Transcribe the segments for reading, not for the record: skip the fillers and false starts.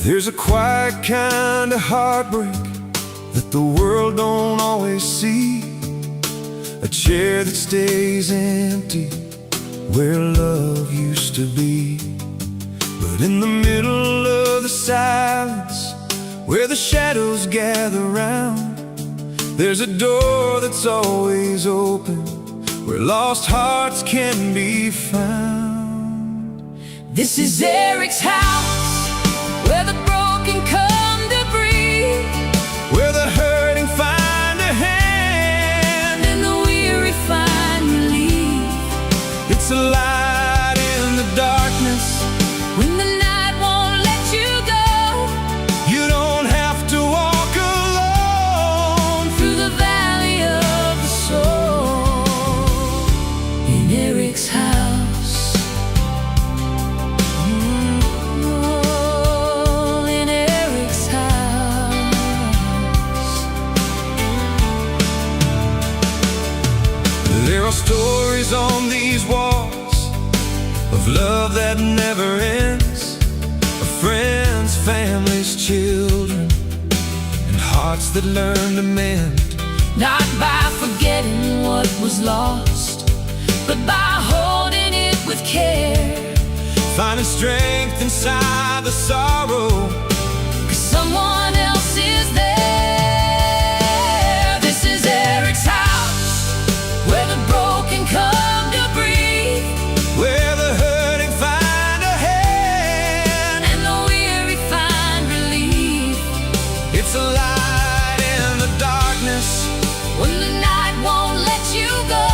There's a quiet kind of heartbreak that the world don't always see. A chair that stays empty where love used to be. But in the middle of the silence, where the shadows gather round, there's a door that's always open, where lost hearts can be found. This is Eric's house, where the broken come to breathe, where the hurting find a hand and the weary find relief. It's a light in the darkness when the night won't let you go. You don't have to walk alone through the valley of the soul. In Eric's house, in Eric's house. There are stories on these walls of love that never ends, of friends, families, children, and hearts that learn to mend. Not by forgetting what was lost, but by holding it with care, Finding strength inside the sorrow, 'cause someone else is there. This is Eric's house, where the broken come to breathe, where the hurting find a hand and the weary find relief. It's a light in the darkness When the night won't let you go,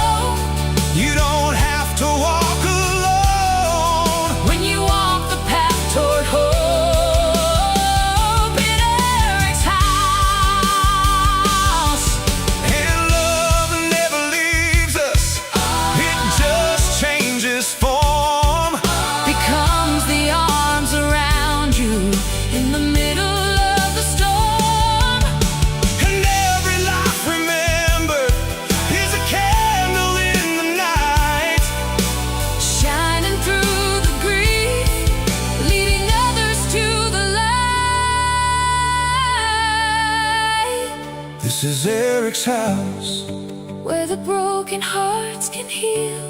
you don't have to walk alone when you walk the path toward hope. In Eric's house, And love never leaves us, it just changes form. becomes the arms around you in the middle of the storm. And every life remembered is a candle in the night, Shining through the grief, leading others to the light. This is Eric's house, Where the broken hearts can heal,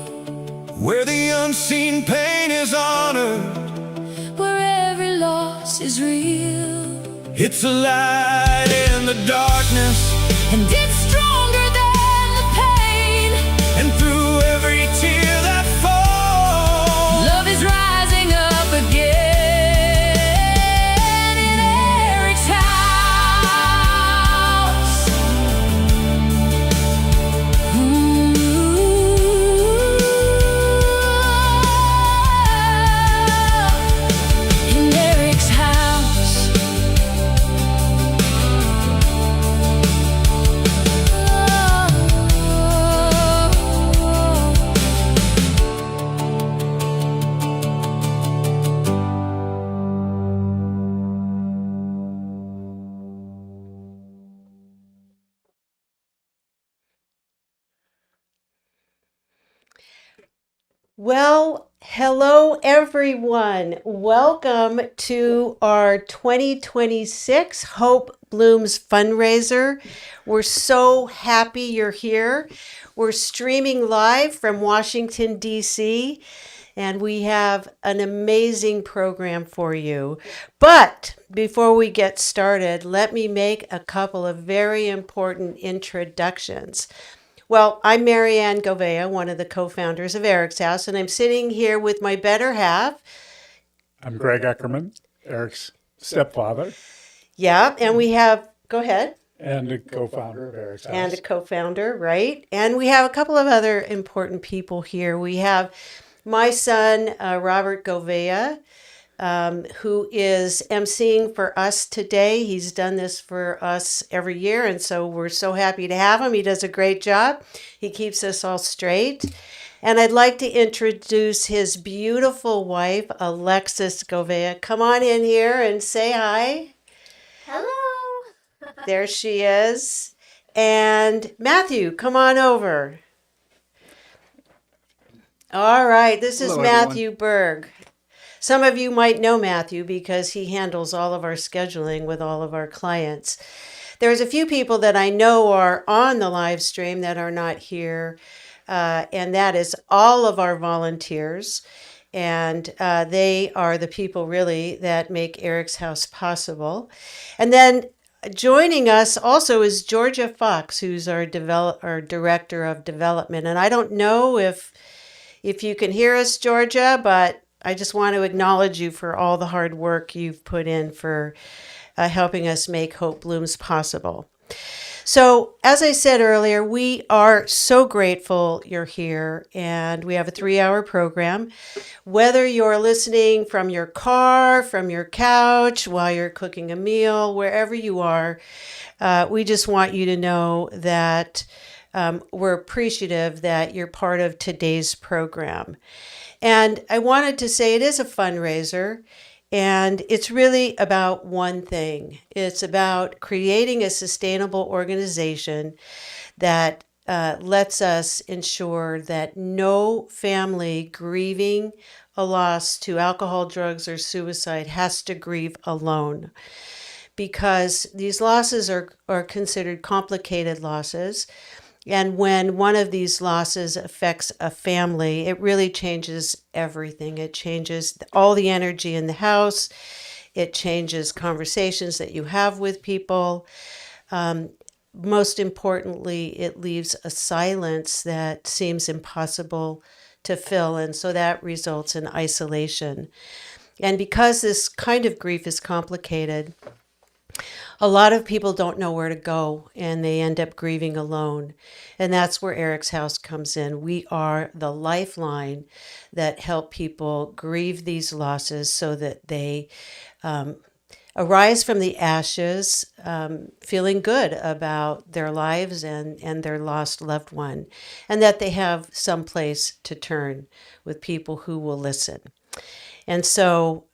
where the unseen pain is honored. where every loss is real, It's a light in the darkness, and it's stronger than the pain. and through every tear that falls, Love is rising up again in Eric's house. In Eric's house. Well, hello everyone. Welcome to our 2026 Hope Blooms fundraiser. We're so happy you're here. We're streaming live from Washington, D.C., and we have an amazing program for you. But before we get started, let me make a couple of very important introductions. Well, I'm Marianne Govea, one of the co-founders of EricsHouse, and I'm sitting here with my better half. I'm Greg Eckerman, Eric's stepfather Yeah, and we have, go ahead, and a co-founder of Eric's and a House. co-founder, right? And we have a couple of other important people here. We have my son, Robert Govea, who is emceeing for us today. He's done this for us every year, and so we're so happy to have him. He does a great job. He keeps us all straight. And I'd like to introduce his beautiful wife, Alexis Govea. Come on in here and say hi. Hello. There she is. And Matthew, come on over. All right, this is Hello, Matthew Berg. Some of you might know Matthew because he handles all of our scheduling with all of our clients. There's a few people that I know are on the live stream that are not here, and that is all of our volunteers. And they are the people really that make Eric's House possible. And then joining us also is Georgia Fox, who's our director of development. And I don't know if you can hear us, Georgia, but I just want to acknowledge you for all the hard work you've put in for helping us make Hope Blooms possible. So, as I said earlier, we are so grateful you're here, and we have a 3-hour program. Whether you're listening from your car, from your couch, while you're cooking a meal, wherever you are, we just want you to know that we're appreciative that you're part of today's program. And I wanted to say it is a fundraiser. And it's really about one thing. It's about creating a sustainable organization that lets us ensure that no family grieving a loss to alcohol, drugs, or suicide has to grieve alone. Because these losses are considered complicated losses. And when one of these losses affects a family, it really changes everything. It changes all the energy in the house. It changes conversations that you have with people. Most importantly, it leaves a silence that seems impossible to fill. And so that results in isolation. And because this kind of grief is complicated, a lot of people don't know where to go and they end up grieving alone. And that's where Eric's House comes in. We are the lifeline that help people grieve these losses so that they arise from the ashes feeling good about their lives and their lost loved one, and that they have some place to turn with people who will listen. And so,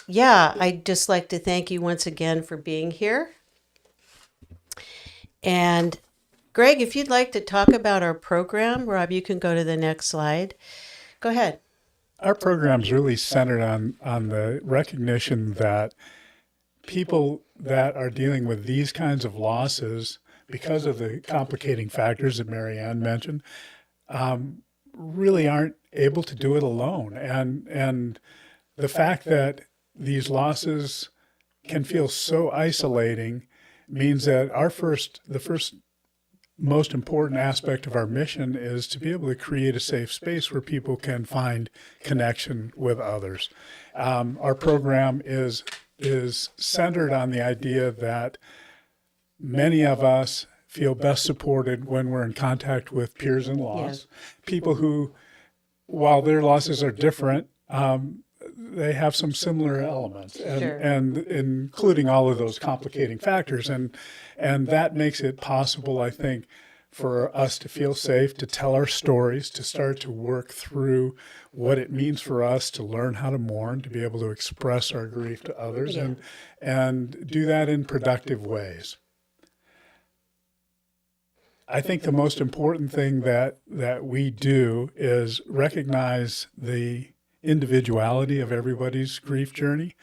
I'd just like to thank you once again for being here. And Greg, if you'd like to talk about our program, Rob, you can go to the next slide. Go ahead. Our program's really centered on the recognition that people that are dealing with these kinds of losses, because of the complicating factors that Mary Ann mentioned, really aren't able to do it alone. And the fact that these losses can feel so isolating means that the first most important aspect of our mission is to be able to create a safe space where people can find connection with others. Our program is centered on the idea that many of us feel best supported when we're in contact with peers in loss, people who, while their losses are different, they have some similar elements, and including all of those complicating factors. And that makes it possible, I think, for us to feel safe, to tell our stories, to start to work through what it means for us to learn how to mourn, to be able to express our grief to others, and do that in productive ways. I think the most important thing that we do is recognize the individuality of everybody's grief journey.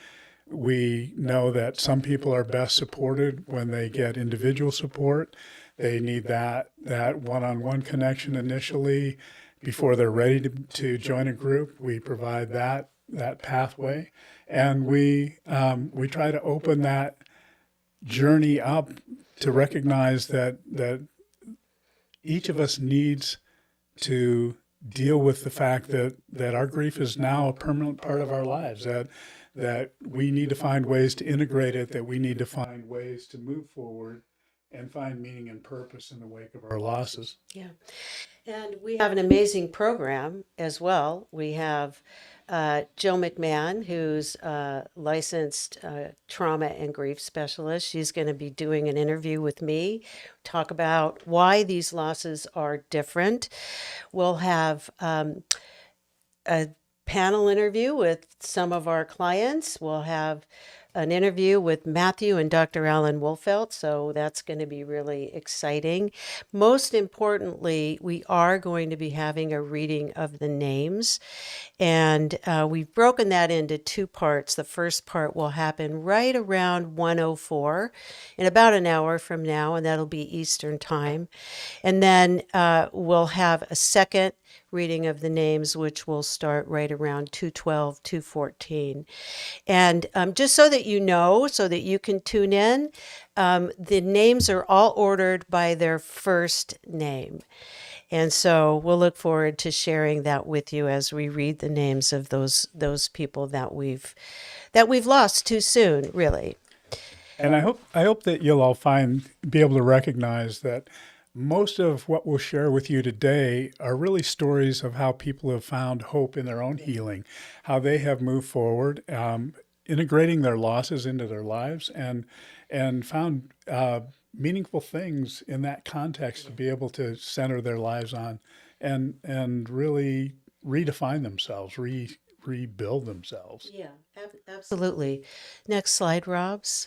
We know that some people are best supported when they get individual support. They need that one-on-one connection initially before they're ready to join a group. We provide that pathway, and we try to open that journey up to recognize that each of us needs to deal with the fact that our grief is now a permanent part of our lives, that we need to find ways to integrate it, that we need to find ways to move forward and find meaning and purpose in the wake of our losses. Yeah. And we have an amazing program as well. We have Jill McMahon, who's a licensed trauma and grief specialist. She's going to be doing an interview with me, talk about why these losses are different. We'll have a panel interview with some of our clients. We'll have an interview with Matthew and Dr. Alan Wolfelt, so that's going to be really exciting. Most importantly, we are going to be having a reading of the names, and we've broken that into two parts. The first part will happen right around 1:04 in about an hour from now, and that'll be Eastern time. And then we'll have a second reading of the names, which will start right around 2:12, 2:14. And just so that you know, so that you can tune in, the names are all ordered by their first name. And so we'll look forward to sharing that with you as we read the names of those people that we've lost too soon, really. And I hope that you'll all be able to recognize that most of what we'll share with you today are really stories of how people have found hope in their own healing, how they have moved forward, integrating their losses into their lives, and found meaningful things in that context to be able to center their lives on, and really redefine themselves, rebuild themselves. Yeah, absolutely. Next slide, Robs.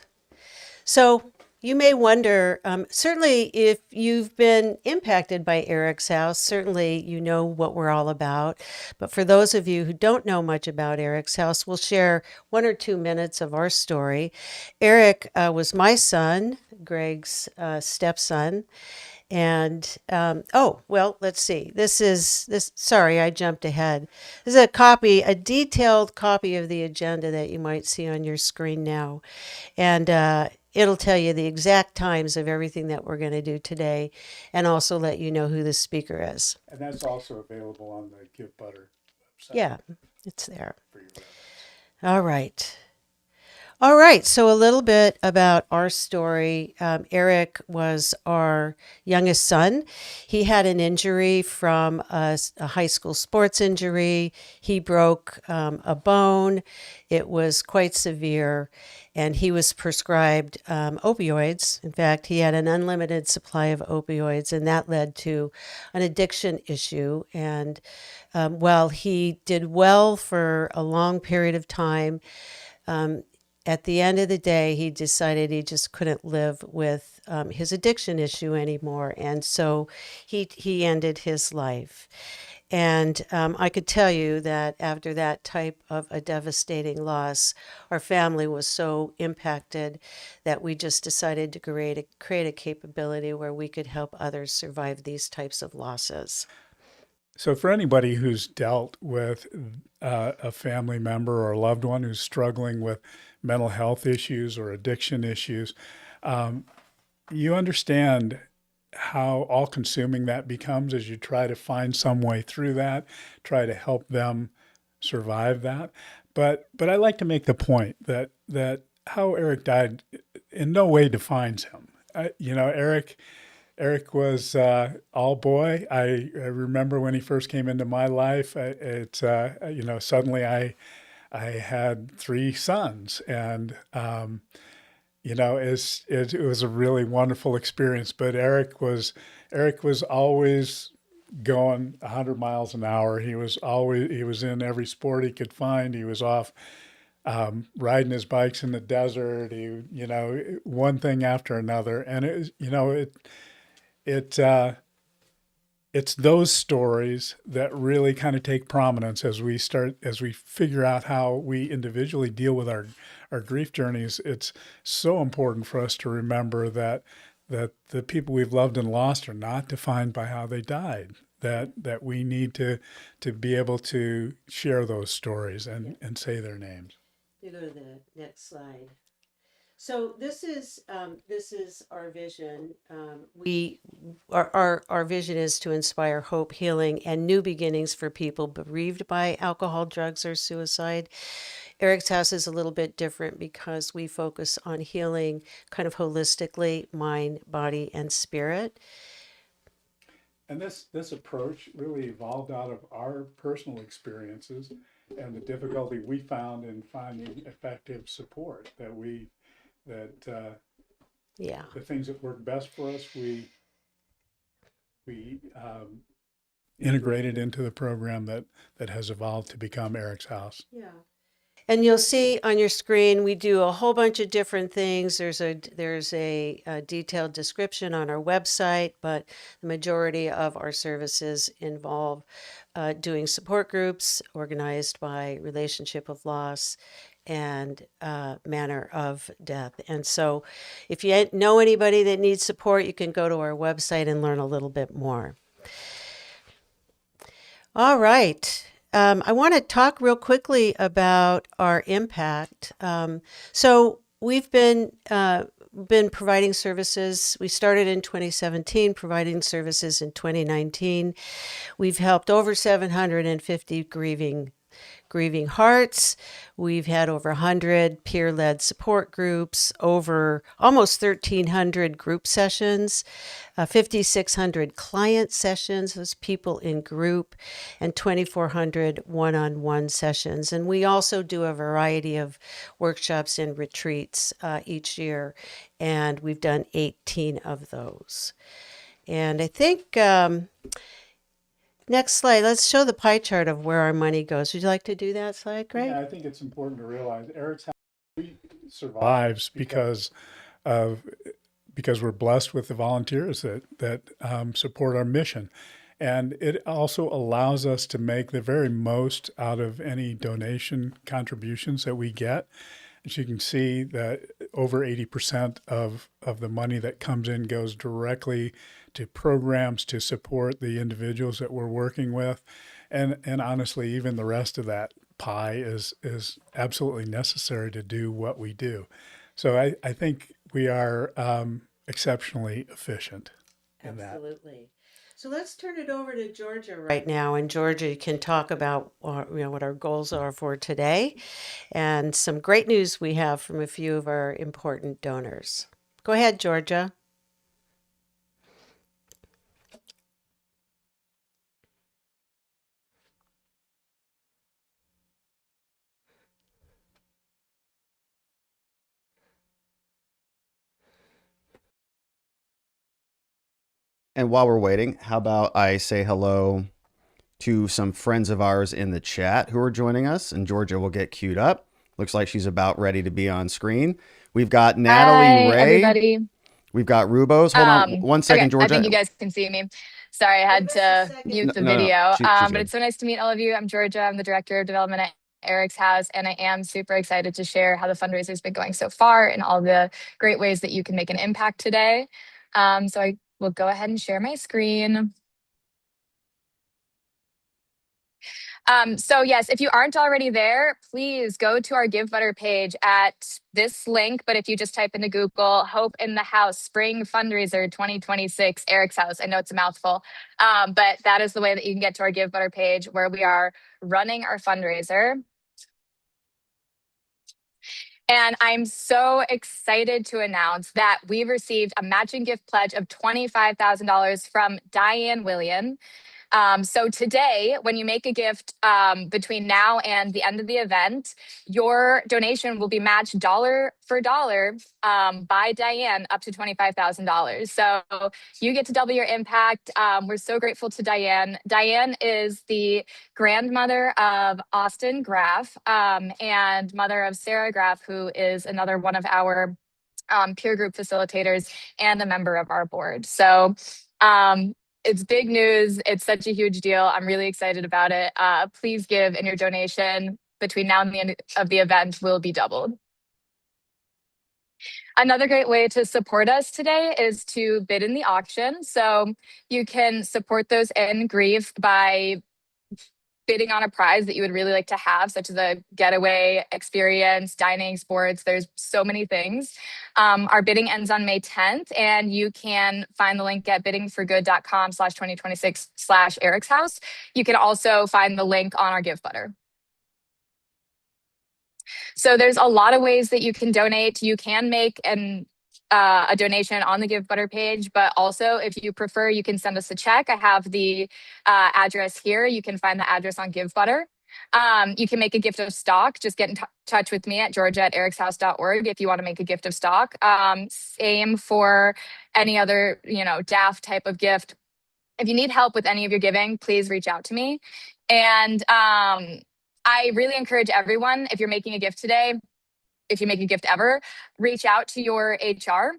So you may wonder, certainly if you've been impacted by Eric's House, certainly you know what we're all about. But for those of you who don't know much about Eric's House, we'll share 1 or 2 minutes of our story. Eric was my son, Greg's stepson. And let's see. Sorry, I jumped ahead. This is a detailed copy of the agenda that you might see on your screen now. And it'll tell you the exact times of everything that we're going to do today, and also let you know who the speaker is. And that's also available on the Give Butter website. Yeah, it's there. For your reference. All right. All right, so a little bit about our story. Eric was our youngest son. He had an injury from a high school sports injury. He broke a bone. It was quite severe, and he was prescribed opioids. In fact, he had an unlimited supply of opioids, and that led to an addiction issue. And while he did well for a long period of time, at the end of the day, he decided he just couldn't live with his addiction issue anymore. And so he ended his life. And I could tell you that after that type of a devastating loss, our family was so impacted that we just decided to create a capability where we could help others survive these types of losses. So for anybody who's dealt with a family member or a loved one who's struggling with mental health issues or addiction issues, you understand how all-consuming that becomes as you try to find some way through that, try to help them survive that. But I like to make the point that how Eric died in no way defines him. Eric was all boy. I remember when he first came into my life. Suddenly I had 3 sons, and it was a really wonderful experience. But Eric was always going 100 miles an hour. He was in every sport he could find. He was off riding his bikes in the desert. One thing after another, and it's those stories that really kind of take prominence as we figure out how we individually deal with our grief journeys. It's so important for us to remember that the people we've loved and lost are not defined by how they died, that we need to be able to share those stories and say their names. You go to the next slide. So this is our vision. Our vision is to inspire hope, healing, and new beginnings for people bereaved by alcohol, drugs, or suicide. Eric's House is a little bit different because we focus on healing kind of holistically, mind, body, and spirit. And this approach really evolved out of our personal experiences and the difficulty we found in finding effective support. The things that work best for us, we integrated into the program that has evolved to become Eric's House. Yeah. And you'll see on your screen, we do a whole bunch of different things. There's a detailed description on our website, but the majority of our services involve doing support groups organized by relationship of loss and manner of death. And so if you know anybody that needs support, you can go to our website and learn a little bit more. All right. I want to talk real quickly about our impact. So we've been providing services. We started in 2017, providing services in 2019. We've helped over 750 grieving hearts. We've had over 100 peer-led support groups, over almost 1,300 group sessions, 5,600 client sessions, those people in group, and 2,400 one-on-one sessions. And we also do a variety of workshops and retreats each year, and we've done 18 of those. And I think next slide, let's show the pie chart of where our money goes. Would you like to do that slide, Greg? Yeah, I think it's important to realize EricsHouse survives because we're blessed with the volunteers that support our mission. And it also allows us to make the very most out of any donation contributions that we get. As you can see, that over 80% of the money that comes in goes directly to programs to support the individuals that we're working with. And honestly, even the rest of that pie is absolutely necessary to do what we do. So I think we are exceptionally efficient in that. Absolutely. So let's turn it over to Georgia right now, and Georgia can talk about what our goals are for today, and some great news we have from a few of our important donors. Go ahead, Georgia. And while we're waiting, how about I say hello to some friends of ours in the chat who are joining us, and Georgia will get queued up. Looks like she's about ready to be on screen. We've got Natalie Ray. Everybody. We've got Rubos. Hold on one second, okay, Georgia. I think you guys can see me. Sorry, I had to mute the video. She's but good. it's so nice to meet all of you. I'm Georgia. I'm the Director of Development at EricsHouse, and I am super excited to share how the fundraiser's been going so far and all the great ways that you can make an impact today. So I will go ahead and share my screen. So yes, if you aren't already there, please go to our Give Butter page at this link. But if you just type into Google, Hope in the House Spring Fundraiser 2026 EricsHouse, I know it's a mouthful, but that is the way that you can get to our Give Butter page where we are running our fundraiser. And I'm so excited to announce that we received a matching gift pledge of $25,000 from Diane William. So today, when you make a gift between now and the end of the event, your donation will be matched dollar for dollar by Diane up to $25,000. So you get to double your impact. We're so grateful to Diane. Diane is the grandmother of Austin Graff and mother of Sarah Graff, who is another one of our peer group facilitators and a member of our board. So it's big news. It's such a huge deal. I'm really excited about it. Please give, and your donation between now and the end of the event will be doubled. Another great way to support us today is to bid in the auction. So you can support those in grief by bidding on a prize that you would really like to have, such as a getaway experience, dining, sports. There's so many things. Our bidding ends on May 10th, and you can find the link at biddingforgood.com/2026/EricsHouse. You can also find the link on our Give Butter. So there's a lot of ways that you can donate. You can make a donation on the Give Butter page, but also if you prefer, you can send us a check. I have the address here. You can find the address on Give Butter. You can make a gift of stock. Just get in touch with me at georgia@ericshouse.org if you want to make a gift of stock. Same for any other, DAF type of gift. If you need help with any of your giving, please reach out to me. And I really encourage everyone, if you're making a gift today, if you make a gift ever, reach out to your HR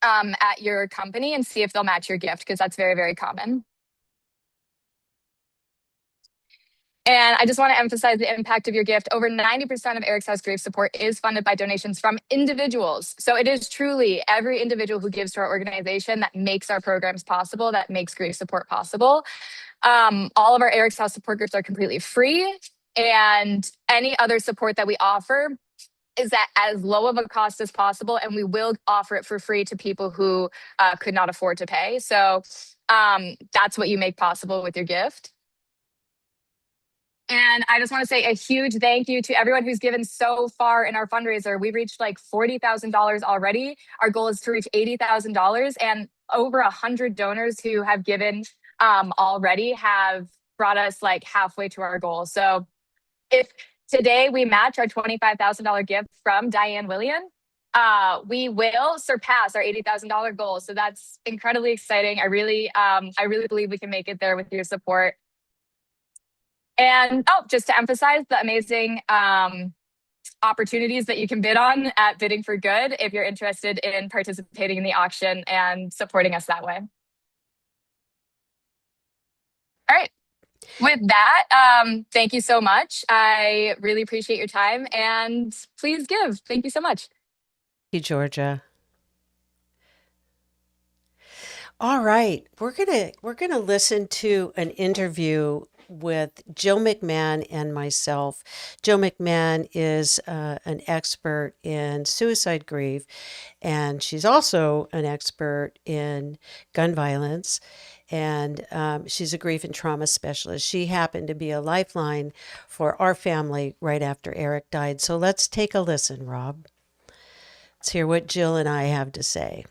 at your company and see if they'll match your gift, because that's very, very common. And I just want to emphasize the impact of your gift. Over 90% of EricsHouse Grief Support is funded by donations from individuals. So it is truly every individual who gives to our organization that makes our programs possible, that makes grief support possible. All of our EricsHouse support groups are completely free. And any other support that we offer is at as low of a cost as possible. And we will offer it for free to people who could not afford to pay. So that's what you make possible with your gift. And I just want to say a huge thank you to everyone who's given so far in our fundraiser. We've reached like $40,000 already. Our goal is to reach $80,000, and over 100 donors who have given already have brought us like halfway to our goal. So if today we match our $25,000 gift from Diane William, we will surpass our $80,000 goal. So that's incredibly exciting. I really believe we can make it there with your support. And just to emphasize the amazing opportunities that you can bid on at Bidding for Good if you're interested in participating in the auction and supporting us that way. All right. With that, thank you so much. I really appreciate your time, and please give. Thank you so much. Thank you, Georgia. All right, we're gonna listen to an interview with Jill McMahon and myself. Jill McMahon is an expert in suicide grief, and she's also an expert in gun violence, and she's a grief and trauma specialist. She happened to be a lifeline for our family right after Eric died. So let's take a listen, Rob. Let's hear what Jill and I have to say.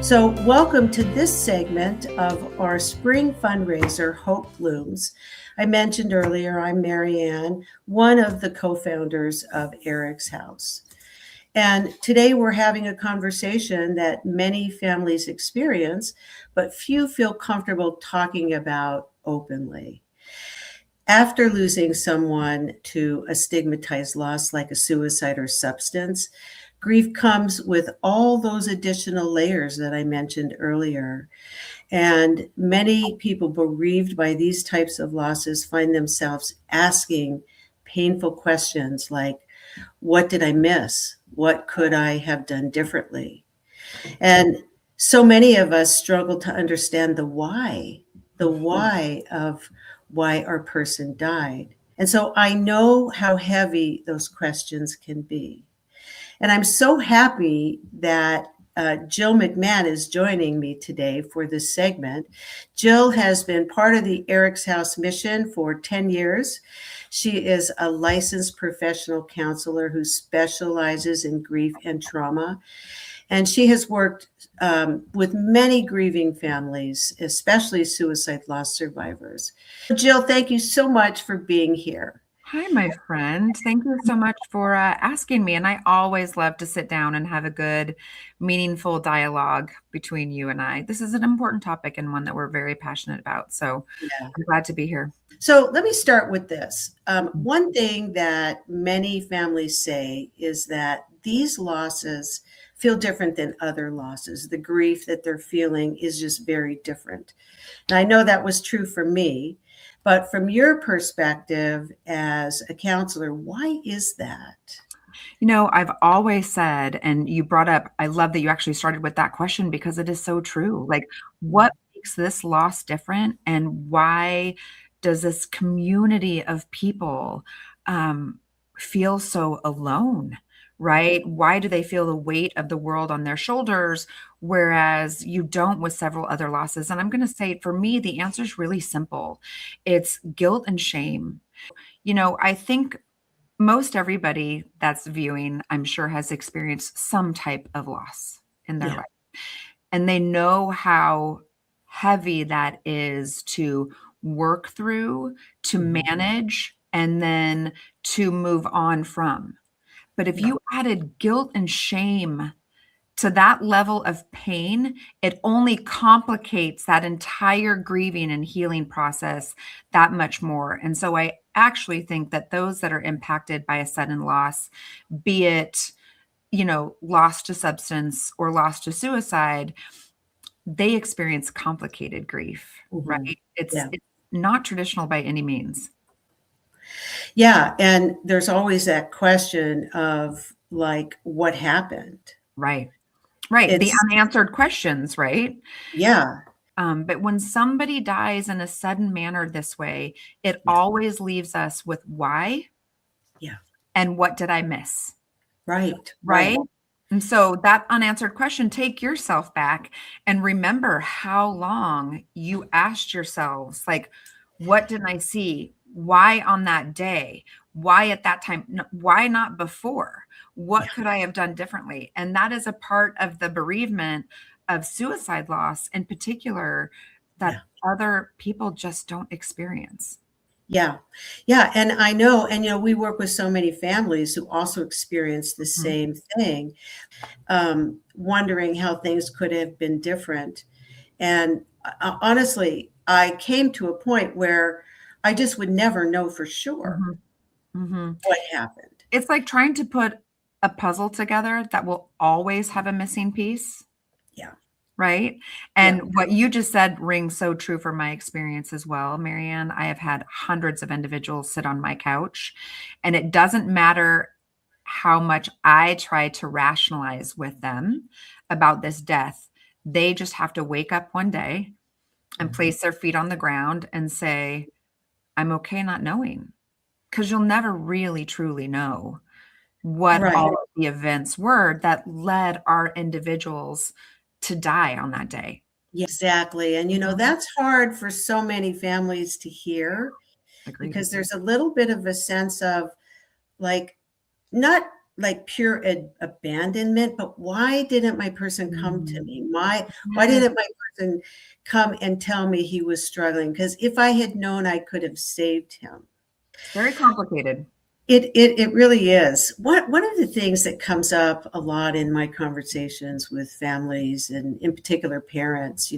So welcome to this segment of our spring fundraiser, Hope Blooms. I mentioned earlier, I'm Marianne, one of the co-founders of EricsHouse. And today we're having a conversation that many families experience, but few feel comfortable talking about openly. After losing someone to a stigmatized loss like a suicide or substance, grief comes with all those additional layers that I mentioned earlier. And many people bereaved by these types of losses find themselves asking painful questions like, what did I miss? What could I have done differently? And so many of us struggle to understand the why of why our person died. And so I know how heavy those questions can be. And I'm so happy that Jill McMahon is joining me today for this segment. Jill has been part of the EricsHouse mission for 10 years. She is a licensed professional counselor who specializes in grief and trauma. And she has worked with many grieving families, especially suicide loss survivors. Jill, thank you so much for being here. Hi, my friend. Thank you so much for asking me. And I always love to sit down and have a good, meaningful dialogue between you and I. This is an important topic and one that we're very passionate about. So I'm glad to be here. So let me start with this. One thing that many families say is that these losses feel different than other losses. The grief that they're feeling is just very different. And I know that was true for me. But from your perspective as a counselor, why is that? You know, I've always said, and you brought up, I love that you actually started with that question because it is so true. Like, what makes this loss different? And why does this community of people feel so alone? Right? Why do they feel the weight of the world on their shoulders, whereas you don't with several other losses? And I'm going to say, for me, the answer is really simple. It's guilt and shame. You know, I think most everybody that's viewing, I'm sure, has experienced some type of loss in their life. And they know how heavy that is to work through, to manage, and then to move on from. But if you added guilt and shame to that level of pain, it only complicates that entire grieving and healing process that much more. And so I actually think that those that are impacted by a sudden loss, be it, loss to substance or loss to suicide, they experience complicated grief, right? It's not traditional by any means. Yeah. And there's always that question of like, what happened? Right. Right. The unanswered questions, right? Yeah. But when somebody dies in a sudden manner this way, it always leaves us with why. Yeah. And what did I miss? Right. Right. And so that unanswered question, take yourself back and remember how long you asked yourselves, like, what didn't I see? Why on that day? Why at that time? Why not before? What could I have done differently? And that is a part of the bereavement of suicide loss in particular that other people just don't experience. Yeah. Yeah. And I know, and we work with so many families who also experience the same thing, wondering how things could have been different. And honestly, I came to a point where I just would never know for sure what happened. It's like trying to put a puzzle together that will always have a missing piece. Yeah. Right. And what you just said rings so true for my experience as well, Marianne. I have had hundreds of individuals sit on my couch, and it doesn't matter how much I try to rationalize with them about this death. They just have to wake up one day and place their feet on the ground and say, I'm okay not knowing, because you'll never really truly know what all of the events were that led our individuals to die on that day. Exactly. And, that's hard for so many families to hear. Agreed. Because there's a little bit of a sense of like, not like pure abandonment, but why didn't my person come to me? Why didn't my person come and tell me he was struggling? Because if I had known, I could have saved him. Very complicated. It really is. One of the things that comes up a lot in my conversations with families and in particular parents,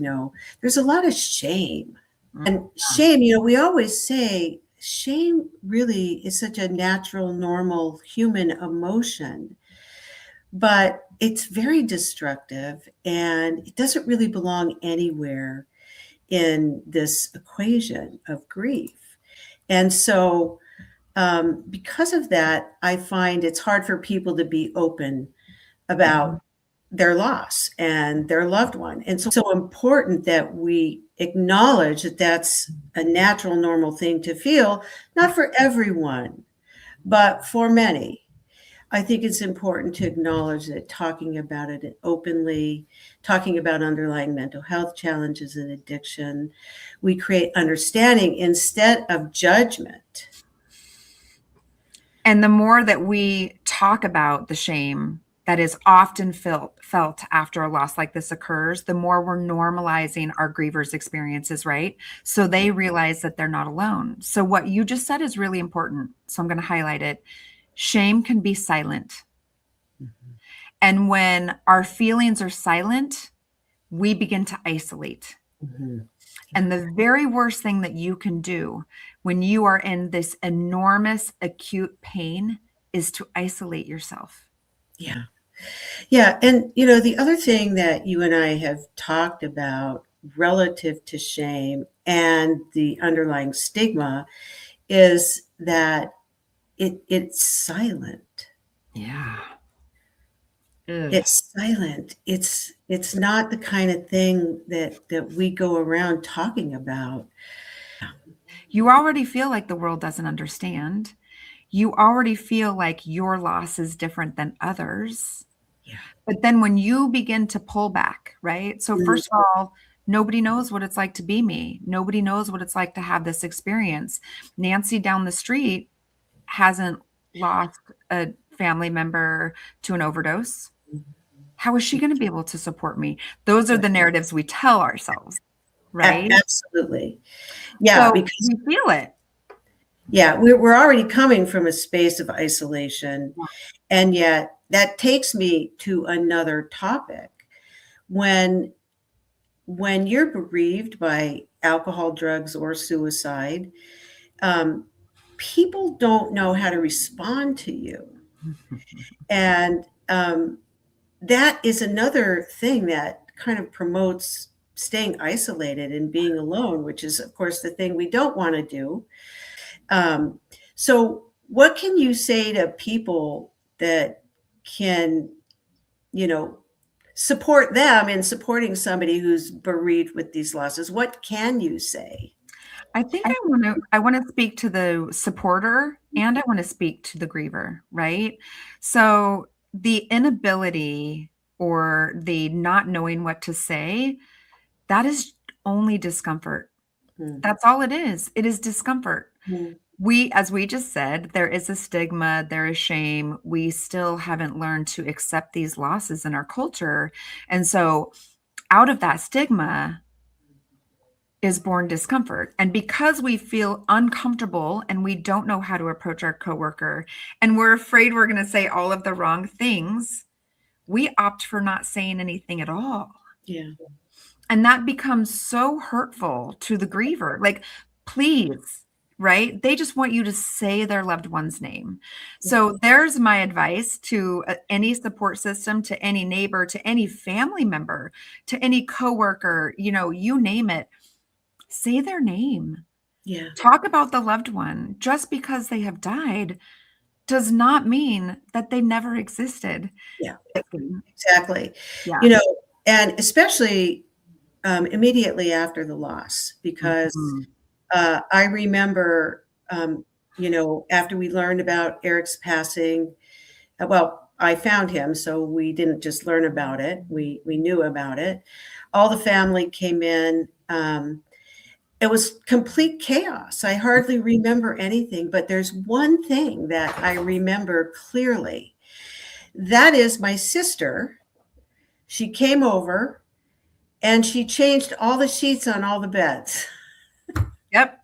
there's a lot of shame. And shame, we always say shame really is such a natural, normal human emotion, but it's very destructive and it doesn't really belong anywhere in this equation of grief. And so because of that, I find it's hard for people to be open about their loss and their loved one. And so important that we acknowledge that that's a natural, normal thing to feel, not for everyone, but for many. I think it's important to acknowledge that talking about it openly, talking about underlying mental health challenges and addiction, we create understanding instead of judgment. And the more that we talk about the shame that is often felt after a loss like this occurs, the more we're normalizing our grievers' experiences, right? So they realize that they're not alone. So what you just said is really important. So I'm going to highlight it. Shame can be silent. And when our feelings are silent, we begin to isolate. And the very worst thing that you can do when you are in this enormous acute pain is to isolate yourself. Yeah. Yeah. And, the other thing that you and I have talked about relative to shame and the underlying stigma is that it's silent. Yeah. It's silent. It's not the kind of thing that we go around talking about. You already feel like the world doesn't understand. You already feel like your loss is different than others. Yeah. But then when you begin to pull back, right? So first of all, nobody knows what it's like to be me. Nobody knows what it's like to have this experience. Nancy down the street hasn't lost a family member to an overdose. How is she going to be able to support me? Those are the narratives we tell ourselves, right? Absolutely. Yeah, so because we feel it. Yeah, we're already coming from a space of isolation, and yet that takes me to another topic. When you're bereaved by alcohol, drugs, or suicide, um, people don't know how to respond to you. And that is another thing that kind of promotes staying isolated and being alone, which is, of course, the thing we don't want to do. Um, so, what can you say to people that can, you know, support them in supporting somebody who's bereaved with these losses? What can you say? I think I want to speak to the supporter and I want to speak to the griever, right? So the inability or the not knowing what to say, that is only discomfort. Mm, That's all it is. It is discomfort. mm, As we just said, there is a stigma, there is shame. We still haven't learned to accept these losses in our culture. And so out of that stigma is born discomfort. And because we feel uncomfortable and we don't know how to approach our coworker and we're afraid we're going to say all of the wrong things, we opt for not saying anything at all. yeah. And that becomes so hurtful to the griever. Like, please, right? They just want you to say their loved one's name. So there's my advice to any support system, to any neighbor, to any family member, to any coworker, you name it. Say their name. Yeah. Talk about the loved one. Just because they have died does not mean that they never existed. Yeah. Exactly. Yeah. And especially immediately after the loss, because Mhm. I remember, after we learned about Eric's passing, well, I found him, so we didn't just learn about it. We knew about it. All the family came in. It was complete chaos. I hardly remember anything, but there's one thing that I remember clearly. That is my sister. She came over and she changed all the sheets on all the beds. Yep.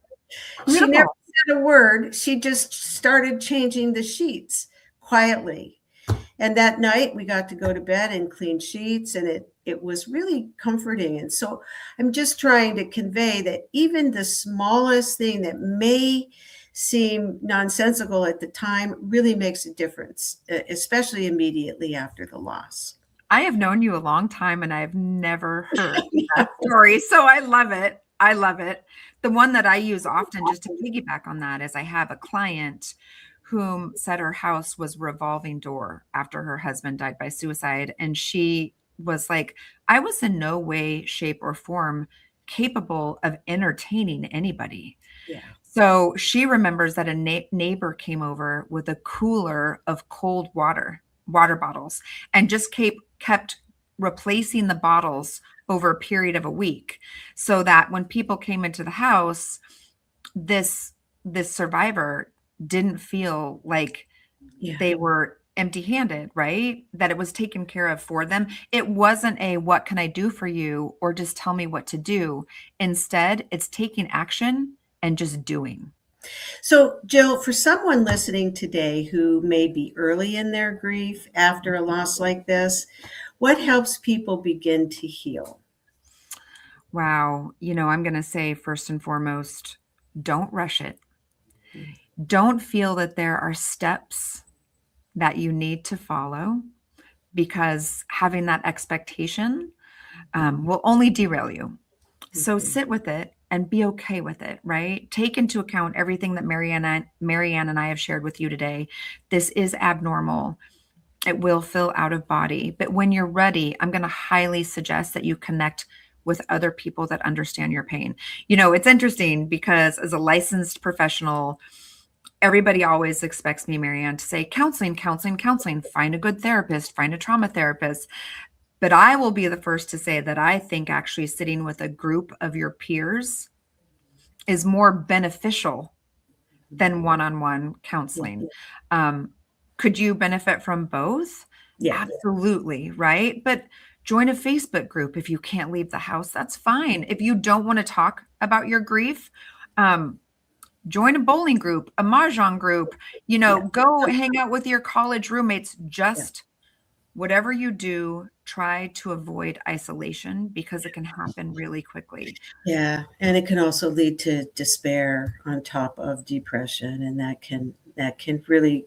She never Beautiful. said a word. She just started changing the sheets quietly. And that night we got to go to bed and clean sheets, and it was really comforting. And so I'm just trying to convey that even the smallest thing that may seem nonsensical at the time really makes a difference, especially immediately after the loss. I have known you a long time and I've never heard that story. So I love it. I love it. The one that I use often, just to piggyback on that, is I have a client whom said her house was revolving door after her husband died by suicide. And she was like, I was in no way, shape, or form capable of entertaining anybody. Yeah. So she remembers that a neighbor came over with a cooler of cold water bottles, and just kept replacing the bottles over a period of a week, so that when people came into the house, this survivor didn't feel like Yeah. they were empty-handed, right? That it was taken care of for them. It wasn't a what can I do for you or just tell me what to do. Instead, it's taking action and just doing. So, Jill, for someone listening today who may be early in their grief after a loss like this, what helps people begin to heal? Wow. I'm going to say first and foremost, don't rush it. Don't feel that there are steps that you need to follow, because having that expectation will only derail you. So sit with it and be okay with it, right? Take into account everything that Marianne and I have shared with you today. This is abnormal. It will feel out of body. But when you're ready, I'm going to highly suggest that you connect with other people that understand your pain. It's interesting because as a licensed professional, everybody always expects me, Marianne, to say counseling, counseling, counseling, find a good therapist, find a trauma therapist. But I will be the first to say that I think actually sitting with a group of your peers is more beneficial than one-on-one counseling. Could you benefit from both? Yeah. Absolutely, right? But join a Facebook group if you can't leave the house. That's fine. If you don't want to talk about your grief, join a bowling group, a mahjong group, go hang out with your college roommates just whatever you do, try to avoid isolation because it can happen really quickly. Yeah, and it can also lead to despair on top of depression, and that can really,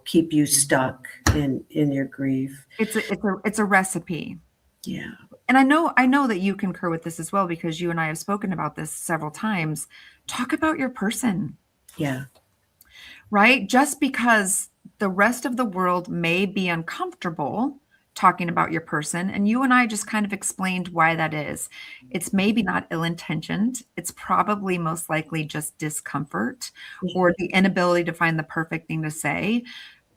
keep you stuck in your grief. It's a recipe. Yeah. And I know that you concur with this as well because you and I have spoken about this several times. Talk about your person, Yeah. right? Just because the rest of the world may be uncomfortable talking about your person, and you and I just kind of explained why that is. It's maybe not ill-intentioned. It's probably most likely just discomfort or the inability to find the perfect thing to say.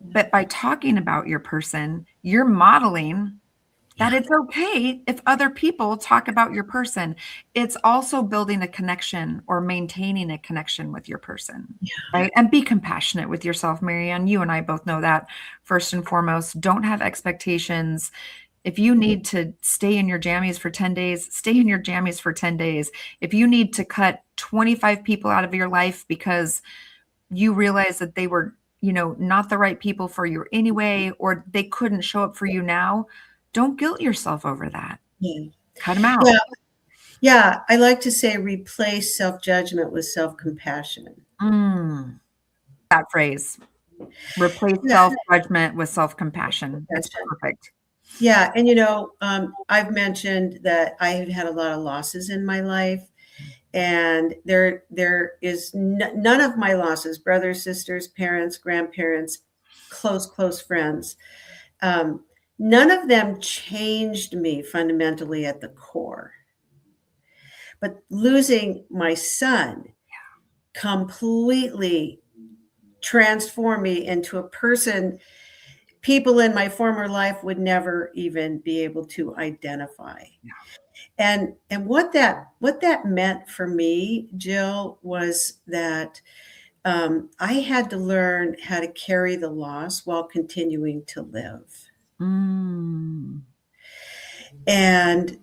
But by talking about your person, you're modeling that it's okay if other people talk about your person. It's also building a connection or maintaining a connection with your person, right? And be compassionate with yourself, Marianne. You and I both know that first and foremost. Don't have expectations. If you need to stay in your jammies for 10 days, stay in your jammies for 10 days. If you need to cut 25 people out of your life because you realize that they were, not the right people for you anyway, or they couldn't show up for you now, don't guilt yourself over that. Yeah. Cut them out. Yeah. Yeah. I like to say replace self-judgment with self-compassion. That phrase. Replace Yeah. self-judgment with self-compassion. It's perfect. Yeah. And, I've mentioned that I have had a lot of losses in my life. And there is none of my losses, brothers, sisters, parents, grandparents, close friends. None of them changed me fundamentally at the core. But losing my son completely transformed me into a person people in my former life would never even be able to identify. And what that meant for me, Jill, was that I had to learn how to carry the loss while continuing to live. And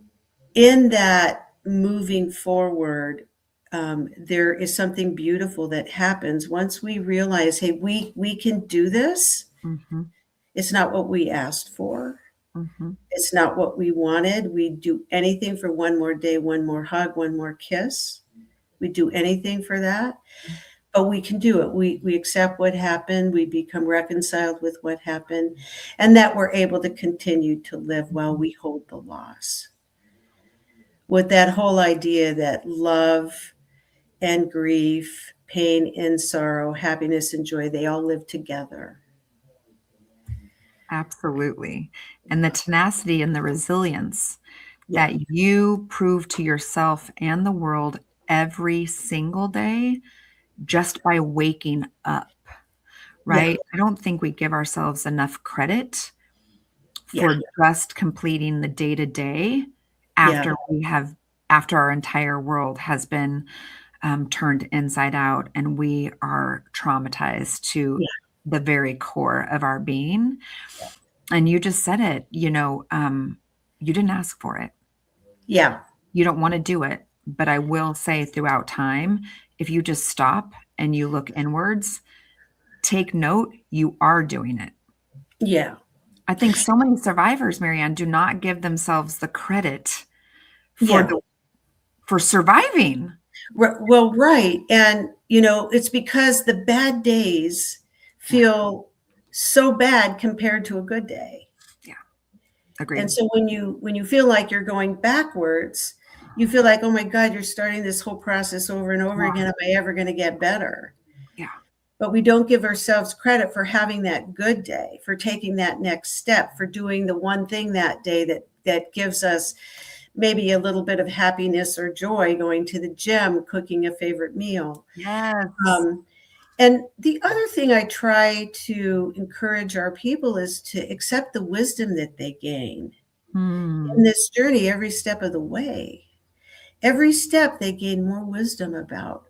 in that moving forward, there is something beautiful that happens once we realize, hey, we can do this. It's not what we asked for. It's not what we wanted. We'd do anything for one more day, one more hug, one more kiss. We'd do anything for that. But we can do it. We accept what happened. We become reconciled with what happened, and that we're able to continue to live while we hold the loss. With that whole idea that love and grief, pain and sorrow, happiness and joy, they all live together. Absolutely. And the tenacity and the resilience that you prove to yourself and the world every single day just by waking up, right? I don't think we give ourselves enough credit for just completing the day to day after after our entire world has been turned inside out and we are traumatized to the very core of our being. And you just said it, you didn't ask for it. Yeah. You don't want to do it. But I will say throughout time, if you just stop and you look inwards, take note, you are doing it. Yeah. I think so many survivors, Marianne, do not give themselves the credit for surviving. Well, right. And, it's because the bad days feel so bad compared to a good day. Yeah. Agreed. And so when you feel like you're going backwards, you feel like, oh my God, you're starting this whole process over and over again. Am I ever going to get better? Yeah. But we don't give ourselves credit for having that good day, for taking that next step, for doing the one thing that day that gives us maybe a little bit of happiness or joy, going to the gym, cooking a favorite meal. Yes. And the other thing I try to encourage our people is to accept the wisdom that they gain in this journey every step of the way. Every step they gain more wisdom about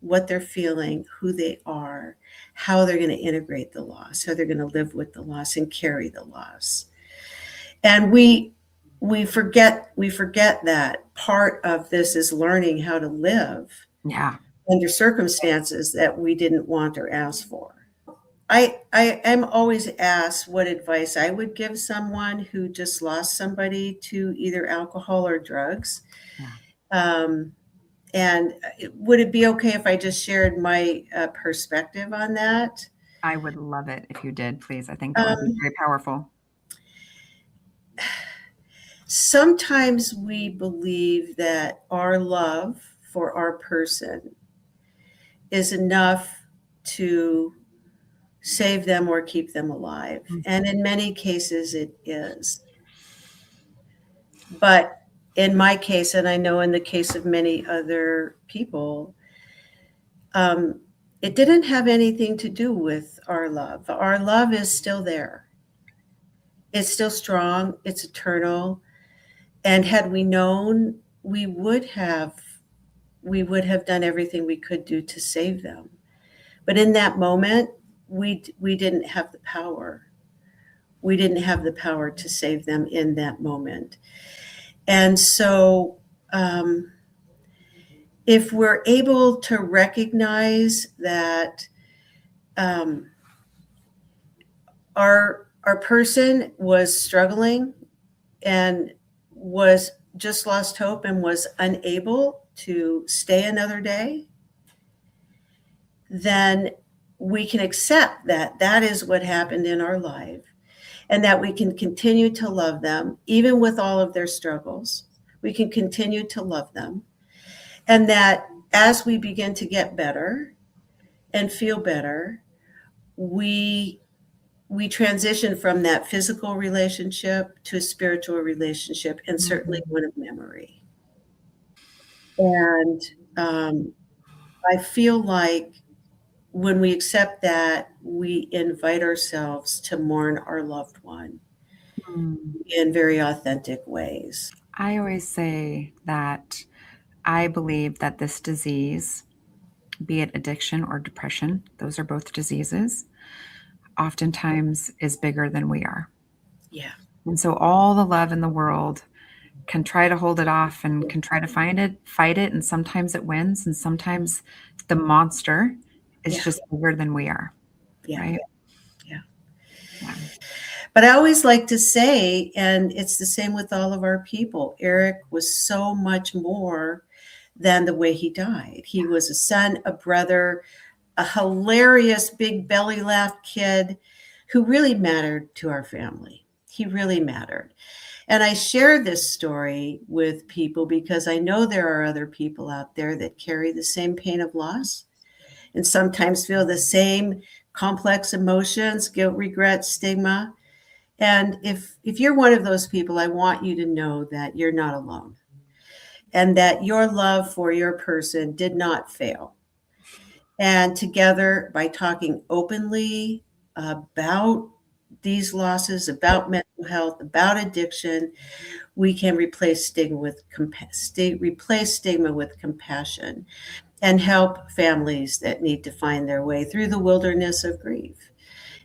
what they're feeling, who they are, how they're going to integrate the loss, how they're going to live with the loss and carry the loss. And we forget that part of this is learning how to live under circumstances that we didn't want or ask for. I am always asked what advice I would give someone who just lost somebody to either alcohol or drugs. Yeah. And would it be okay if I just shared my perspective on that? I would love it if you did, please. I think that would be Um, very powerful. Sometimes we believe that our love for our person is enough to save them or keep them alive. And in many cases, it is. But in my case, and I know in the case of many other people, um, it didn't have anything to do with our love. Our love is still there. It's still strong. It's eternal. And had we known, we would have done everything we could do to save them. But in that moment, we didn't have the power. We didn't have the power to save them in that moment. And so, if we're able to recognize that um, our person was struggling and was just lost hope and was unable to stay another day, then we can accept that that is what happened in our life and that we can continue to love them even with all of their struggles. We can continue to love them, and that as we begin to get better and feel better, we we transition from that physical relationship to a spiritual relationship, and certainly one of memory. And I feel like when we accept that, we invite ourselves to mourn our loved one Mm. in very authentic ways. I always say that I believe that this disease, be it addiction or depression, those are both diseases, oftentimes is bigger than we are. Yeah. And so all the love in the world can try to hold it off and can try to find it, fight it, and sometimes it wins, and sometimes the monster is Yeah. just bigger than we are, Yeah. right? Yeah. Yeah. But I always like to say, and it's the same with all of our people, Eric was so much more than the way he died. He was a son, a brother, a hilarious big belly laugh kid who really mattered to our family. He really mattered. And I share this story with people because I know there are other people out there that carry the same pain of loss and sometimes feel the same complex emotions, guilt, regret, stigma. And if you're one of those people, I want you to know that you're not alone and that your love for your person did not fail. And together, by talking openly about these losses, about mental health, about addiction, we can replace stigma with compassion and help families that need to find their way through the wilderness of grief.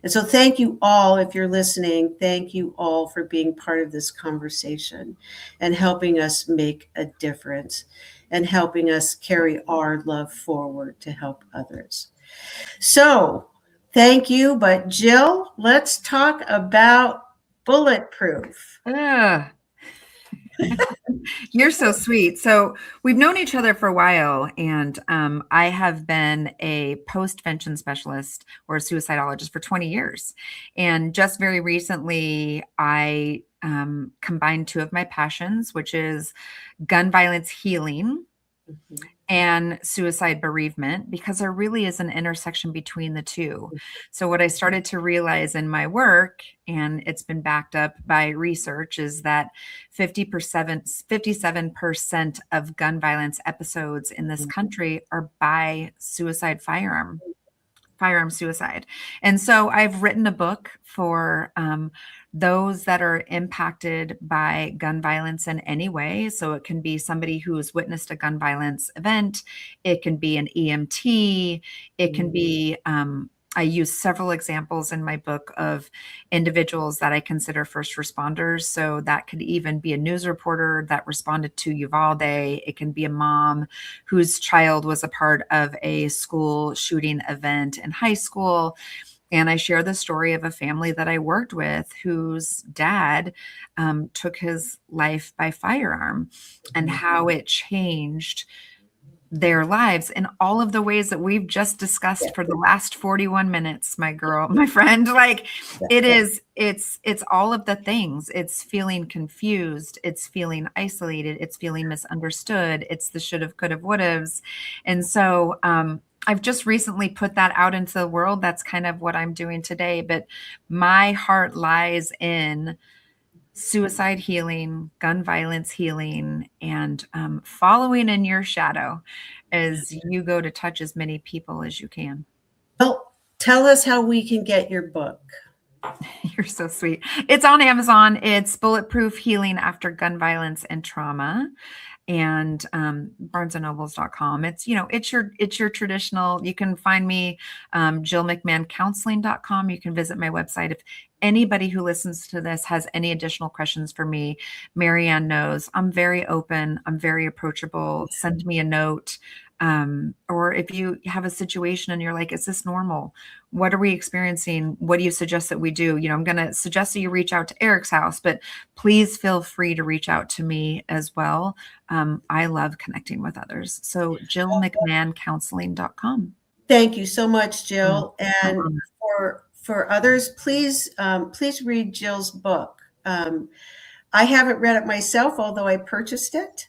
And so, thank you all, if you're listening, thank you all for being part of this conversation and helping us make a difference and helping us carry our love forward to help others. So, thank you. But, Jill, let's talk about bulletproof. Ugh. You're so sweet. So we've known each other for a while, and I have been a postvention specialist or a suicidologist for 20 years. And just very recently, I combined two of my passions, which is gun violence healing Mhm. and suicide bereavement, because there really is an intersection between the two. So what I started to realize in my work, and it's been backed up by research, is that 57% of gun violence episodes in this country are by firearm suicide. And so I've written a book for those that are impacted by gun violence in any way. So it can be somebody who's witnessed a gun violence event, it can be an EMT, it can be I use several examples in my book of individuals that I consider first responders. So that could even be a news reporter that responded to Uvalde. It can be a mom whose child was a part of a school shooting event in high school. And I share the story of a family that I worked with whose dad took his life by firearm, and how it changed their lives in all of the ways that we've just discussed for the last 41 minutes, my girl, my friend. Like, it's all of the things. It's feeling confused, it's feeling isolated, it's feeling misunderstood, it's the should have, could have, would have's. And so I've just recently put that out into the world. That's kind of what I'm doing today. But my heart lies in suicide healing, gun violence healing, and following in your shadow as you go to touch as many people as you can. Well, tell us how we can get your book. You're so sweet. It's on Amazon. It's Bulletproof Healing After Gun Violence and Trauma, and barnesandnobles.com. It's, it's your traditional. You can find me, jillmcmahoncounseling.com. You can visit my website. If anybody who listens to this has any additional questions for me, Marianne knows I'm very open. I'm very approachable. Send me a note. Or if you have a situation and you're like, is this normal? What are we experiencing? What do you suggest that we do? I'm going to suggest that you reach out to Eric's House, but please feel free to reach out to me as well. I love connecting with others. So jillmcmahoncounseling.com. Thank you so much, Jill. And for others, please read Jill's book. I haven't read it myself, although I purchased it.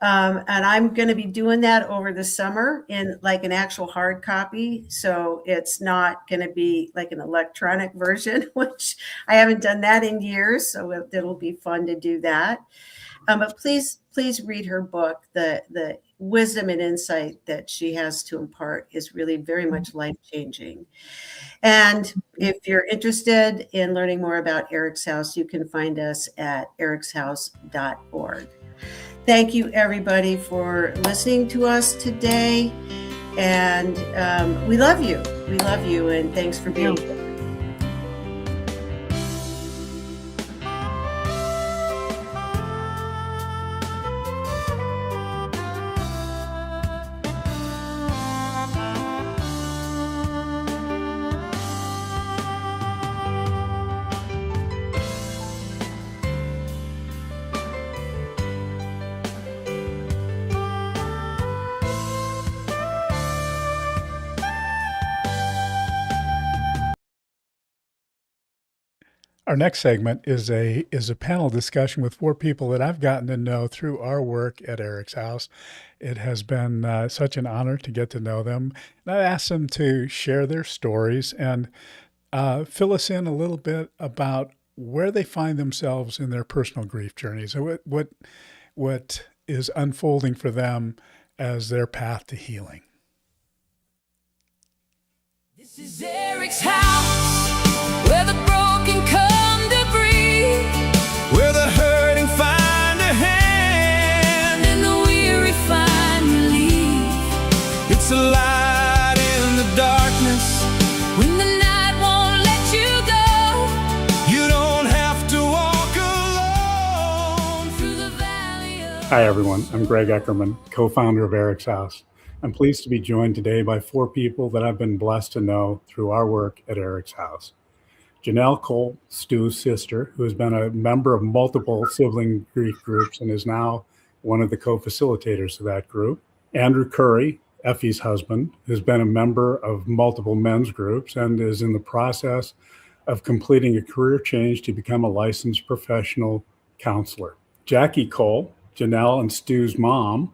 And I'm going to be doing that over the summer in like an actual hard copy. So it's not going to be like an electronic version, which I haven't done that in years. So it'll be fun to do that. But please read her book. The wisdom and insight that she has to impart is really very much life-changing. And if you're interested in learning more about Eric's House, you can find us at ericshouse.org. Thank you, everybody, for listening to us today. And we love you. We love you. And thanks for being here. Our next segment is a panel discussion with 4 people that I've gotten to know through our work at Eric's House. It has been such an honor to get to know them. And I asked them to share their stories and fill us in a little bit about where they find themselves in their personal grief journeys, and what is unfolding for them as their path to healing. This is Eric's house, where the broken come to breathe, Where the hurting find a hand and the weary find relief. It's a light in the darkness. When the night won't let you go, You don't have to walk alone. through the valley of... Hi, everyone. I'm Greg Eckerman, co-founder of Eric's House. I'm pleased to be joined today by 4 people that I've been blessed to know through our work at Eric's House. Janelle Cole, Stu's sister, who has been a member of multiple sibling grief groups and is now one of the co-facilitators of that group. Andrew Curry, Effie's husband, who's been a member of multiple men's groups and is in the process of completing a career change to become a licensed professional counselor. Jackie Cole, Janelle and Stu's mom,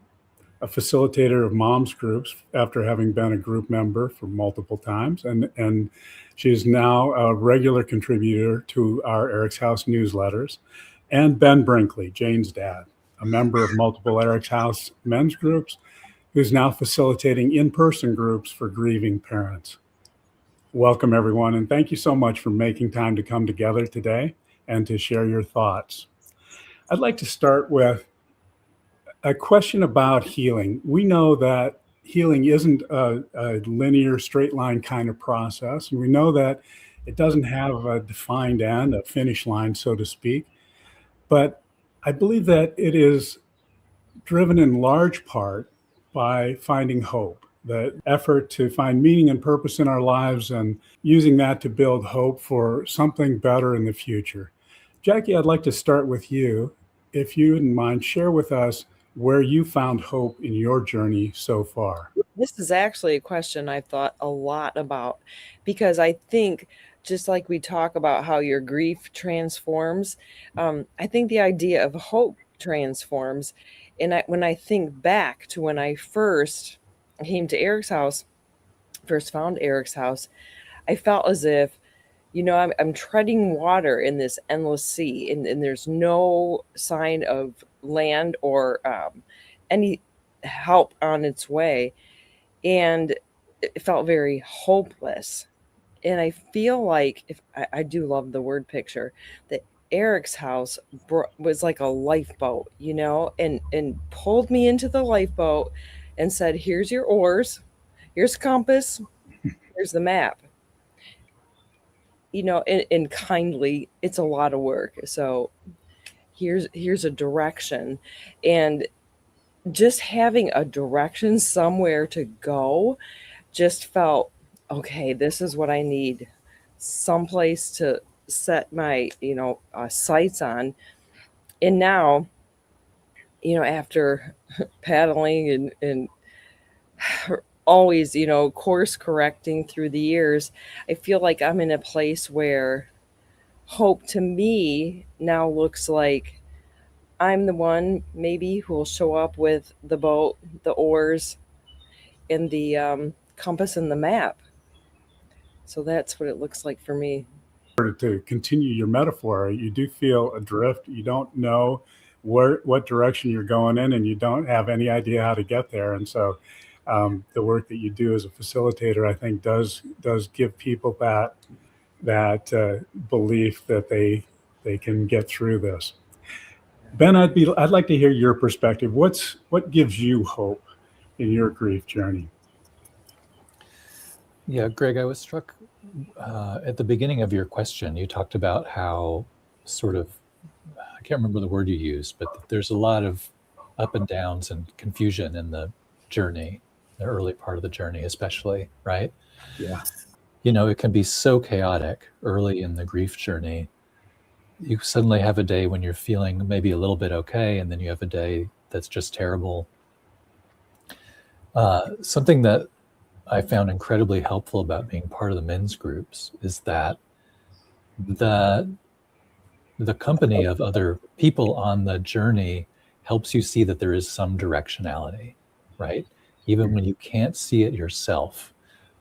a facilitator of moms groups after having been a group member for multiple times. And she's now a regular contributor to our Eric's House newsletters. And Ben Brinkley, Jane's dad, a member of multiple Eric's House men's groups, who's now facilitating in-person groups for grieving parents. Welcome, everyone, and thank you so much for making time to come together today and to share your thoughts. I'd like to start with a question about healing. We know that healing isn't a linear, straight line kind of process. And we know that it doesn't have a defined end, a finish line, so to speak. But I believe that it is driven in large part by finding hope, the effort to find meaning and purpose in our lives and using that to build hope for something better in the future. Jackie, I'd like to start with you. If you wouldn't mind, share with us where you found hope in your journey so far. This is actually a question I've thought a lot about because I think just like we talk about how your grief transforms, I think the idea of hope transforms. And when I think back to when I first came to Eric's house, first found Eric's house, I felt as if, I'm treading water in this endless sea, and there's no sign of land or any help on its way. And it felt very hopeless. And I feel like if I do love the word picture that Eric's house was like a lifeboat, and pulled me into the lifeboat and said, "Here's your oars, here's a compass, here's the map." And kindly, it's a lot of work. So here's a direction, and just having a direction somewhere to go just felt okay. This is what I need, someplace to set my sights on. And now, after paddling and always course correcting through the years, I feel like I'm in a place where hope to me now looks like I'm the one maybe who will show up with the boat, the oars, and the compass and the map. So that's what it looks like for me. To continue your metaphor, you do feel adrift. You don't know what direction you're going in, and you don't have any idea how to get there. And so, the work that you do as a facilitator, I think, does give people that belief that they can get through this. Ben, I'd like to hear your perspective. What gives you hope in your grief journey? Yeah, Greg, I was struck at the beginning of your question. You talked about how I can't remember the word you used, but there's a lot of up and downs and confusion in the journey, the early part of the journey, especially, right? Yeah. It can be so chaotic early in the grief journey. You suddenly have a day when you're feeling maybe a little bit okay, and then you have a day that's just terrible. Something that I found incredibly helpful about being part of the men's groups is that the company of other people on the journey helps you see that there is some directionality, right? Even when you can't see it yourself,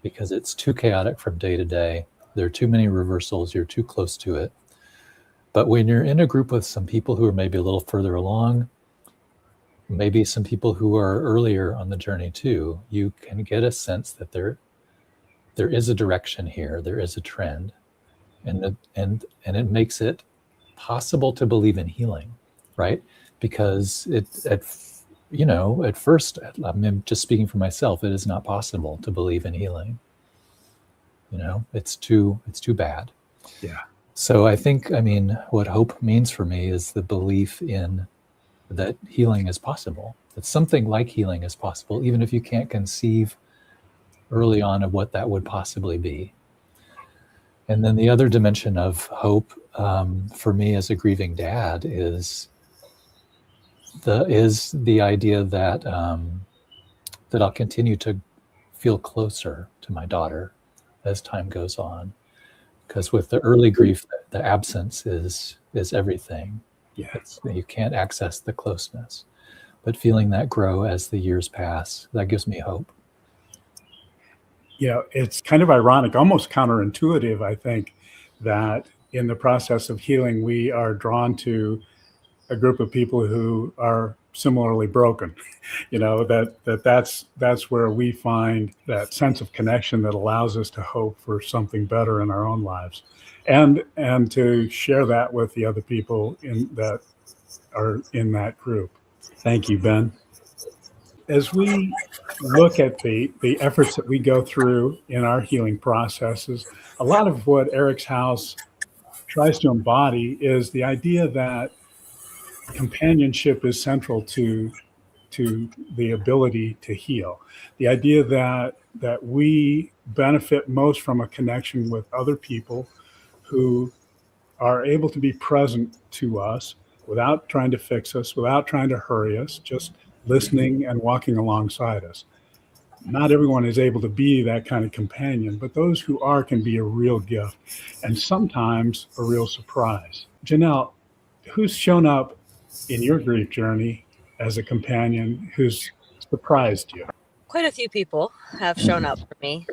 because it's too chaotic from day to day. There are too many reversals, you're too close to it. But when you're in a group with some people who are maybe a little further along, maybe some people who are earlier on the journey too, you can get a sense that there is a direction here, there is a trend, and it makes it possible to believe in healing, right? Because at first, I'm just speaking for myself, it is not possible to believe in healing. It's too bad. Yeah. So I think, what hope means for me is the belief in that healing is possible. That something like healing is possible, even if you can't conceive early on of what that would possibly be. And then the other dimension of hope for me as a grieving dad is the idea that that I'll continue to feel closer to my daughter as time goes on. Because with the early grief, the absence is everything. Yeah. You can't access the closeness. But feeling that grow as the years pass, that gives me hope. It's kind of ironic, almost counterintuitive, I think, that in the process of healing, we are drawn to a group of people who are similarly broken. That's where we find that sense of connection that allows us to hope for something better in our own lives, and to share that with the other people that are in that group. Thank you, Ben. As we look at the efforts that we go through in our healing processes, a lot of what Eric's House tries to embody is the idea that companionship is central to to the ability to heal. The idea that we benefit most from a connection with other people who are able to be present to us without trying to fix us, without trying to hurry us, just listening and walking alongside us. Not everyone is able to be that kind of companion, but those who are can be a real gift and sometimes a real surprise. Janelle, who's shown up in your grief journey as a companion who's surprised you? Quite a few people have shown up for me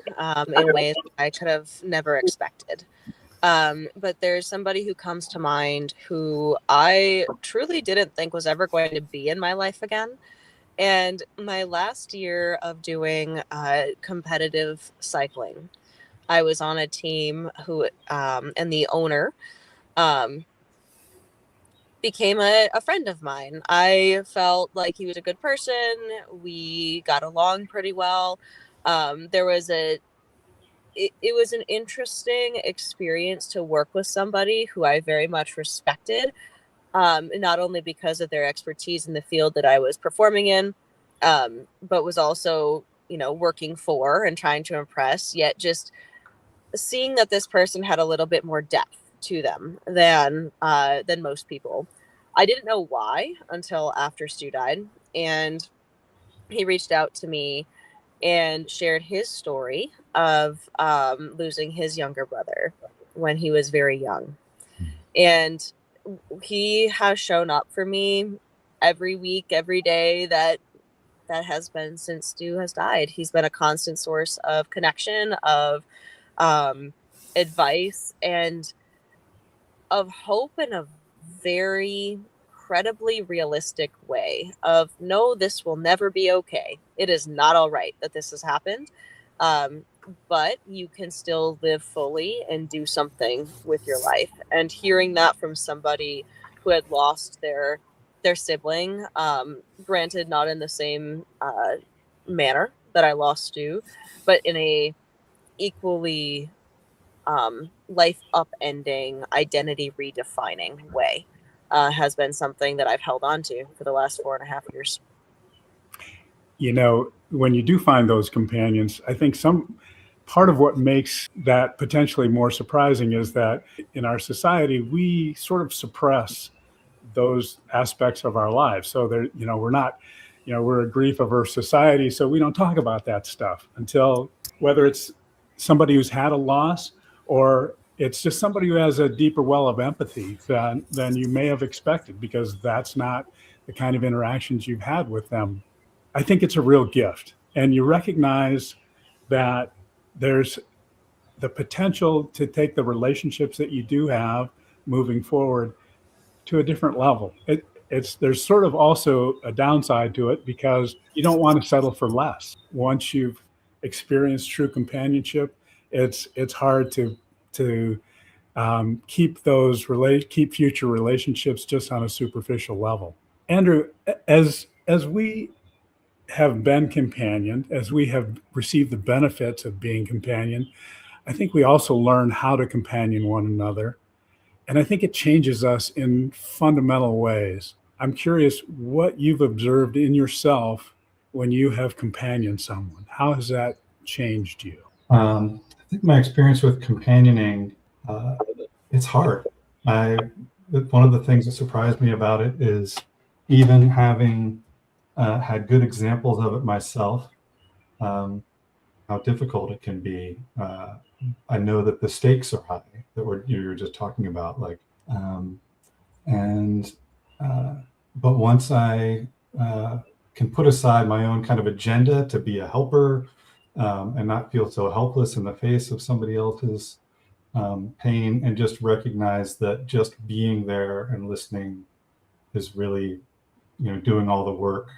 in ways I could have never expected. But there's somebody who comes to mind who I truly didn't think was ever going to be in my life again. And my last year of doing competitive cycling, I was on a team who, and the owner became a friend of mine. I felt like he was a good person. We got along pretty well. There was it was an interesting experience to work with somebody who I very much respected. Not only because of their expertise in the field that I was performing in, but was also, working for and trying to impress, yet just seeing that this person had a little bit more depth to them than most people. I didn't know why until after Stu died, and he reached out to me and shared his story of losing his younger brother when he was very young. And he has shown up for me every week, every day that has been since Stu has died. He's been a constant source of connection, of advice, and of hope in a very incredibly realistic way of, no, this will never be okay. It is not all right that this has happened. But you can still live fully and do something with your life. And hearing that from somebody who had lost their sibling, granted not in the same manner that I lost Stu, but in a equally life upending, identity redefining way, has been something that I've held on to for the last 4.5 years. When you do find those companions, I think some part of what makes that potentially more surprising is that in our society, we sort of suppress those aspects of our lives. So we're not, we're a grief averse society. So we don't talk about that stuff until, whether it's somebody who's had a loss or it's just somebody who has a deeper well of empathy than you may have expected, because that's not the kind of interactions you've had with them. I think it's a real gift. And you recognize that there's the potential to take the relationships that you do have moving forward to a different level. There's sort of also a downside to it, because you don't want to settle for less. Once you've experienced true companionship, it's hard to keep future relationships just on a superficial level. Andrew, as we have been companioned, as we have received the benefits of being companioned, I think we also learn how to companion one another. And I think it changes us in fundamental ways. I'm curious what you've observed in yourself when you have companioned someone. How has that changed you? I think my experience with companioning, it's hard. One of the things that surprised me about it is, even having had good examples of it myself, how difficult it can be. I know that the stakes are high, that you were just talking about, but once I can put aside my own kind of agenda to be a helper, and not feel so helpless in the face of somebody else's pain, and just recognize that just being there and listening is really, doing all the work,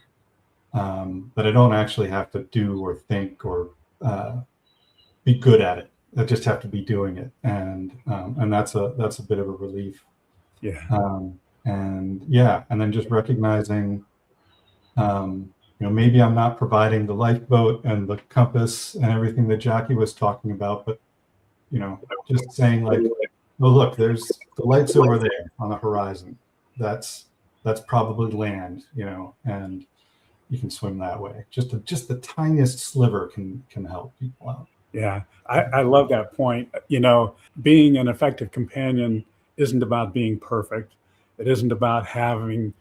that I don't actually have to do or think or be good at it. I just have to be doing it, and that's a bit of a relief. Yeah. And then just recognizing, maybe I'm not providing the lifeboat and the compass and everything that Jackie was talking about, but just saying, like, oh, look, there's the lights over there on the horizon. That's probably land, and swim that way. Just the tiniest sliver can help people out. Yeah, I love that point. Being an effective companion isn't about being perfect. It isn't about having,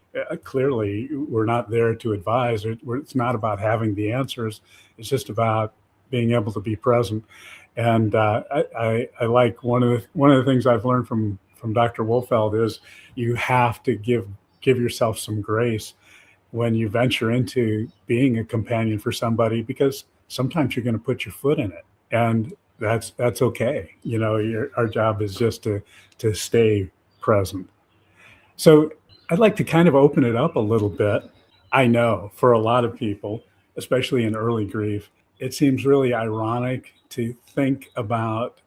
clearly, we're not there to advise. It's not about having the answers. It's just about being able to be present. And I like one of the things I've learned from Dr. Wolfeld is you have to give yourself some grace when you venture into being a companion for somebody, because sometimes you're going to put your foot in it, and that's okay. Our job is just to stay present. So I'd like to kind of open it up a little bit. I know for a lot of people, especially in early grief, it seems really ironic to think about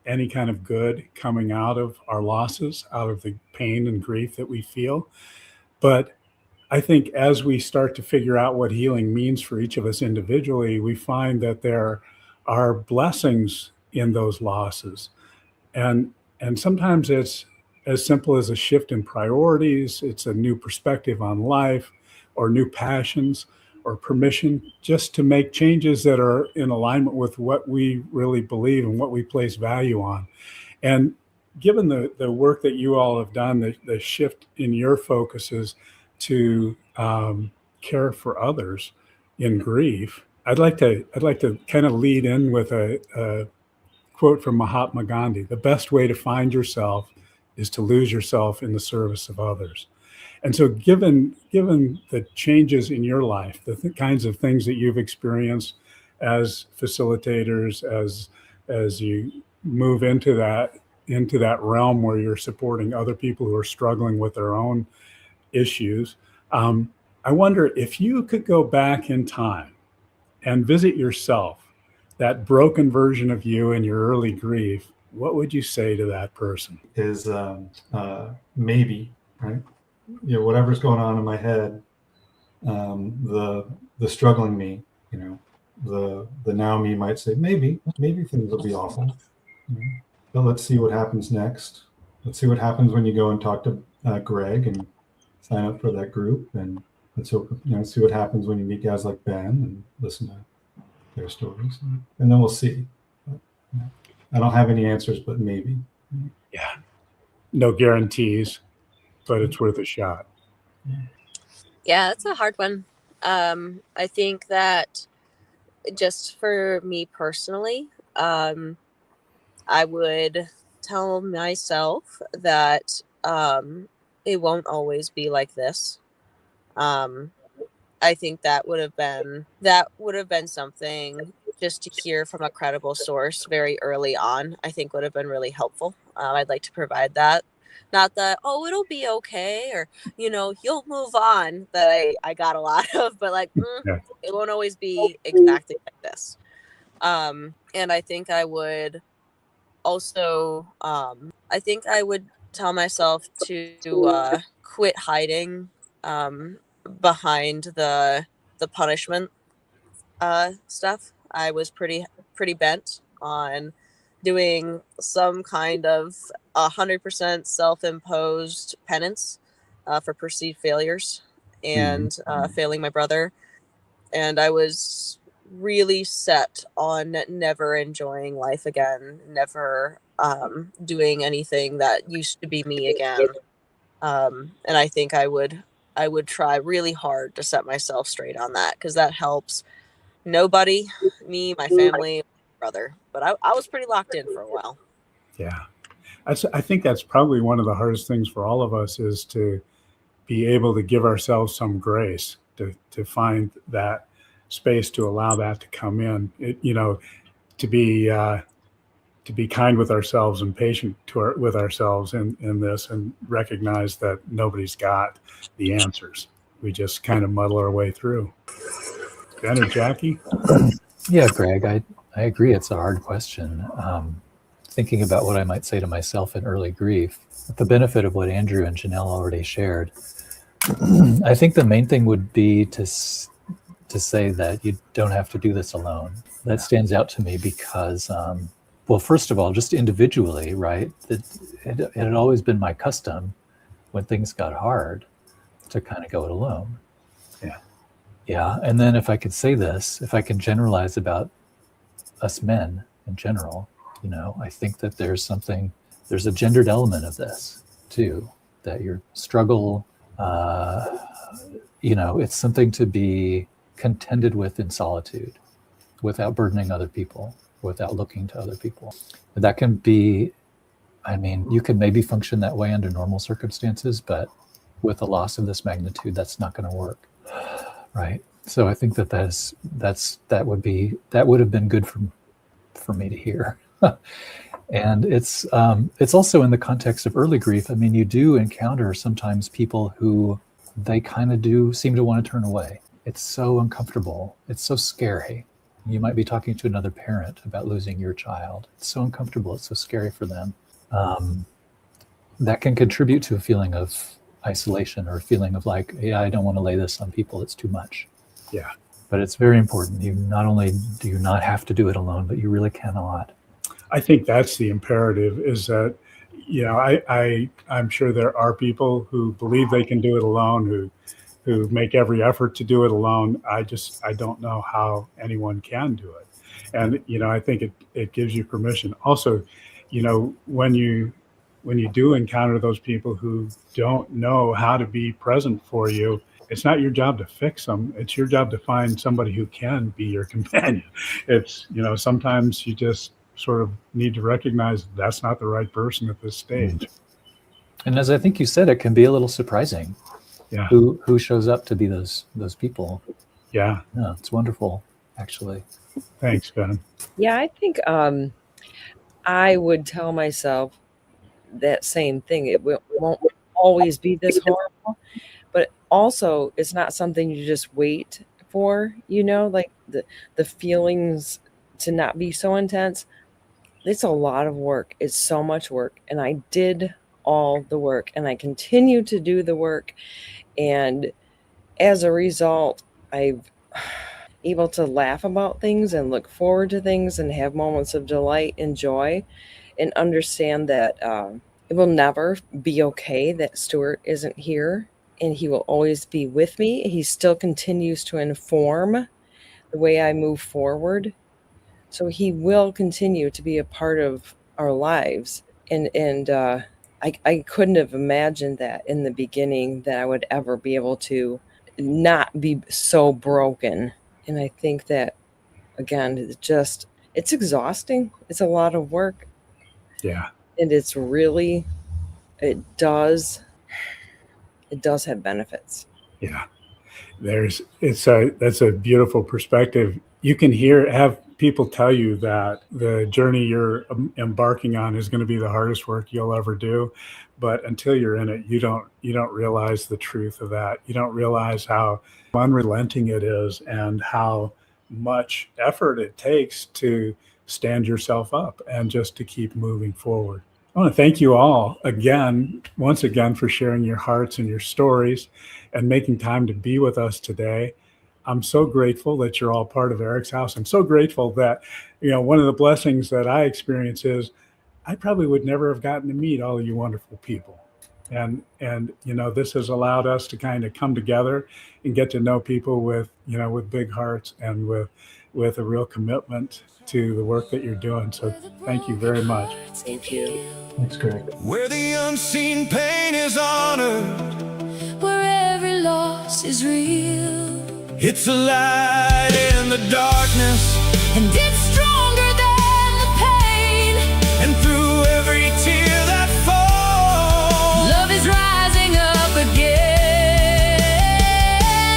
any kind of good coming out of our losses, out of the pain and grief that we feel. But I think as we start to figure out what healing means for each of us individually, we find that there are blessings in those losses. And sometimes it's as simple as a shift in priorities, it's a new perspective on life, or new passions, or permission just to make changes that are in alignment with what we really believe and what we place value on. And given the work that you all have done, the shift in your focuses to care for others in grief, I'd like to kind of lead in with a quote from Mahatma Gandhi: "The best way to find yourself is to lose yourself in the service of others." And so, given the changes in your life, the kinds of things that you've experienced as facilitators, as you move into that realm where you're supporting other people who are struggling with their own issues, I wonder if you could go back in time and visit yourself, that broken version of you in your early grief, what would you say to that person? Is maybe, right? Whatever's going on in my head, the struggling me, the now me might say, maybe things will be awful. But let's see what happens next. Let's see what happens when you go and talk to Greg and sign up for that group, and let's hope, see what happens when you meet guys like Ben and listen to their stories, and then we'll see. I don't have any answers, but maybe. Yeah, no guarantees, but it's worth a shot. Yeah, that's a hard one. I think that just for me personally, I would tell myself that it won't always be like this. I think that would have been something just to hear from a credible source very early on. I think would have been really helpful. I'd like to provide that. Not that, oh, it'll be okay, or, you'll move on, that I got a lot of, but it won't always be exactly like this. And I think I would also, I think I would tell myself to quit hiding behind the punishment stuff. I was pretty bent on doing some kind of 100% self-imposed penance for perceived failures and failing my brother. And I was really set on never enjoying life again, never doing anything that used to be me again. And I think I would try really hard to set myself straight on that, because that helps nobody, me, my family, my brother. But I was pretty locked in for a while. Yeah. I think that's probably one of the hardest things for all of us, is to be able to give ourselves some grace, to find that space to allow that to come in, to be kind with ourselves and patient with ourselves in this, and recognize that nobody's got the answers. We just kind of muddle our way through. Ben or Jackie? Yeah, Greg, I agree. It's a hard question. Thinking about what I might say to myself in early grief, with the benefit of what Andrew and Janelle already shared, I think the main thing would be to say that you don't have to do this alone. That stands out to me because, well, first of all, just individually, right? It had always been my custom when things got hard to kind of go it alone. Yeah. And then if I could say this, if I can generalize about us men in general, I think that there's a gendered element of this too, that your struggle, it's something to be contended with in solitude without burdening other people, without looking to other people. That can be, you can maybe function that way under normal circumstances, but with a loss of this magnitude, that's not going to work. Right. So I think that would have been good for me to hear. And it's also in the context of early grief. You do encounter sometimes people who they kind of do seem to want to turn away. It's so uncomfortable. It's so scary. You might be talking to another parent about losing your child. It's so uncomfortable. It's so scary for them. That can contribute to a feeling of isolation or a feeling of like, yeah, I don't want to lay this on people. It's too much. Yeah. But it's very important. You not only do you not have to do it alone, but you really cannot. I think that's the imperative, is that, I'm sure there are people who believe they can do it alone, who make every effort to do it alone. I don't know how anyone can do it. And, I think it gives you permission. Also, when you do encounter those people who don't know how to be present for you, it's not your job to fix them. It's your job to find somebody who can be your companion. It's, sometimes you just sort of need to recognize that's not the right person at this stage. And as I think you said, it can be a little surprising. Yeah. Who shows up to be those people. Yeah. Yeah, it's wonderful, actually. Thanks, Ben. Yeah, I think I would tell myself that same thing. It won't always be this horrible, but also it's not something you just wait for, like the feelings to not be so intense. It's a lot of work. It's so much work. And I did all the work and I continue to do the work. And as a result, I'm able to laugh about things and look forward to things and have moments of delight and joy, and understand that it will never be okay that Stuart isn't here, and he will always be with me. He still continues to inform the way I move forward. So he will continue to be a part of our lives. And I couldn't have imagined that in the beginning, that I would ever be able to not be so broken. And I think that, again, it's exhausting. It's a lot of work. Yeah. And it does have benefits. Yeah. That's a beautiful perspective. You can have people tell you that the journey you're embarking on is going to be the hardest work you'll ever do, but until you're in it, you don't realize the truth of that. You don't realize how unrelenting it is and how much effort it takes to stand yourself up and just to keep moving forward. I want to thank you all once again, for sharing your hearts and your stories and making time to be with us today. I'm so grateful that you're all part of EricsHouse. I'm so grateful that, one of the blessings that I experience is I probably would never have gotten to meet all of you wonderful people. And this has allowed us to kind of come together and get to know people with big hearts and with a real commitment to the work that you're doing. So thank you very much. Thank you. Thanks, Greg. Where the unseen pain is honored, Where every loss is real, it's a light in the darkness, and it's stronger than the pain. and through every tear that falls, Love is rising up again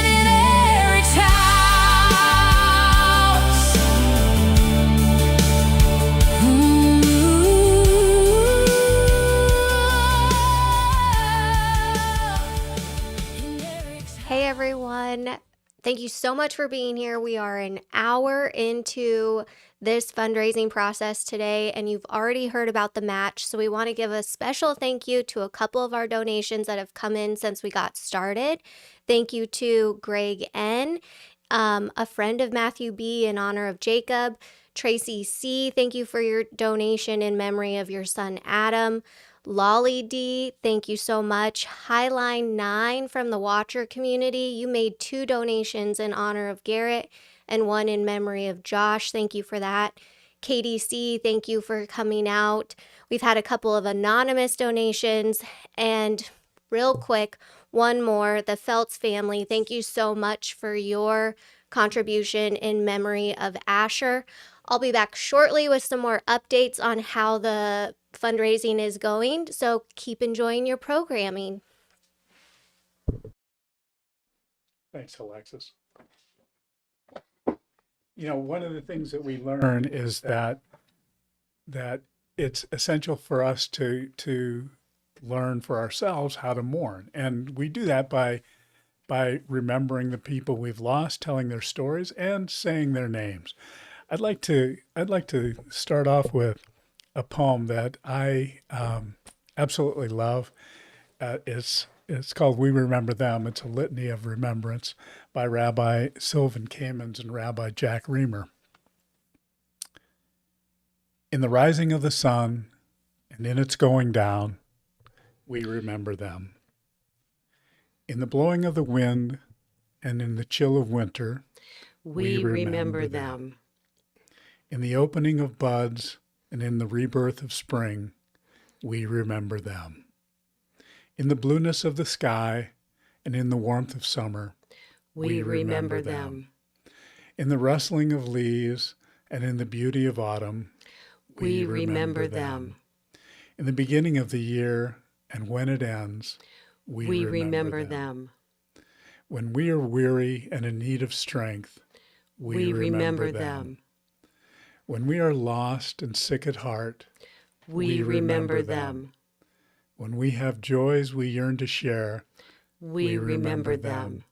in Eric's house. Hey everyone. Thank you so much for being here. We are an hour into this fundraising process today, and you've already heard about the match. So we want to give a special thank you to a couple of our donations that have come in since we got started. Thank you to Greg N., a friend of Matthew B. in honor of Jacob. Tracy C., thank you for your donation in memory of your son Adam. Lolly D, thank you so much. Highline 9 from the Watcher community, you made 2 donations in honor of Garrett and 1 in memory of Josh. Thank you for that. KDC, thank you for coming out. We've had a couple of anonymous donations, and real quick, one more, the Feltz family, thank you so much for your contribution in memory of Asher. I'll be back shortly with some more updates on how the fundraising is going, so keep enjoying your programming. Thanks, Alexis. You know, one of the things that we learn is that it's essential for us to learn for ourselves how to mourn, and we do that by remembering the people we've lost, telling their stories, and saying their names. I'd like to start off with a poem that I absolutely love. It's called "We Remember Them." It's a litany of remembrance by Rabbi Sylvan Kamens and Rabbi Jack Reamer. In the rising of the sun and in its going down, we remember them. In the blowing of the wind and in the chill of winter, We remember them. In the opening of buds and in the rebirth of spring, we remember them. In the blueness of the sky and in the warmth of summer, We remember them. In the rustling of leaves and in the beauty of autumn, We remember them. In the beginning of the year and when it ends, We remember them. When we are weary and in need of strength, We remember them. When we are lost and sick at heart, We remember them. When we have joys we yearn to share, We remember them.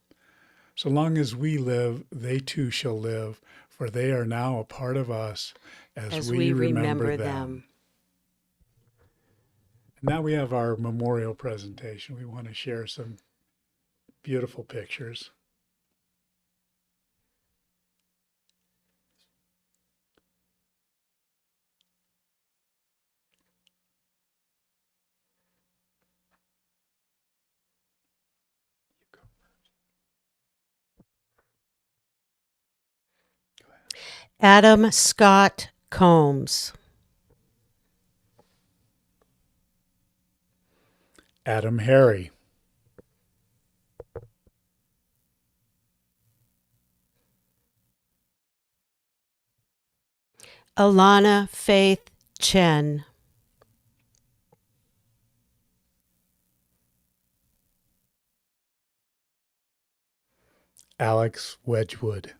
So long as we live, they too shall live, for they are now a part of us as we remember them. Now we have our memorial presentation. We want to share some beautiful pictures. Adam Scott Combs. Adam Harry. Alana Faith Chen. Alex Wedgwood.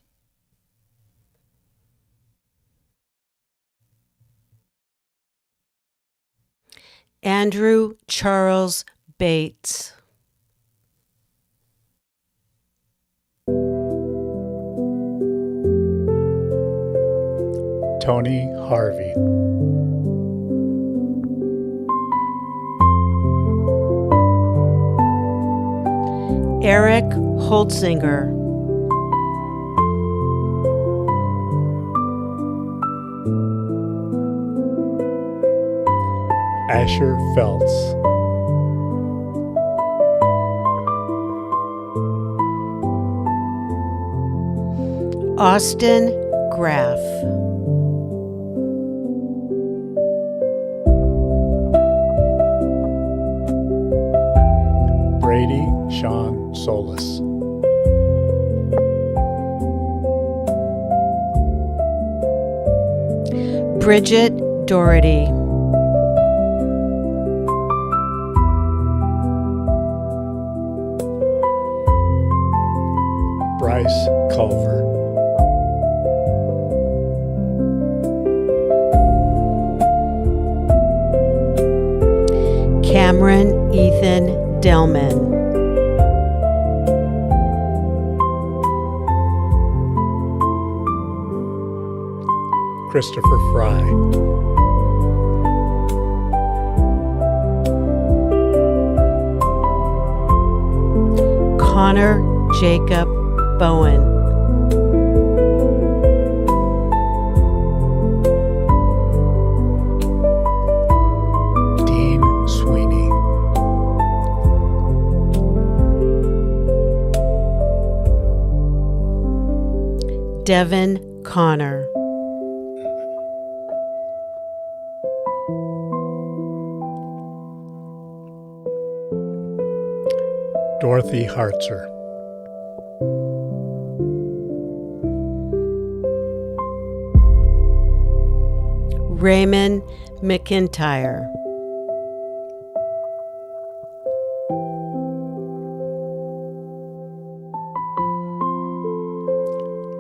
Andrew Charles Bates. Tony Harvey. Eric Holtzinger. Asher Feltz. Austin Graff. Brady Sean Solis. Bridget Doherty. Bryce Culver. Cameron Ethan Delman. Christopher Fry. Connor Jacob Bowen. Dean Swan. Devin Connor. Dorothy Hartzer. Raymond McIntyre.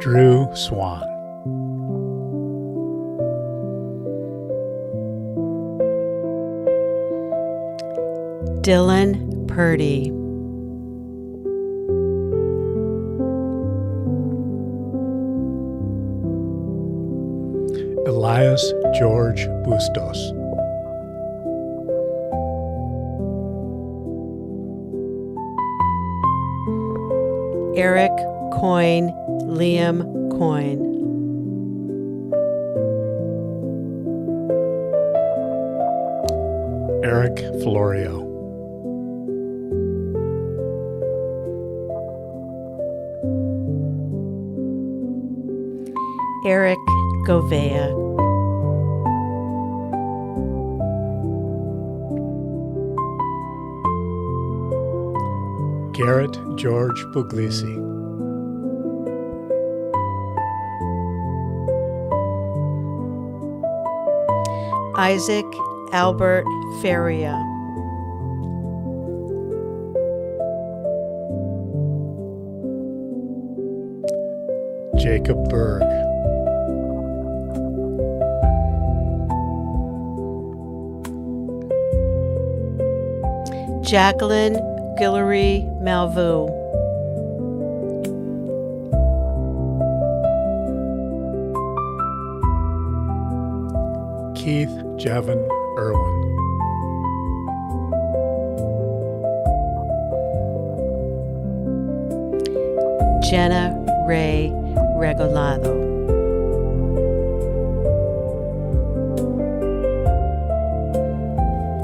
Drew Swan. Dylan Purdy. Elias George Bustos. Eric Coyne, Liam Coyne. Eric Florio. Eric Govea. Garrett George Puglisi. Isaac Albert Feria. Jacob Berg. Jacqueline Guillory Malvu. Keith Javin Irwin. Jenna Ray Regolado.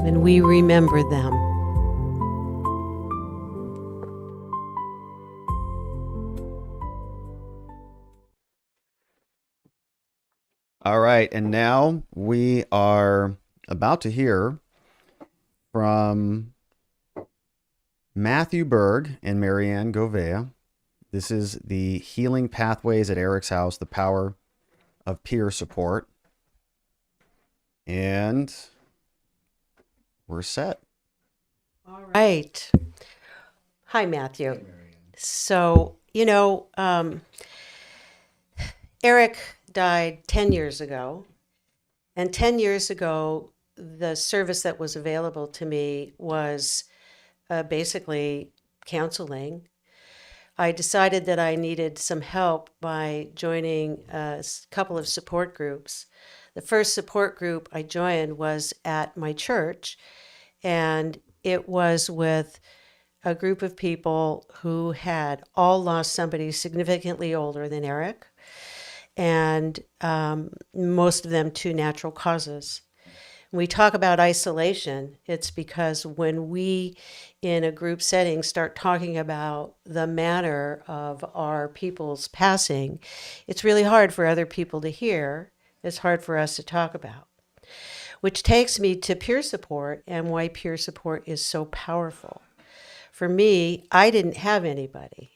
And we remember them. All right, and now we are about to hear from Matthew Berg and Marianne Govea. This is the Healing Pathways at EricsHouse, the Power of Peer Support. And we're set. All right. Hi, Matthew. So, Eric died 10 years ago. And 10 years ago, the service that was available to me was basically counseling. I decided that I needed some help by joining a couple of support groups. The first support group I joined was at my church, and it was with a group of people who had all lost somebody significantly older than Eric, and most of them to natural causes. When we talk about isolation, it's because when we, in a group setting, start talking about the manner of our people's passing, it's really hard for other people to hear. It's hard for us to talk about. Which takes me to peer support and why peer support is so powerful. For me, I didn't have anybody.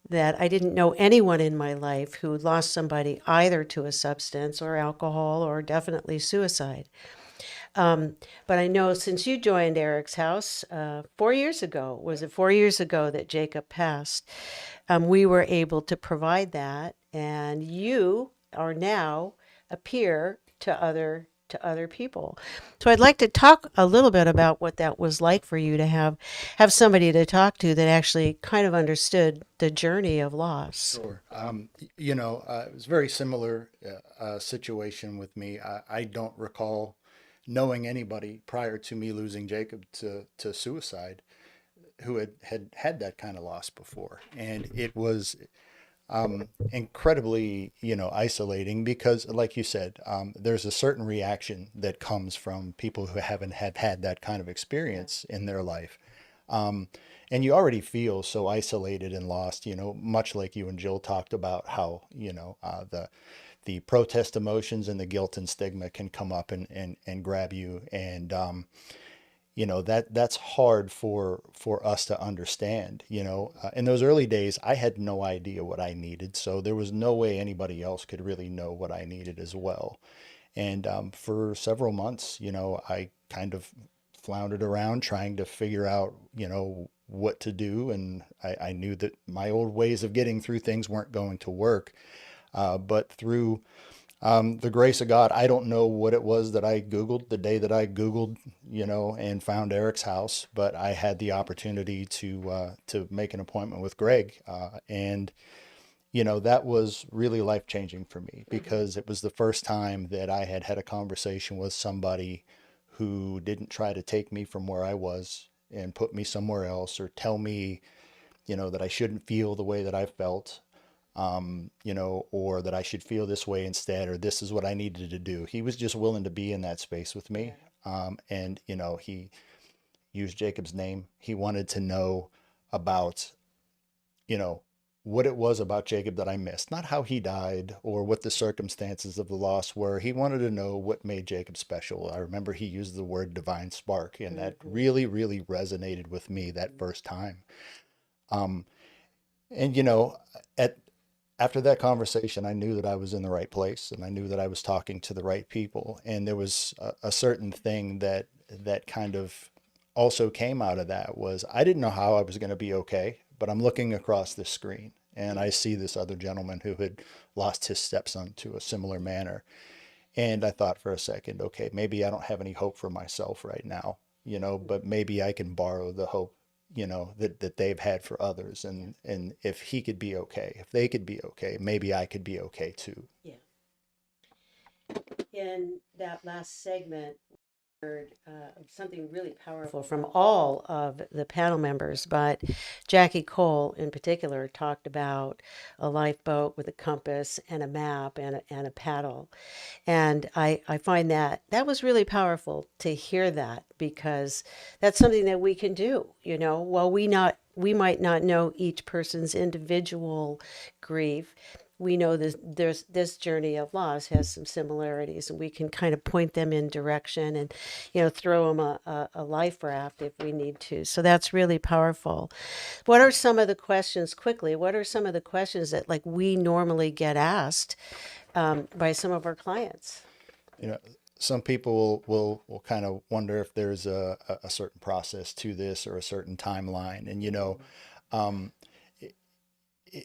That I didn't know anyone in my life who lost somebody either to a substance or alcohol or definitely suicide. But I know since you joined EricsHouse 4 years ago, was it 4 years ago that Jacob passed? We were able to provide that, and you are now a peer to other people. So I'd like to talk a little bit about what that was like for you to have somebody to talk to that actually kind of understood the journey of loss. Sure. It was a very similar situation with me. I don't recall knowing anybody prior to me losing Jacob to suicide who had that kind of loss before. And it was incredibly, isolating because, like you said, there's a certain reaction that comes from people who haven't had that kind of experience in their life. And and you already feel so isolated and lost, much like you and Jill talked about how, the protest emotions and the guilt and stigma can come up and grab you. And, that's hard for us to understand. In those early days, I had no idea what I needed. So there was no way anybody else could really know what I needed as well. And for several months, I kind of floundered around trying to figure out, what to do. And I knew that my old ways of getting through things weren't going to work. But through the grace of God, I don't know what it was that I Googled the day that I Googled, and found Eric's house, but I had the opportunity to make an appointment with Greg. And that was really life changing for me because it was the first time that I had had a conversation with somebody who didn't try to take me from where I was and put me somewhere else or tell me, that I shouldn't feel the way that I felt, or that I should feel this way instead, or this is what I needed to do. He was just willing to be in that space with me. And, he used Jacob's name. He wanted to know about, what it was about Jacob that I missed, not how he died or what the circumstances of the loss were. He wanted to know what made Jacob special. I remember he used the word divine spark, and that really, really resonated with me that first time. And after that conversation, I knew that I was in the right place, and I knew that I was talking to the right people. And there was a certain thing that kind of also came out of that was I didn't know how I was going to be okay, but I'm looking across the screen and I see this other gentleman who had lost his stepson to a similar manner. And I thought for a second, okay, maybe I don't have any hope for myself right now, but maybe I can borrow the hope, that they've had for others. And if he could be okay, if they could be okay, maybe I could be okay too. Yeah. In that last segment, heard something really powerful from all of the panel members, but Jackie Cole in particular talked about a lifeboat with a compass and a map and a paddle. And I find that was really powerful to hear that, because that's something that we can do, while we might not know each person's individual grief. We know this journey of loss has some similarities, and we can kind of point them in direction and, throw them a life raft if we need to. So that's really powerful. What are some of the questions, quickly, what are some of the questions that we normally get asked by some of our clients? Some people will kind of wonder if there's a certain process to this or a certain timeline. And,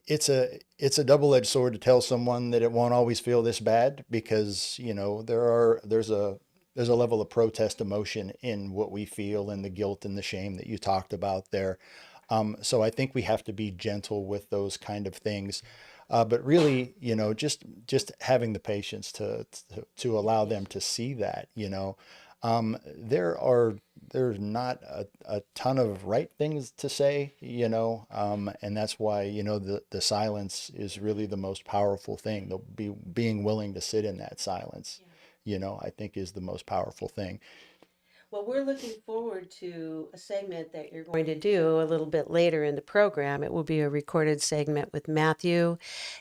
it's a double-edged sword to tell someone that it won't always feel this bad, because there's a level of protest emotion in what we feel, and the guilt and the shame that you talked about there. So I think we have to be gentle with those kind of things, but really, just having the patience to allow them to see that. There's not a ton of right things to say, and that's why, the silence is really the most powerful thing. Being willing to sit in that silence, I think is the most powerful thing. Well, we're looking forward to a segment that you're going to do a little bit later in the program. It will be a recorded segment with Matthew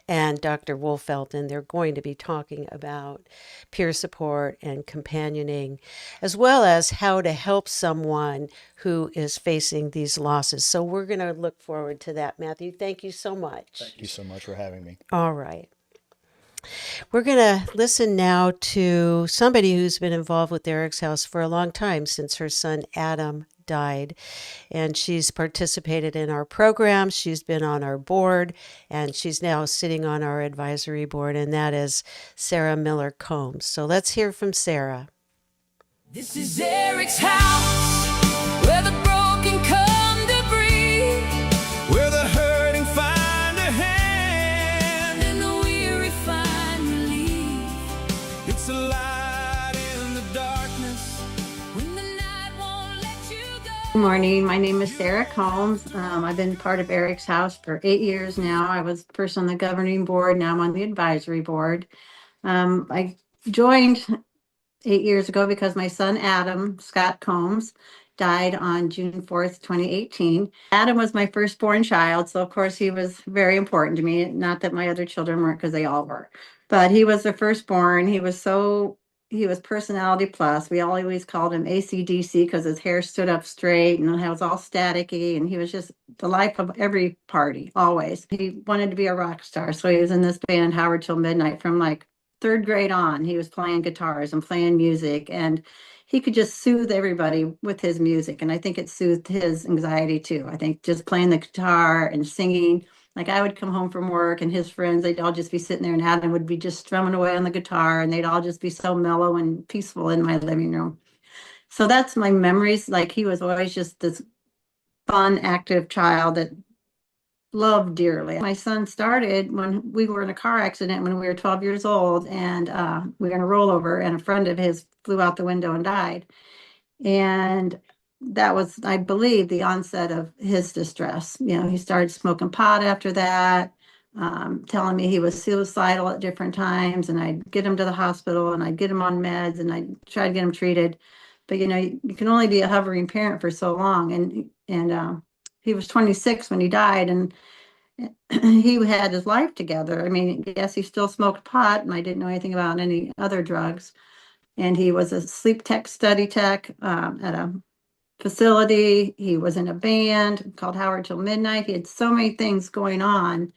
and Dr. Wolfelt, and they're going to be talking about peer support and companioning, as well as how to help someone who is facing these losses. So we're going to look forward to that. Matthew, thank you so much. Thank you so much for having me. All right. We're going to listen now to somebody who's been involved with Eric's House for a long time, since her son Adam died. And she's participated in our program. She's been on our board, and she's now sitting on our advisory board, and that is Sarah Miller Combs. So let's hear from Sarah. This is Eric's house, where the broken come to breathe, Where the hurting find a hand. and the weary find relief. It's a light in the darkness. When the night won't let you go. Good morning. My name is Sarah Combs. I've been part of Eric's House for 8 years now. I was first on the governing board. Now I'm on the advisory board. I joined 8 years ago because my son Adam Scott Combs died on June 4th, 2018. Adam was my firstborn child, so of course he was very important to me. Not that my other children weren't, because they all were. But he was the firstborn. He was personality plus. We always called him AC/DC because his hair stood up straight and it was all staticky, and he was just the life of every party, always. He wanted to be a rock star, so he was in this band, Howard Till Midnight, from like third grade on. He was playing guitars and playing music, and he could just soothe everybody with his music. And I think it soothed his anxiety too. I think just playing the guitar and singing, like I would come home from work and his friends, they'd all just be sitting there and Adam would be just strumming away on the guitar and they'd all just be so mellow and peaceful in my living room. So that's my memories. Like he was always just this fun, active child that loved dearly. My son started when we were in a car accident when we were 12 years old, and we were in a rollover, and a friend of his flew out the window and died. And that was, I believe, the onset of his distress. You know, he started smoking pot after that, telling me he was suicidal at different times, and I'd get him to the hospital and I'd get him on meds and I'd try to get him treated. But you know, you can only be a hovering parent for so long. And he was 26 when he died, and he had his life together. I mean, yes, he still smoked pot, and I didn't know anything about any other drugs. And he was a sleep tech, study tech at a facility. He was in a band called Howard Till Midnight. He had so many things going on.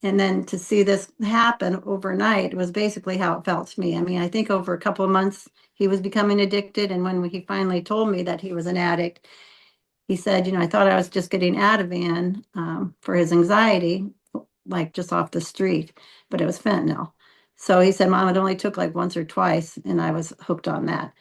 And then to see this happen overnight was basically how it felt to me. I mean, I think over a couple of months, he was becoming addicted. And when he finally told me that he was an addict, he said, you know, I thought I was just getting Ativan for his anxiety, like just off the street, but it was fentanyl. So he said, Mom, it only took like once or twice, and I was hooked on that.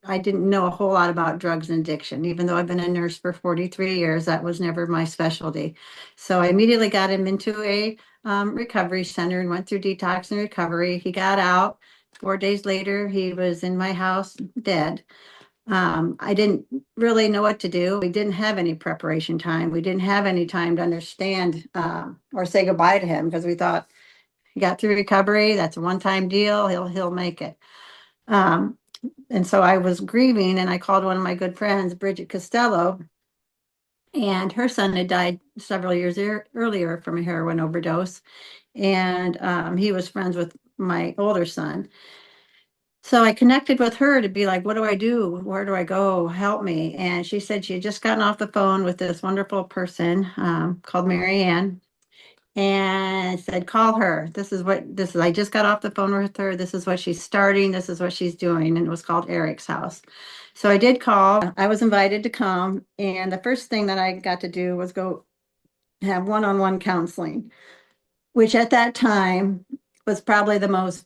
I didn't know a whole lot about drugs and addiction. Even though I've been a nurse for 43 years, that was never my specialty. So I immediately got him into a recovery center and went through detox and recovery. He got out. 4 days later, he was in my house dead. I didn't really know what to do. We didn't have any preparation time. We didn't have any time to understand or say goodbye to him, because we thought he got through recovery. That's a one-time deal. He'll make it. And so I was grieving, and I called one of my good friends, Bridget Costello, and her son had died several years earlier from a heroin overdose. And he was friends with my older son. So I connected with her to be like, what do I do? Where do I go? Help me. And she said she had just gotten off the phone with this wonderful person called Mary Ann, and said, call her. I just got off the phone with her. This is what she's starting. This is what she's doing. And it was called EricsHouse. So I did call. I was invited to come. And the first thing that I got to do was go have one-on-one counseling, which at that time was probably the most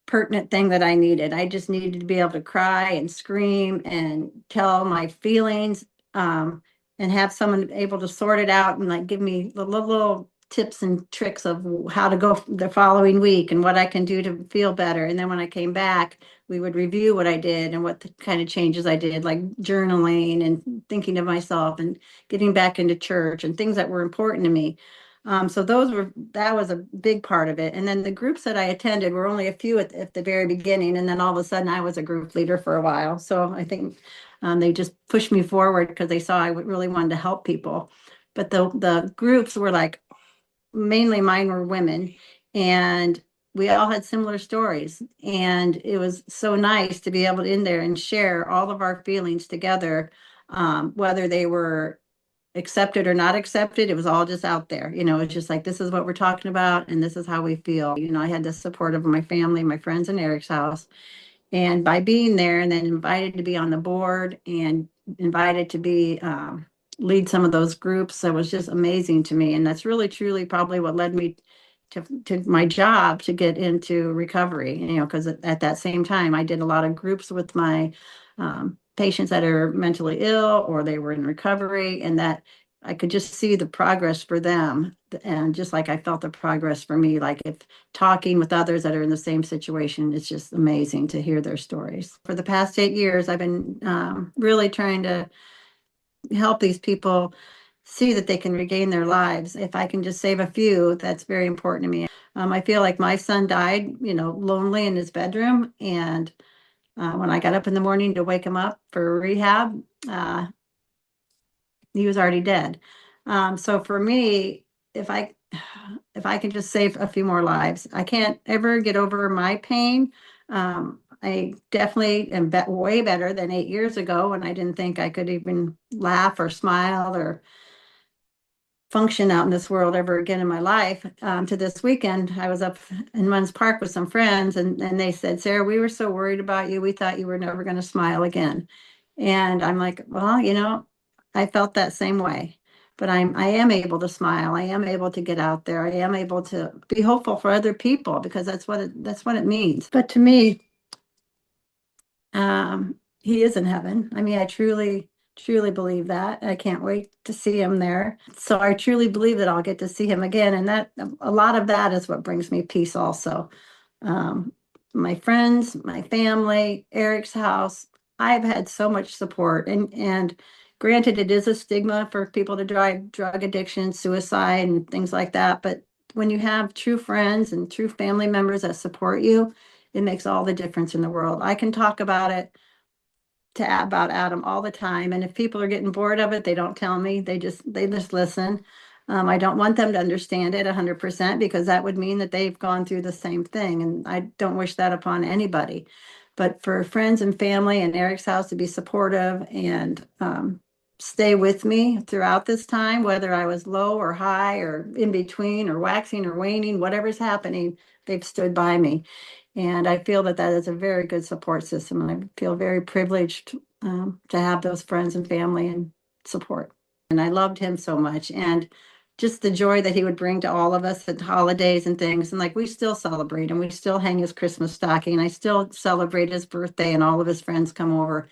pertinent thing that I needed. I just needed to be able to cry and scream and tell my feelings, and have someone able to sort it out and like give me the little tips and tricks of how to go the following week and what I can do to feel better. And then when I came back, we would review what I did and what the kind of changes I did, like journaling and thinking of myself and getting back into church and things that were important to me. So that was a big part of it. And then the groups that I attended were only a few at the very beginning. And then all of a sudden I was a group leader for a while. So I think they just pushed me forward because they saw I really wanted to help people. But the groups were like, mainly mine were women, and we all had similar stories. And it was so nice to be able to in there and share all of our feelings together, whether they were accepted or not accepted. It was all just out there. You know, it's just like, this is what we're talking about and this is how we feel. You know, I had the support of my family, my friends in Eric's house. And by being there and then invited to be on the board and invited to be lead some of those groups, that was just amazing to me. And that's really truly probably what led me to my job to get into recovery, you know, because at that same time I did a lot of groups with my patients that are mentally ill or they were in recovery, and that I could just see the progress for them. And just like I felt the progress for me, like if talking with others that are in the same situation, it's just amazing to hear their stories. For the past 8 years, I've been really trying to help these people see that they can regain their lives. If I can just save a few, that's very important to me. I feel like my son died, you know, lonely in his bedroom, and When I got up in the morning to wake him up for rehab, he was already dead. So for me, if I can just save a few more lives, I can't ever get over my pain. I definitely am way better than 8 years ago when I didn't think I could even laugh or smile or function out in this world ever again in my life. To this weekend, I was up in Munns Park with some friends, and they said, Sarah, we were so worried about you. We thought you were never going to smile again. And I'm like, well, I felt that same way. But I am able to smile. I am able to get out there. I am able to be hopeful for other people because that's what it means. But to me, he is in heaven. I mean, I truly believe that. I can't wait to see him there. So I truly believe that I'll get to see him again. And that a lot of that is what brings me peace also. My friends, my family, Eric's house, I've had so much support. And granted, it is a stigma for people to drive drug addiction, suicide, and things like that. But when you have true friends and true family members that support you, it makes all the difference in the world. I can talk about it about Adam all the time. And if people are getting bored of it, they don't tell me. They just listen. I don't want them to understand it 100% because that would mean that they've gone through the same thing. And I don't wish that upon anybody. But for friends and family and Eric's house to be supportive and stay with me throughout this time, whether I was low or high or in between or waxing or waning, whatever's happening, they've stood by me. And I feel that is a very good support system. And I feel very privileged to have those friends and family and support. And I loved him so much. And just the joy that he would bring to all of us at holidays and things. And like we still celebrate and we still hang his Christmas stocking. I still celebrate his birthday and all of his friends come over.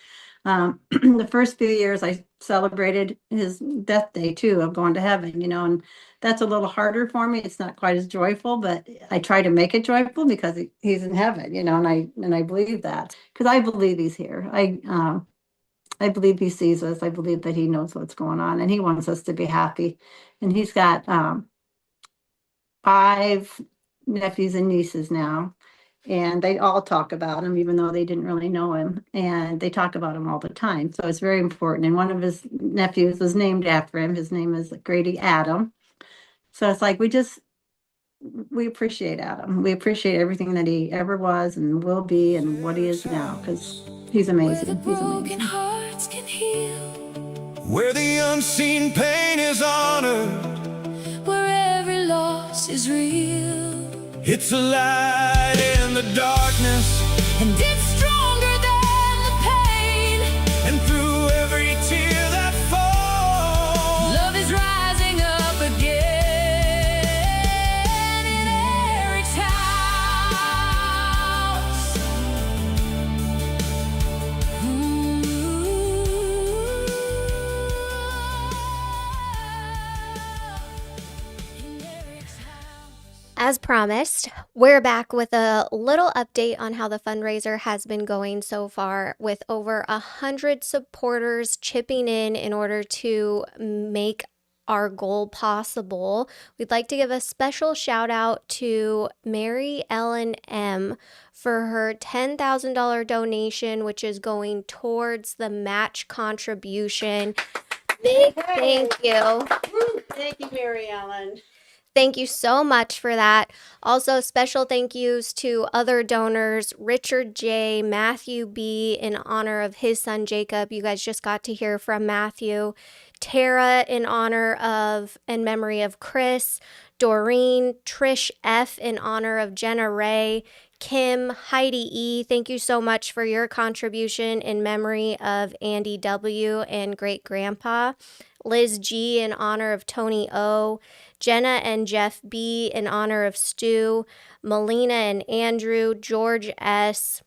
The first few years I celebrated his death day too, of going to heaven, and that's a little harder for me. It's not quite as joyful, but I try to make it joyful because he's in heaven, and I believe that because I believe he's here. I believe he sees us. I believe that he knows what's going on and he wants us to be happy. And he's got 5 nephews and nieces now. And they all talk about him, even though they didn't really know him. And they talk about him all the time. So it's very important. And one of his nephews was named after him. His name is Grady Adam. So it's like we appreciate Adam. We appreciate everything that he ever was and will be and what he is now because he's amazing. He's amazing. Hearts can heal. Where the unseen pain is honored. Where every loss is real. It's a light in the darkness. And it's stronger than the pain. And through every tear that falls, Love is rising up again in Eric's house. In Eric's house. As promised, we're back with a little update on how the fundraiser has been going so far, with over 100 supporters chipping in order to make our goal possible. We'd like to give a special shout out to Mary Ellen M. for her $10,000 donation, which is going towards the match contribution. Big thank you. Thank you, Mary Ellen. Thank you so much for that. Also, special thank yous to other donors, Richard J., Matthew B., in honor of his son Jacob. You guys just got to hear from Matthew. Tara, in honor of and memory of Chris. Doreen, Trish F., in honor of Jenna Ray. Kim, Heidi E., thank you so much for your contribution in memory of Andy W. and Great Grandpa. Liz G., in honor of Tony O. Jenna and Jeff B., in honor of Stu. Melina and Andrew. George S.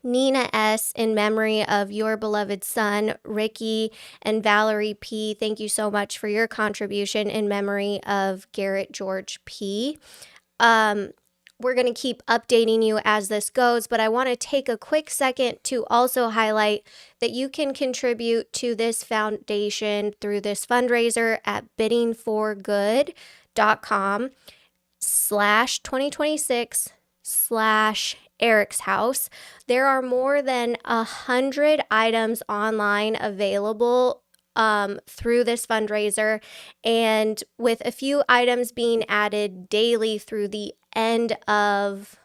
Nina S., in memory of your beloved son, Ricky. And Valerie P., thank you so much for your contribution in memory of Garrett George P. We're going to keep updating you as this goes, but I want to take a quick second to also highlight that you can contribute to this foundation through this fundraiser at biddingforgood.com/2026/ Eric's House. There are more than 100 items online available through this fundraiser, and with a few items being added daily through the end of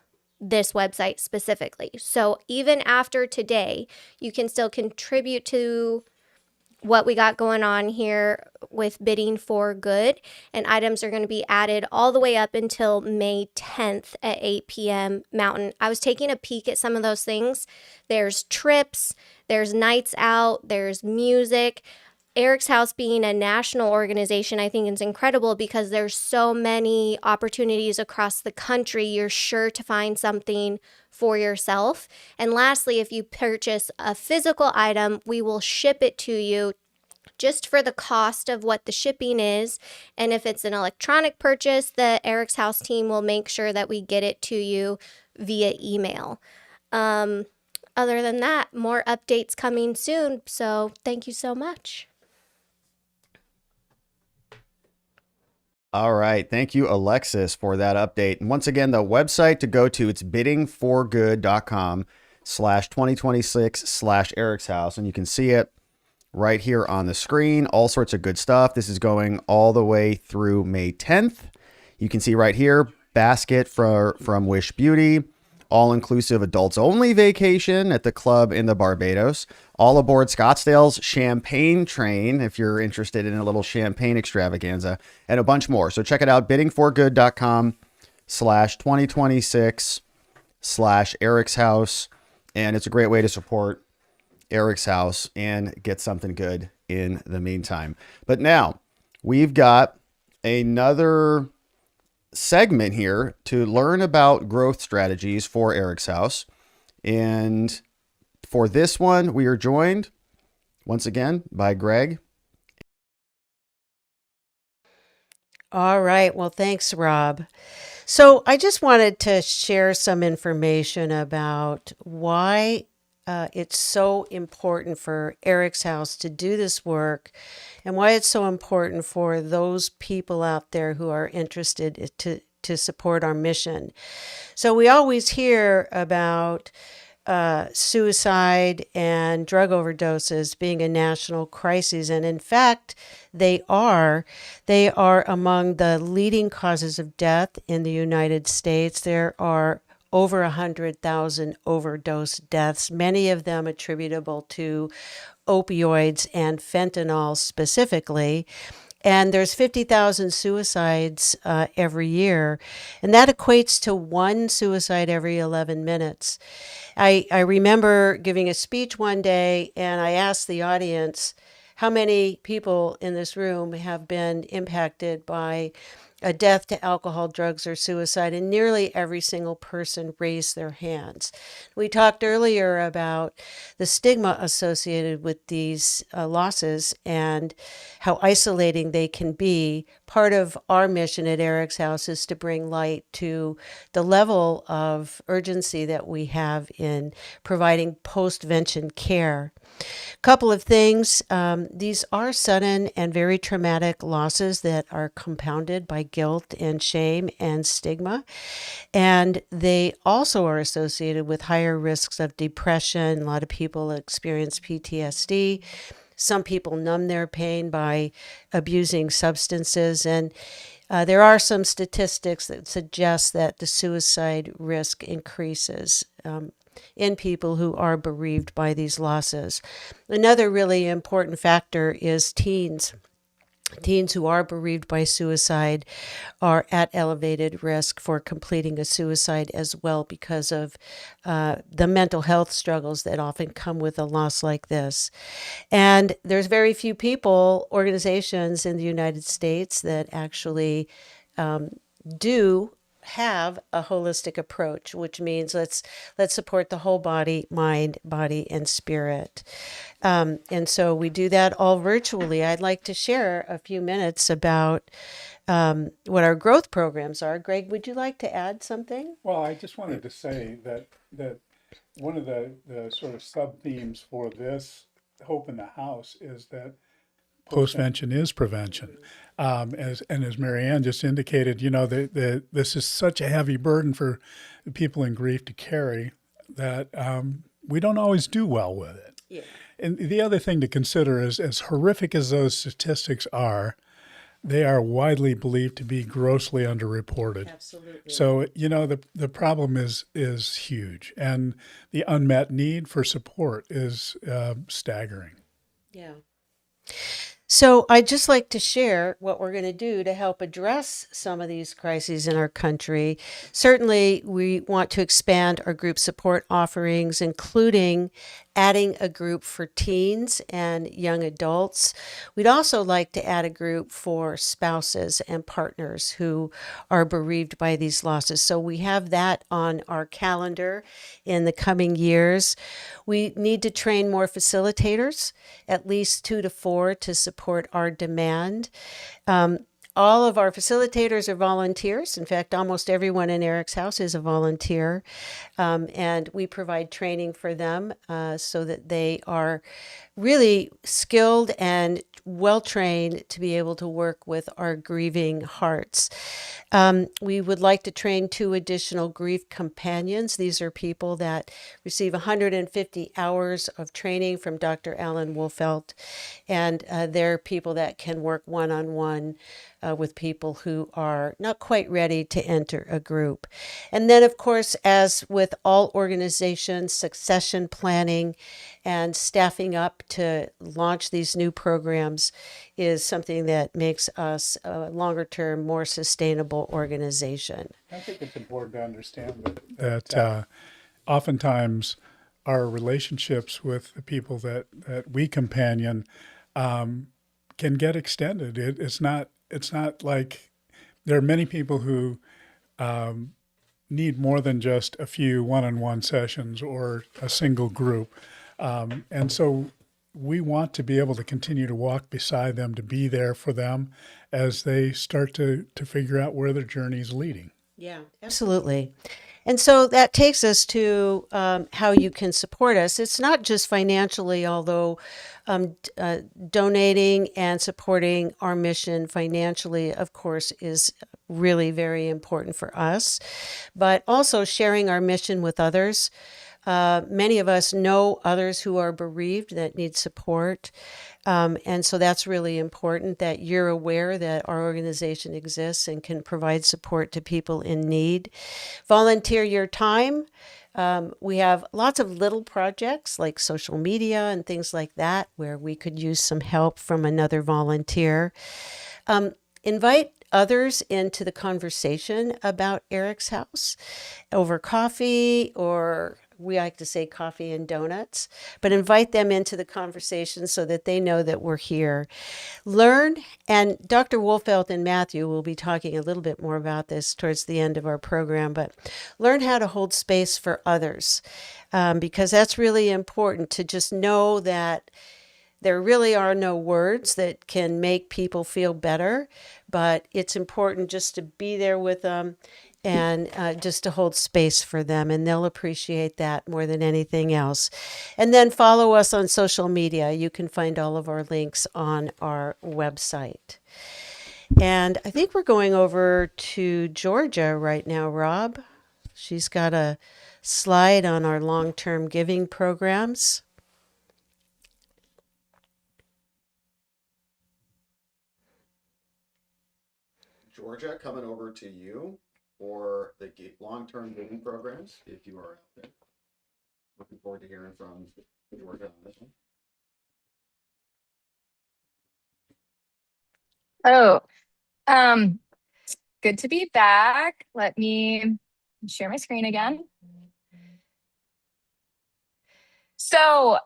this website specifically. So even after today, you can still contribute to what we got going on here with bidding for good, and items are going to be added all the way up until May 10th at 8 p.m. Mountain. I was taking a peek at some of those things. There's trips, there's nights out, there's music. Eric's House being a national organization, I think it's incredible because there's so many opportunities across the country. You're sure to find something for yourself. And lastly, if you purchase a physical item, we will ship it to you just for the cost of what the shipping is. And if it's an electronic purchase, the Eric's House team will make sure that we get it to you via email. Other than that, more updates coming soon. So thank you so much. All right. Thank you, Alexis, for that update. And once again, the website to go to, it's biddingforgood.com/2026/Eric's House. And you can see it right here on the screen. All sorts of good stuff. This is going all the way through May 10th. You can see right here, basket from Wish Beauty, all-inclusive adults-only vacation at the club in the Barbados, all aboard Scottsdale's champagne train if you're interested in a little champagne extravaganza, and a bunch more. So check it out, biddingforgood.com/2026/Eric's House, and it's a great way to support Eric's House and get something good in the meantime. But now we've got another segment here to learn about growth strategies for Eric's House. And for this one, we are joined once again by Greg. All right. Well, thanks, Rob. So I just wanted to share some information about why it's so important for Eric's House to do this work and why it's so important for those people out there who are interested to support our mission. So we always hear about suicide and drug overdoses being a national crisis. And in fact, they are among the leading causes of death in the United States. There are over 100,000 overdose deaths, many of them attributable to opioids and fentanyl specifically. And there's 50,000 suicides every year, and that equates to one suicide every 11 minutes. I remember giving a speech one day, and I asked the audience, how many people in this room have been impacted by a death to alcohol, drugs, or suicide? And nearly every single person raised their hands. We talked earlier about the stigma associated with these losses and how isolating they can be. Part of our mission at Eric's House is to bring light to the level of urgency that we have in providing post-vention care. Couple of things. These are sudden and very traumatic losses that are compounded by guilt and shame and stigma. And they also are associated with higher risks of depression. A lot of people experience PTSD. Some people numb their pain by abusing substances. And there are some statistics that suggest that the suicide risk increases in people who are bereaved by these losses. Another really important factor is teens. Teens who are bereaved by suicide are at elevated risk for completing a suicide as well because of the mental health struggles that often come with a loss like this. And there's very few people, organizations in the United States that actually do have a holistic approach, which means let's support the whole body, mind, body, and spirit. And so we do that all virtually. I'd like to share a few minutes about what our growth programs are. Greg, would you like to add something? Well, I just wanted to say that one of the sort of sub themes for this Hope in the House is that postvention is prevention. As Marianne just indicated, this is such a heavy burden for the people in grief to carry that we don't always do well with it. Yeah. And the other thing to consider is, as horrific as those statistics are, they are widely believed to be grossly underreported. Absolutely. So, the problem is huge, and the unmet need for support is staggering. Yeah. So I'd just like to share what we're going to do to help address some of these crises in our country. Certainly, we want to expand our group support offerings, including adding a group for teens and young adults. We'd also like to add a group for spouses and partners who are bereaved by these losses. So we have that on our calendar in the coming years. We need to train more facilitators, at least 2 to 4, to support our demand. All of our facilitators are volunteers. In fact, almost everyone in EricsHouse is a volunteer. And we provide training for them so that they are really skilled and well-trained to be able to work with our grieving hearts. We would like to train 2 additional grief companions. These are people that receive 150 hours of training from Dr. Alan Wolfelt, and they're people that can work one-on-one with people who are not quite ready to enter a group. And then, of course, as with all organizations, succession planning and staffing up to launch these new programs is something that makes us a longer-term, more sustainable organization. I think it's important to understand that oftentimes our relationships with the people that we companion can get extended. It's not like there are many people who need more than just a few one-on-one sessions or a single group. And so we want to be able to continue to walk beside them, to be there for them as they start to figure out where their journey is leading. Yeah, absolutely. And so that takes us to how you can support us. It's not just financially, although donating and supporting our mission financially, of course, is really very important for us, but also sharing our mission with others. Many of us know others who are bereaved that need support. And so that's really important that you're aware that our organization exists and can provide support to people in need. Volunteer your time. We have lots of little projects like social media and things like that where we could use some help from another volunteer. Invite others into the conversation about EricsHouse over coffee, or we like to say coffee and donuts, but invite them into the conversation so that they know that we're here. Learn, and Dr. Wolfelt and Matthew will be talking a little bit more about this towards the end of our program, but learn how to hold space for others, because that's really important to just know that there really are no words that can make people feel better, but it's important just to be there with them and just to hold space for them, and they'll appreciate that more than anything else. And then follow us on social media. You can find all of our links on our website. And I think we're going over to Georgia right now, Rob. She's got a slide on our long-term giving programs. Georgia, coming over to you for the long-term giving programs, if you are out there. Looking forward to hearing from Georgia on this one. Good to be back. Let me share my screen again. So,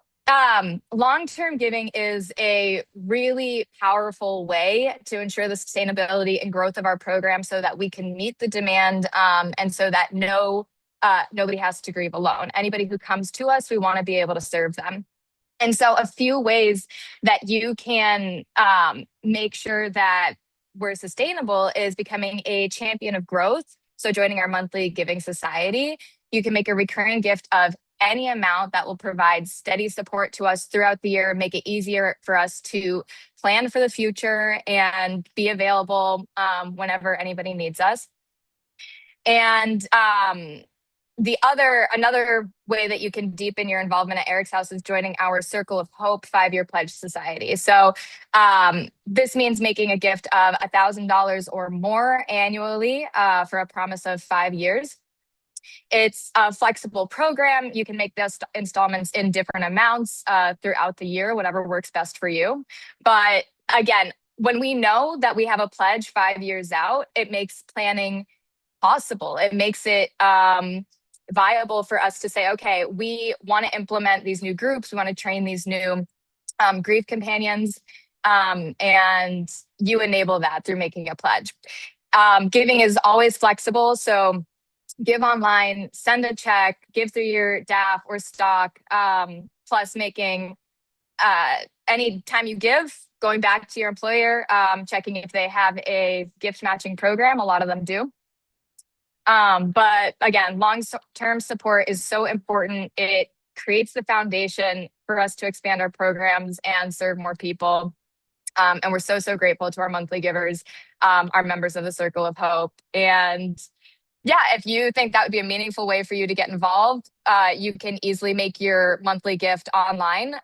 long-term giving is a really powerful way to ensure the sustainability and growth of our program so that we can meet the demand, and so that nobody has to grieve alone. Anybody who comes to us, we want to be able to serve them. And so a few ways that you can make sure that we're sustainable is becoming a champion of growth. So joining our monthly giving society, you can make a recurring gift of any amount that will provide steady support to us throughout the year, make it easier for us to plan for the future and be available whenever anybody needs us. And another way that you can deepen your involvement at EricsHouse is joining our Circle of Hope 5-year pledge society. So this means making a gift of $1,000 or more annually for a promise of 5 years. It's a flexible program. You can make those installments in different amounts throughout the year, whatever works best for you. But again, when we know that we have a pledge 5 years out, it makes planning possible. It makes it viable for us to say, okay, we want to implement these new groups. We want to train these new grief companions. And you enable that through making a pledge. Giving is always flexible. So give online, send a check, give through your DAF or stock, plus making any time you give, going back to your employer, checking if they have a gift matching program. A lot of them do. But again, long-term support is so important. It creates the foundation for us to expand our programs and serve more people. And we're so, so grateful to our monthly givers, our members of the Circle of Hope. And yeah, if you think that would be a meaningful way for you to get involved, you can easily make your monthly gift online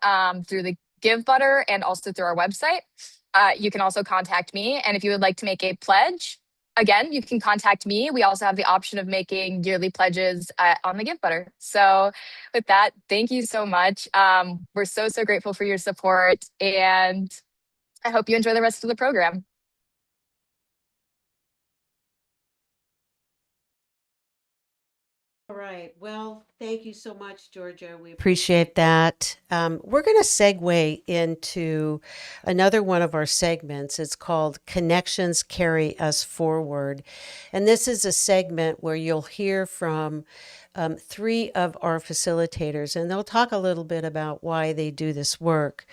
through the Give Butter and also through our website. You can also contact me. And if you would like to make a pledge, again, you can contact me. We also have the option of making yearly pledges on the Give Butter. So with that, thank you so much. We're so, so grateful for your support. And I hope you enjoy the rest of the program. All right. Well, thank you so much, Georgia. We appreciate that. We're going to segue into another one of our segments. It's called Connections Carry Us Forward. And this is a segment where you'll hear from 3 of our facilitators, and they'll talk a little bit about why they do this work.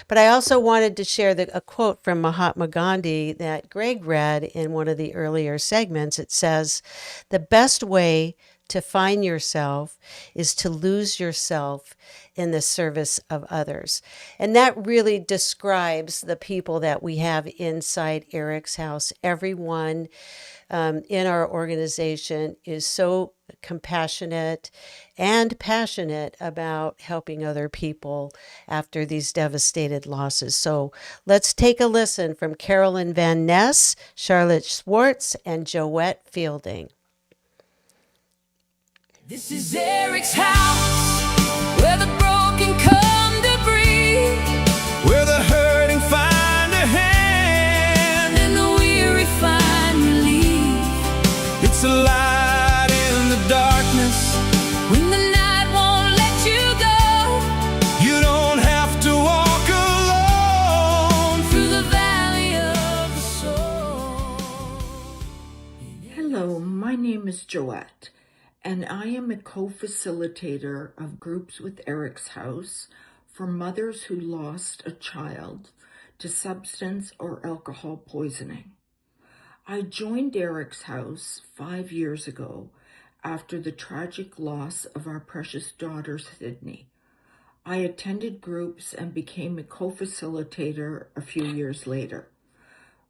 But I also wanted to share a quote from Mahatma Gandhi that Greg read in one of the earlier segments. It says, "The best way to find yourself is to lose yourself in the service of others." And that really describes the people that we have inside EricsHouse. Everyone in our organization is so compassionate and passionate about helping other people after these devastated losses. So let's take a listen from Carolyn Van Ness, Charlotte Schwartz, and Joette Fielding. This is Eric's house, where the broken come to breathe, Where the hurting find a hand and the weary find relief. It's a light in the darkness. When the night won't let you go, You don't have to walk alone. through the valley of the soul. Hello, my name is Joette, and I am a co-facilitator of groups with EricsHouse for mothers who lost a child to substance or alcohol poisoning. I joined EricsHouse 5 years ago after the tragic loss of our precious daughter, Sydney. I attended groups and became a co-facilitator a few years later.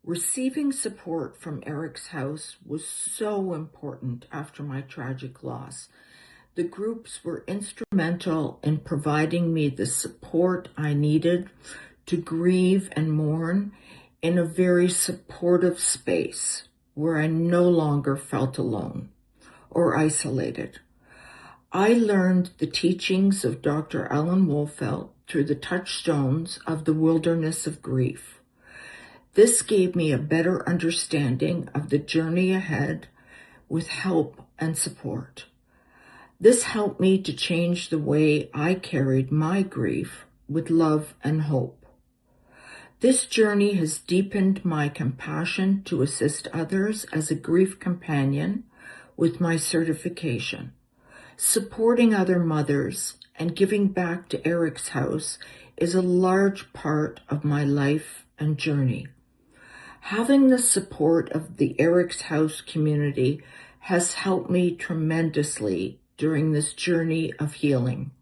Receiving support from EricsHouse was so important after my tragic loss. The groups were instrumental in providing me the support I needed to grieve and mourn in a very supportive space where I no longer felt alone or isolated. I learned the teachings of Dr. Alan Wolfelt through the touchstones of the wilderness of grief. This gave me a better understanding of the journey ahead with help and support. This helped me to change the way I carried my grief with love and hope. This journey has deepened my compassion to assist others as a grief companion with my certification. Supporting other mothers and giving back to EricsHouse is a large part of my life and journey. Having the support of the EricsHouse community has helped me tremendously during this journey of healing.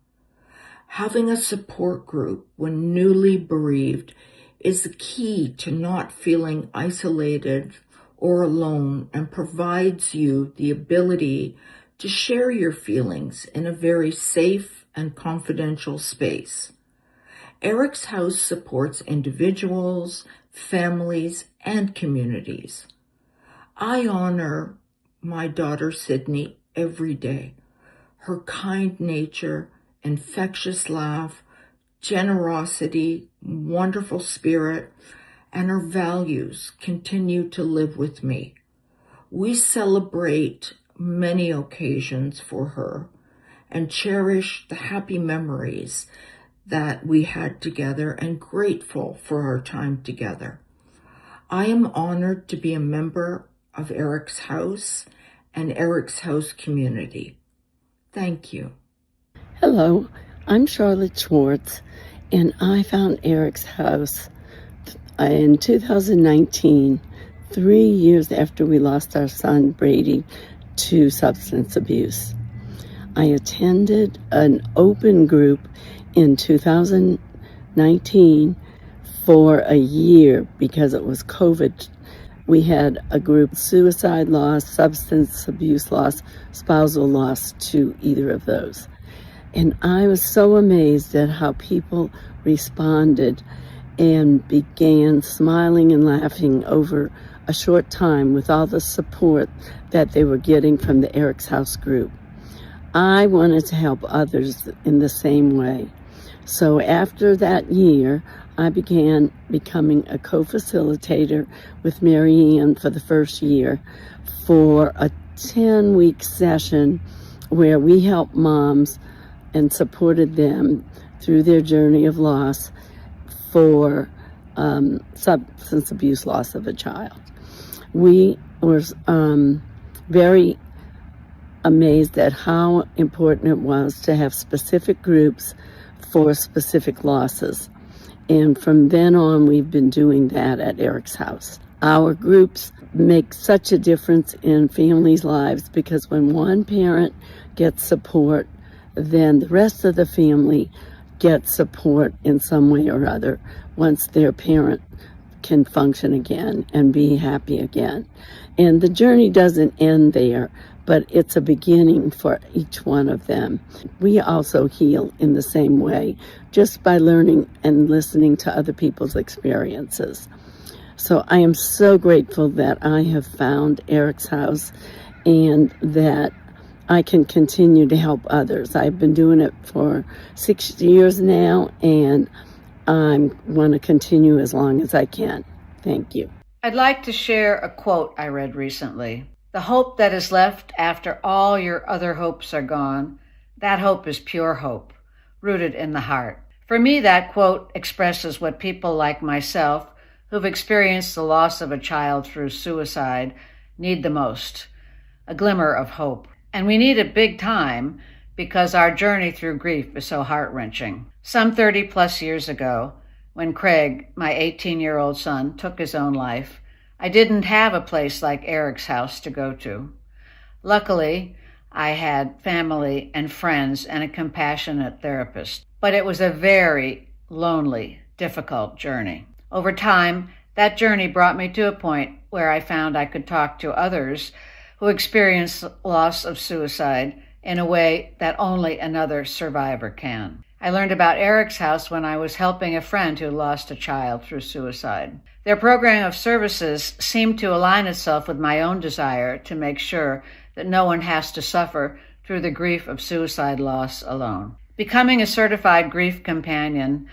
Having a support group when newly bereaved is the key to not feeling isolated or alone and provides you the ability to share your feelings in a very safe and confidential space. EricsHouse supports individuals, families, and communities. I honor my daughter Sydney every day. Her kind nature, infectious laugh, generosity, wonderful spirit, and her values continue to live with me. We celebrate many occasions for her and cherish the happy memories that we had together and grateful for our time together. I am honored to be a member of EricsHouse and EricsHouse community. Thank you. Hello, I'm Charlotte Schwartz, and I found EricsHouse in 2019, 3 years after we lost our son Brady to substance abuse. I attended an open group in 2019 for a year because it was COVID. We had a group, suicide loss, substance abuse loss, spousal loss to either of those. And I was so amazed at how people responded and began smiling and laughing over a short time with all the support that they were getting from the EricsHouse group. I wanted to help others in the same way. So after that year, I began becoming a co-facilitator with Mary Ann for the first year for a 10-week session where we helped moms and supported them through their journey of loss for substance abuse loss of a child. We were very amazed at how important it was to have specific groups for specific losses. And from then on, we've been doing that at EricsHouse. Our groups make such a difference in families' lives because when one parent gets support, then the rest of the family gets support in some way or other once their parent can function again and be happy again. And the journey doesn't end there, but it's a beginning for each one of them. We also heal in the same way, just by learning and listening to other people's experiences. So I am so grateful that I have found EricsHouse and that I can continue to help others. I've been doing it for 6 years now, and I want to continue as long as I can. Thank you. I'd like to share a quote I read recently. The hope that is left after all your other hopes are gone, that hope is pure hope, rooted in the heart. For me, that quote expresses what people like myself, who've experienced the loss of a child through suicide, need the most, a glimmer of hope. And we need it big time because our journey through grief is so heart-wrenching. Some 30 plus years ago, when Craig, my 18-year-old son, took his own life, I didn't have a place like EricsHouse to go to. Luckily, I had family and friends and a compassionate therapist, but it was a very lonely, difficult journey. Over time, that journey brought me to a point where I found I could talk to others who experienced loss of suicide in a way that only another survivor can. I learned about EricsHouse when I was helping a friend who lost a child through suicide. Their program of services seemed to align itself with my own desire to make sure that no one has to suffer through the grief of suicide loss alone. Becoming a certified grief companion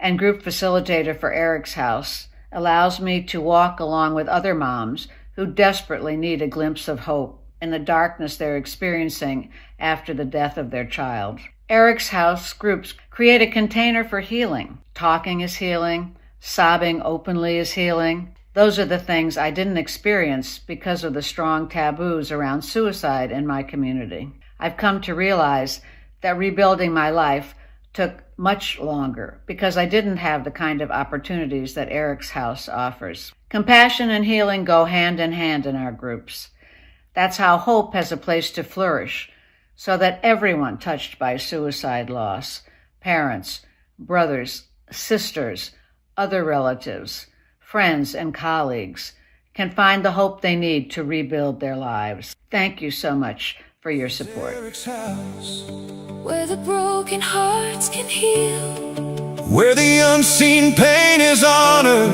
and group facilitator for EricsHouse allows me to walk along with other moms who desperately need a glimpse of hope in the darkness they're experiencing after the death of their child. EricsHouse groups create a container for healing. Talking is healing. Sobbing openly is healing. Those are the things I didn't experience because of the strong taboos around suicide in my community. I've come to realize that rebuilding my life took much longer because I didn't have the kind of opportunities that EricsHouse offers. Compassion and healing go hand in hand in our groups. That's how hope has a place to flourish so that everyone touched by suicide loss, parents, brothers, sisters, other relatives, friends, and colleagues, can find the hope they need to rebuild their lives. Thank you so much for your support. Where the broken hearts can heal, Where the unseen pain is honored,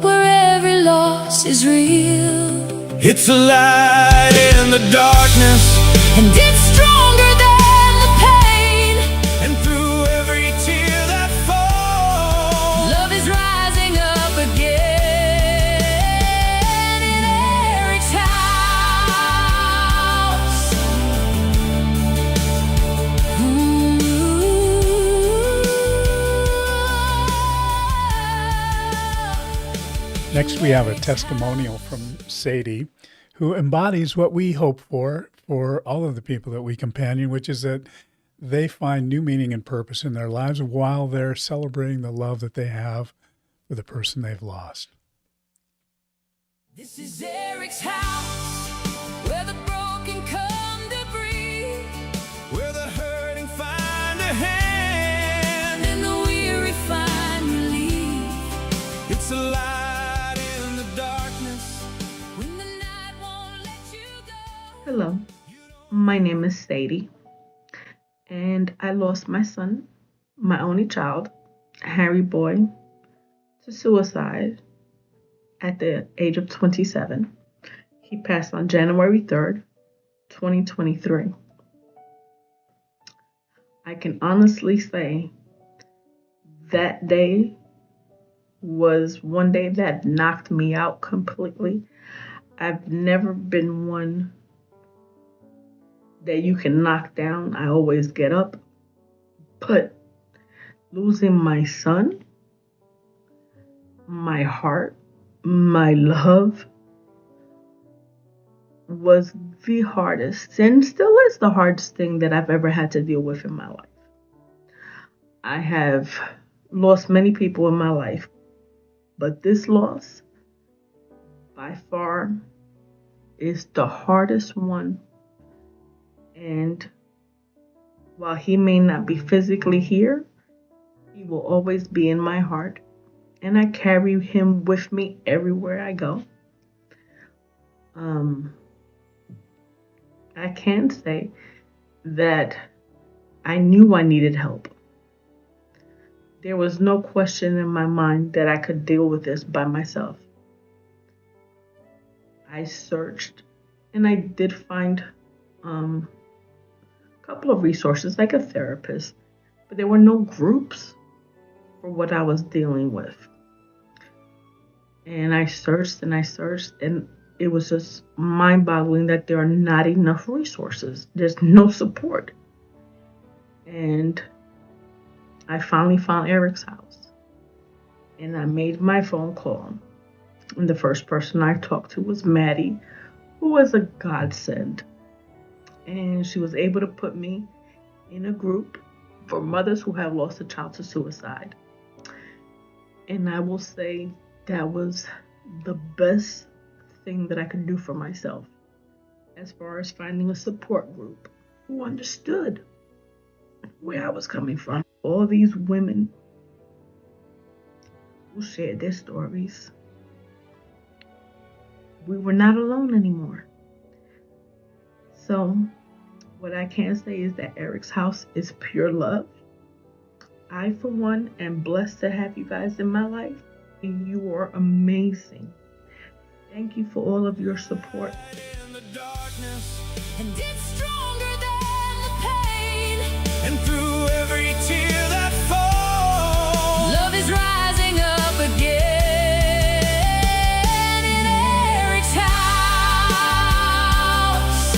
where every loss is real. it's a light in the darkness, And it's stronger than the pain. and through every tear that falls, Love is rising up again in Eric's house. Next, we have a testimonial from Sadie, who embodies what we hope for all of the people that we companion, which is that they find new meaning and purpose in their lives while they're celebrating the love that they have for the person they've lost. This is Eric's house, where the broken come to breathe, where the hurting find a hand, and the weary find relief. it's a light in the darkness. When the night won't let you go. Hello, my name is Sadie, and I lost my son, my only child, Harry Boy, to suicide at the age of 27. He passed on January 3rd, 2023. I can honestly say that day was one day that knocked me out completely. I've never been one that you can knock down. I always get up. But losing my son, my heart, my love, was the hardest and still is the hardest thing that I've ever had to deal with in my life. I have lost many people in my life, but this loss by far is the hardest one. And while he may not be physically here, he will always be in my heart. And I carry him with me everywhere I go. I can say that I knew I needed help. There was no question in my mind that I could deal with this by myself. I searched and I did find a couple of resources like a therapist, but there were no groups for what I was dealing with. And I searched and I searched, and it was just mind-boggling that there are not enough resources. There's no support. And I finally found Eric's house. And I made my phone call. And the first person I talked to was Maddie, who was a godsend. And she was able to put me in a group for mothers who have lost a child to suicide. And I will say that was the best thing that I could do for myself as far as finding a support group who understood where I was coming from. All these women who shared their stories. We were not alone anymore. So what I can say is that Eric's house is pure love. I, for one, am blessed to have you guys in my life. You are amazing. Thank you for all of your support. And it's stronger than the pain. And through every tear that falls, Love is rising up again in Eric's house.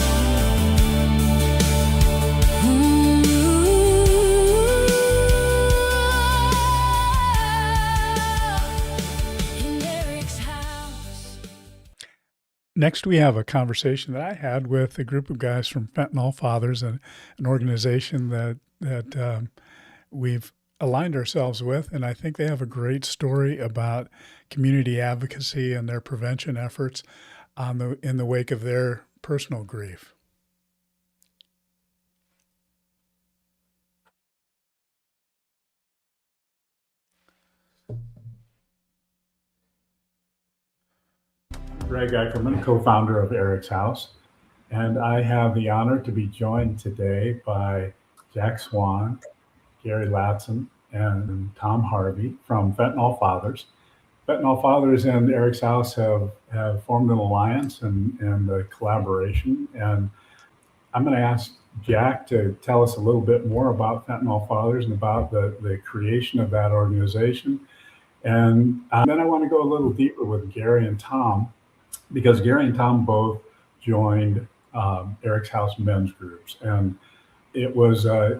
In Eric's house. Next, we have a conversation that I had with a group of guys from Fentanyl Fathers, an organization that we've aligned ourselves with, and I think they have a great story about community advocacy and their prevention efforts in the wake of their personal grief. Greg Eckerman, co-founder of EricsHouse, and I have the honor to be joined today by Jack Swan, Gary Latson, and Tom Harvey from Fentanyl Fathers. Fentanyl Fathers and EricsHouse have formed an alliance and a collaboration, and I'm going to ask Jack to tell us a little bit more about Fentanyl Fathers and about the creation of that organization. And then I want to go a little deeper with Gary and Tom, because Gary and Tom both joined EricsHouse men's groups. And it was a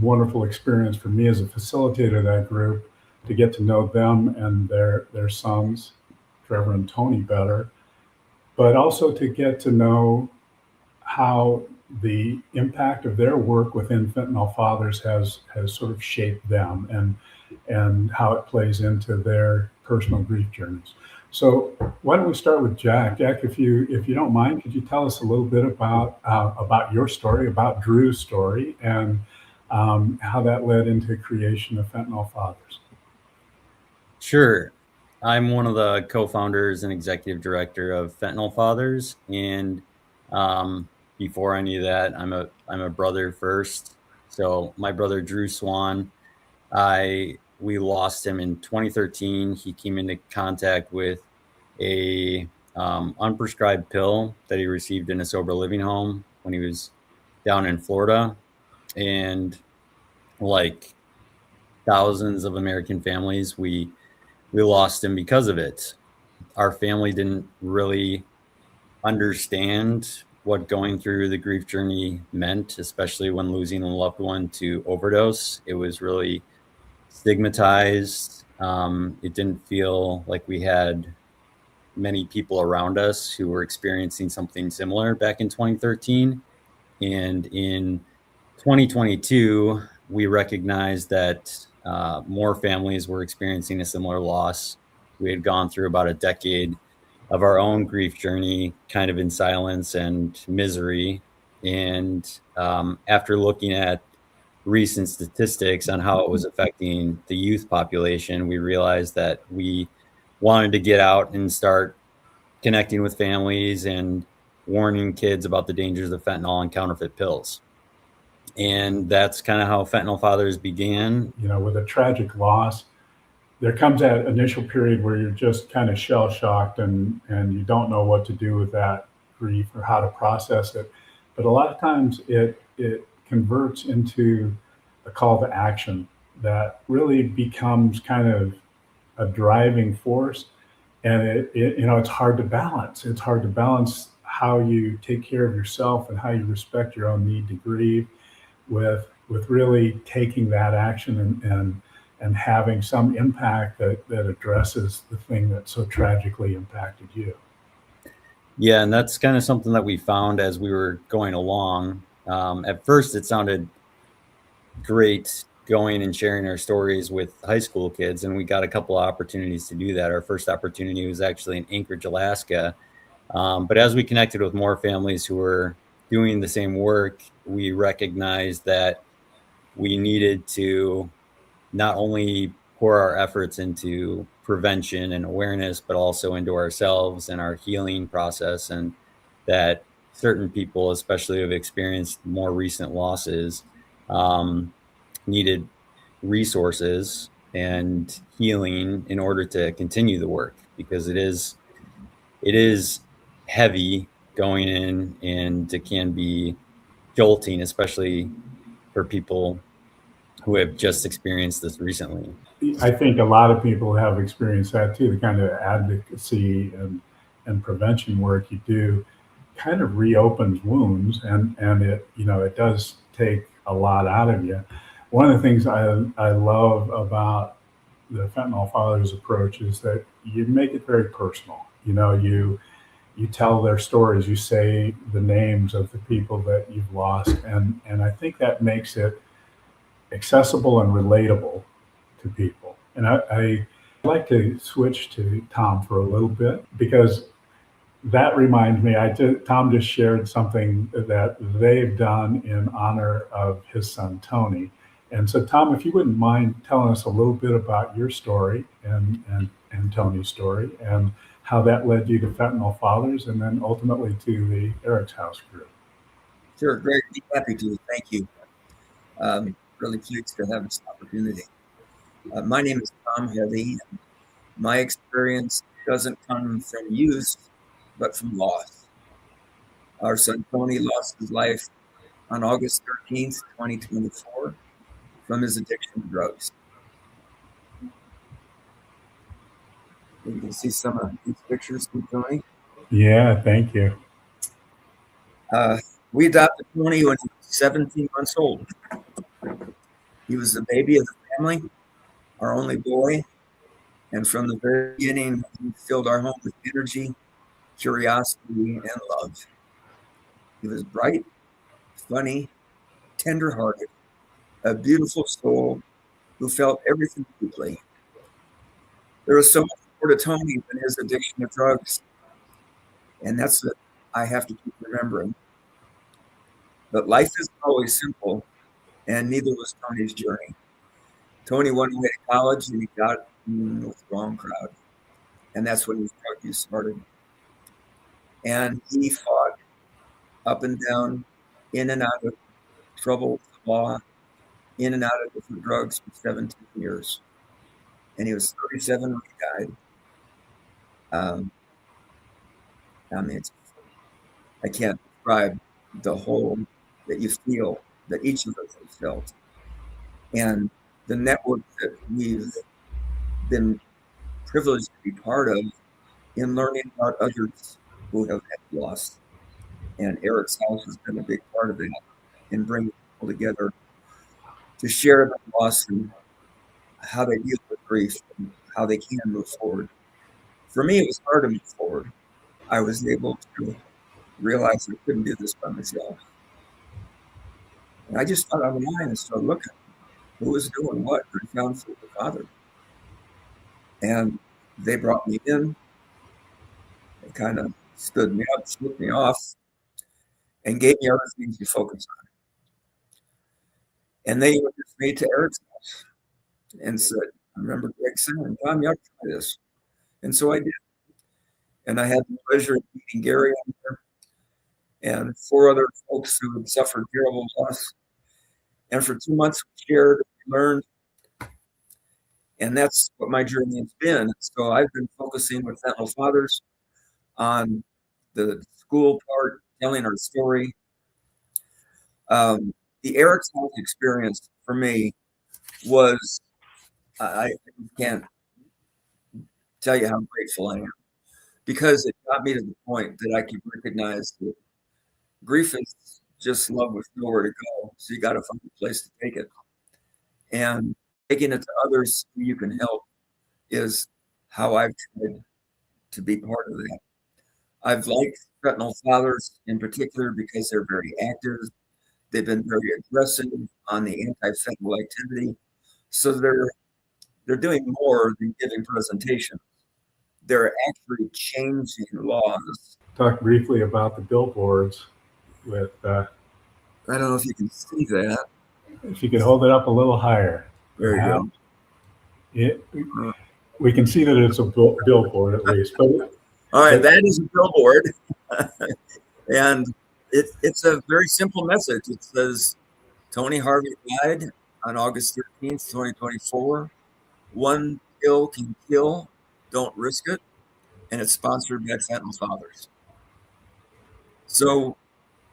wonderful experience for me as a facilitator of that group to get to know them and their sons, Trevor and Tony, better, but also to get to know how the impact of their work within Fentanyl Fathers has sort of shaped them and how it plays into their personal grief journeys. So why don't we start with Jack? Jack, if you don't mind, could you tell us a little bit about your story, about Drew's story, and how that led into the creation of Fentanyl Fathers? Sure. I'm one of the co-founders and executive director of Fentanyl Fathers, and before any of that, I'm a brother first. So my brother Drew Swan, we lost him in 2013. He came into contact with a unprescribed pill that he received in a sober living home when he was down in Florida. And like thousands of American families, we lost him because of it. Our family didn't really understand what going through the grief journey meant, especially when losing a loved one to overdose. It was really stigmatized. It didn't feel like we had many people around us who were experiencing something similar back in 2013. And in 2022, we recognized that more families were experiencing a similar loss. We had gone through about a decade of our own grief journey, kind of in silence and misery. And after looking at recent statistics on how it was affecting the youth population, we realized that we wanted to get out and start connecting with families and warning kids about the dangers of fentanyl and counterfeit pills. And that's kind of how Fentanyl Fathers began. You know, with a tragic loss, there comes that initial period where you're just kind of shell shocked and you don't know what to do with that grief or how to process it. But a lot of times it converts into a call to action that really becomes kind of a driving force. And it's hard to balance. It's hard to balance how you take care of yourself and how you respect your own need to grieve with really taking that action and having some impact that addresses the thing that so tragically impacted you. Yeah, and that's kind of something that we found as we were going along. At first, it sounded great going and sharing our stories with high school kids, and we got a couple of opportunities to do that. Our first opportunity was actually in Anchorage, Alaska. But as we connected with more families who were doing the same work, we recognized that we needed to not only pour our efforts into prevention and awareness, but also into ourselves and our healing process, and that certain people, especially who have experienced more recent losses, needed resources and healing in order to continue the work, because it is heavy going in, and it can be jolting, especially for people who have just experienced this recently. I think a lot of people have experienced that too. The kind of advocacy and prevention work you do kind of reopens wounds, and it does take a lot out of you. One of the things I love about the Fentanyl Fathers approach is that you make it very personal. You tell their stories, you say the names of the people that you've lost, and I think that makes it accessible and relatable to people. And I like to switch to Tom for a little bit, because that reminds me, Tom just shared something that they've done in honor of his son, Tony. And so, Tom, if you wouldn't mind telling us a little bit about your story and Tony's story, and how that led you to Fentanyl Fathers and then ultimately to the EricsHouse group. Sure, Greg, be happy to. Thank you. Really pleased to have this opportunity. My name is Tom Heavy. My experience doesn't come from use, but from loss. Our son Tony lost his life on August 13th, 2024, from his addiction to drugs. You can see some of these pictures from Tony. Yeah, thank you. We adopted Tony when he was 17 months old. He was the baby of the family, our only boy, and from the very beginning, he filled our home with energy, curiosity, and love. He was bright, funny, tender-hearted, a beautiful soul who felt everything deeply. There was so much more to Tony than his addiction to drugs, and that's what I have to keep remembering. But life isn't always simple, and neither was Tony's journey. Tony went away to college, and he got in with the wrong crowd, and that's when his drug use started. And he fought up and down, in and out of trouble with the law, in and out of different drugs for 17 years. And he was 37 when he died. I mean, I can't describe the hole that you feel, that each of us has felt. And the network that we've been privileged to be part of in learning about others who have had loss. And EricsHouse has been a big part of it in bringing people together to share about loss and how they deal with grief and how they can move forward. For me, it was hard to move forward. I was able to realize I couldn't do this by myself. And I just got online and started looking who was doing what. I found Food the Father. And they brought me in. They kind of stood me up, shook me off, and gave me other things to focus on. And they introduced me to EricsHouse and said, I remember Greg saying, Tom, you ought to try this. And so I did. And I had the pleasure of meeting Gary on there and 4 other folks who had suffered terrible loss. And for 2 months, we shared, we learned. And that's what my journey has been. So I've been focusing with Fentanyl Fathers on the school part, telling our story. The EricsHouse experience for me was, I can't tell you how grateful I am, because it got me to the point that I could recognize that grief is just love with nowhere to go. So you got to find a place to take it. And taking it to others who you can help is how I've tried to be part of that. I've liked Fentanyl Fathers in particular because they're very active. They've been very aggressive on the anti-fentanyl activity. So they're doing more than giving presentations. They're actually changing laws. Talk briefly about the billboards with, I don't know if you can see that. If you could hold it up a little higher. There you go. We can see that it's a billboard at least. But, all right, that is a billboard. And it's a very simple message. It says, Tony Harvey died on August 13th, 2024. One pill can kill, don't risk it. And it's sponsored by Fentanyl Fathers. So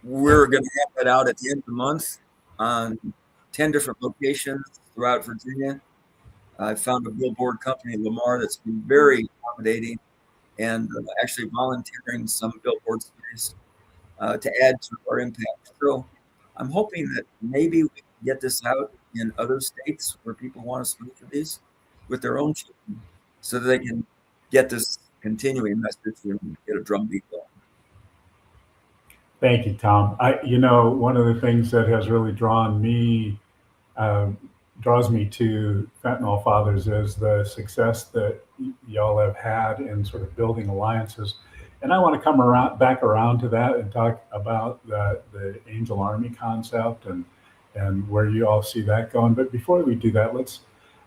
we're going to have that out at the end of the month on 10 different locations throughout Virginia. I found a billboard company, Lamar, that's been very accommodating and actually volunteering some billboard space to add to our impact. So I'm hoping that maybe we can get this out in other states where people want to sponsor these with their own children so that they can get this continuing message and get a drumbeat going. Thank you, Tom. One of the things that has really draws me to Fentanyl Fathers is the success that y'all have had in sort of building alliances. And I want to come back around to that and talk about the Angel Army concept and where you all see that going. But before we do that, let's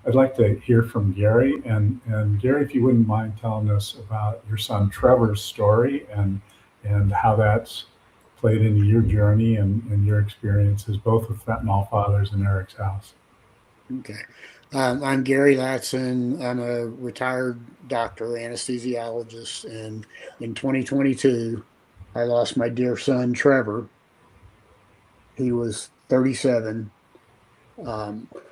I'd like to hear from Gary. And Gary, if you wouldn't mind telling us about your son Trevor's story and how that's played into your journey and your experiences, both with Fentanyl Fathers and EricsHouse. Okay. I'm Gary Latson. I'm a retired doctor, anesthesiologist, and in 2022, I lost my dear son, Trevor. He was 37.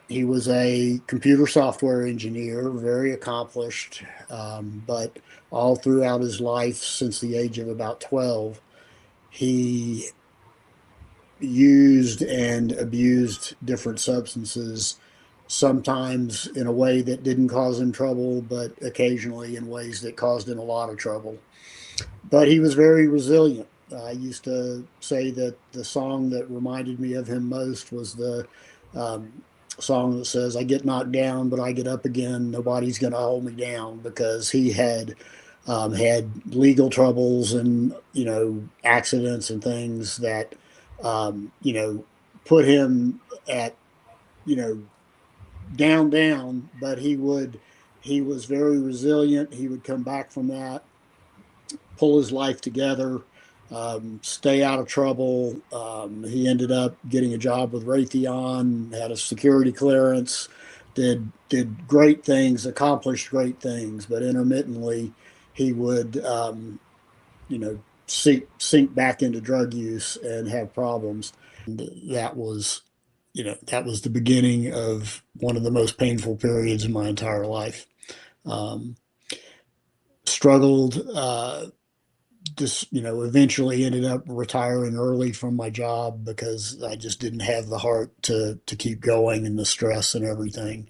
He was a computer software engineer, very accomplished, but all throughout his life, since the age of about 12, he used and abused different substances, sometimes in a way that didn't cause him trouble, but occasionally in ways that caused him a lot of trouble. But he was very resilient. I used to say that the song that reminded me of him most was the um, song that says, I get knocked down, but I get up again. Nobody's going to hold me down, because he had legal troubles and, accidents and things that, put him at, you know, down, but he was very resilient. He would come back from that, pull his life together, stay out of trouble. He ended up getting a job with Raytheon, had a security clearance, did great things, accomplished great things, but intermittently he would, sink back into drug use and have problems. And that was the beginning of one of the most painful periods in my entire life. Um, Struggled, just eventually ended up retiring early from my job because I just didn't have the heart to keep going, and the stress and everything.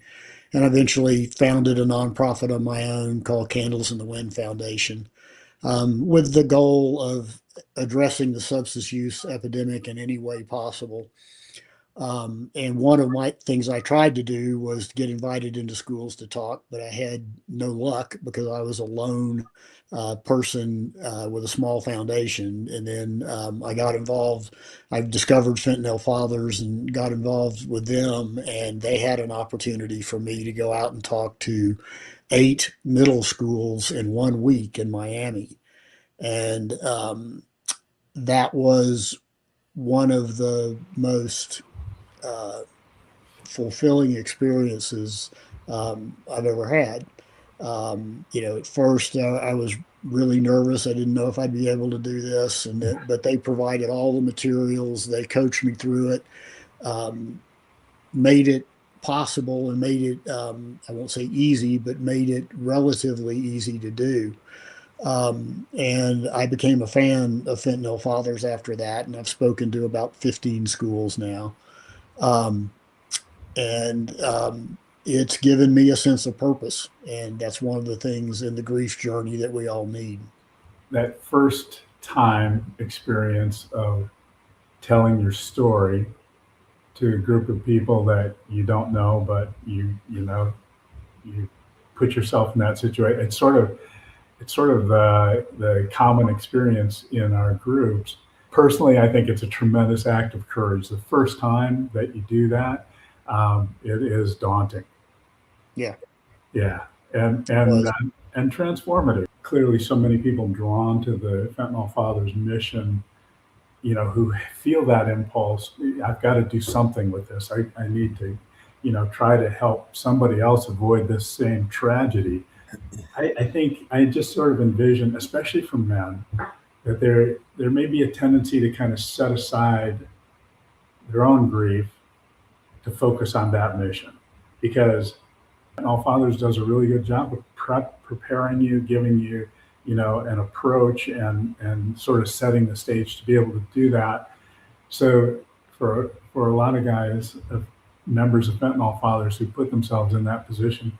And eventually founded a nonprofit of my own called Candles in the Wind Foundation, with the goal of addressing the substance use epidemic in any way possible. And one of my things I tried to do was get invited into schools to talk, but I had no luck because I was a lone person with a small foundation. And then I got involved. I discovered Fentanyl Fathers and got involved with them, and they had an opportunity for me to go out and talk to 8 middle schools in 1 week in Miami. And that was one of the most uh, fulfilling experiences I've ever had. At first I was really nervous. I didn't know if I'd be able to do this, but they provided all the materials. They coached me through it, um, made it possible, and made it, I won't say easy, but made it relatively easy to do. And I became a fan of Fentanyl Fathers after that, and I've spoken to about 15 schools now. Um, and it's given me a sense of purpose, and that's one of the things in the grief journey that we all need. That first time experience of telling your story to a group of people that you don't know, but you put yourself in that situation. It's sort of the common experience in our groups. Personally, I think it's a tremendous act of courage. The first time that you do that, it is daunting. Yeah, Yeah, and it and was. uh, and transformative. Clearly, so many people drawn to the Fentanyl Fathers mission, who feel that impulse. I've got to do something with this. I need to, try to help somebody else avoid this same tragedy. I think I just sort of envision, especially for men, that there may be a tendency to kind of set aside their own grief to focus on that mission, because All Fathers does a really good job of preparing you, giving you, an approach and sort of setting the stage to be able to do that. So for a lot of guys, members of Fentanyl Fathers who put themselves in that position,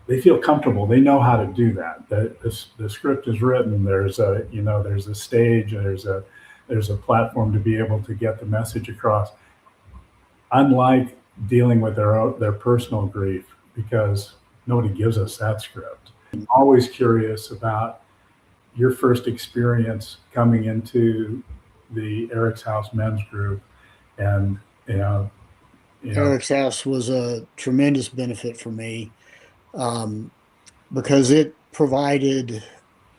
they feel comfortable. They know how to do that. The script is written. There's a stage. There's a platform to be able to get the message across. Unlike dealing with their personal grief, because nobody gives us that script. I'm always curious about your first experience coming into the EricsHouse men's group, and Eric's House was a tremendous benefit for me, because it provided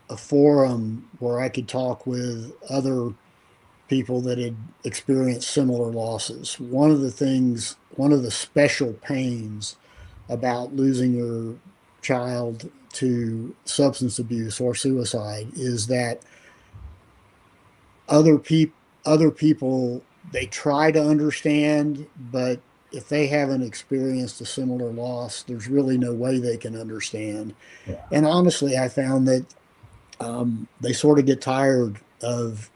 a forum where I could talk with other people that had experienced similar losses. One of the special pains about losing your child to substance abuse or suicide is that other people they try to understand, but if they haven't experienced a similar loss, there's really no way they can understand. Yeah. And honestly, I found that they sort of get tired of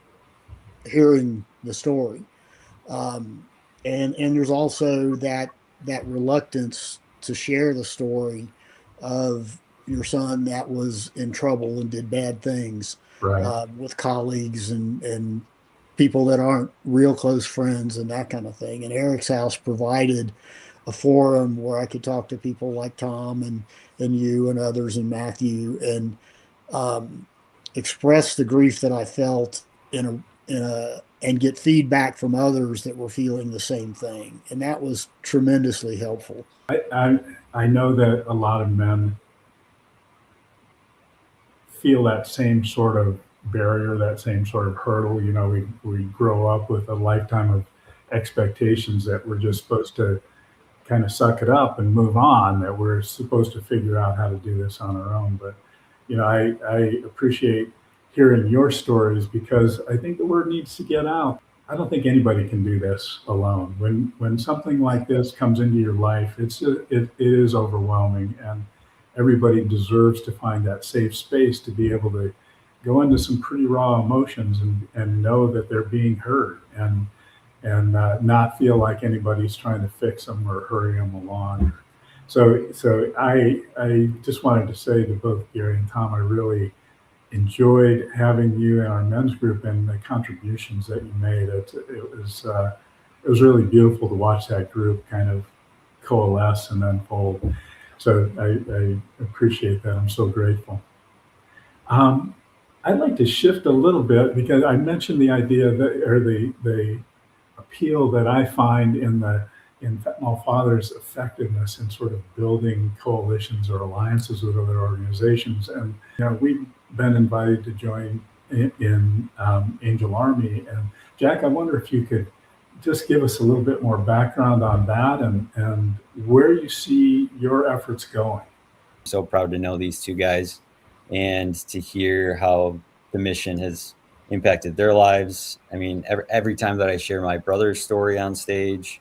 hearing the story. Um, and there's also that reluctance to share the story of your son that was in trouble and did bad things, Right. with colleagues and people that aren't real close friends and that kind of thing. And Eric's House provided a forum where I could talk to people like Tom and you and others and Matthew and um, express the grief that I felt in a and get feedback from others that were feeling the same thing. And that was tremendously helpful. I know that a lot of men feel that same sort of barrier, that same sort of hurdle. You know, we grow up with a lifetime of expectations that we're just supposed to kind of suck it up and move on, that we're supposed to figure out how to do this on our own. But, you know, I appreciate hearing your stories because I think the word needs to get out. I don't think anybody can do this alone. When something like this comes into your life, it is overwhelming, and everybody deserves to find that safe space to be able to go into some pretty raw emotions and know that they're being heard and not feel like anybody's trying to fix them or hurry them along. So I just wanted to say to both Gary and Tom, I really enjoyed having you in our men's group and the contributions that you made. It was really beautiful to watch that group kind of coalesce and unfold. So I appreciate that. I'm so grateful. I'd like to shift a little bit because I mentioned the idea that, or the appeal that I find in Fentanyl Father's effectiveness in sort of building coalitions or alliances with other organizations. And you know, we've been invited to join in Angel Army. And Jack, I wonder if you could just give us a little bit more background on that and where you see your efforts going. So proud to know these two guys and to hear how the mission has impacted their lives. I mean, every time that I share my brother's story on stage,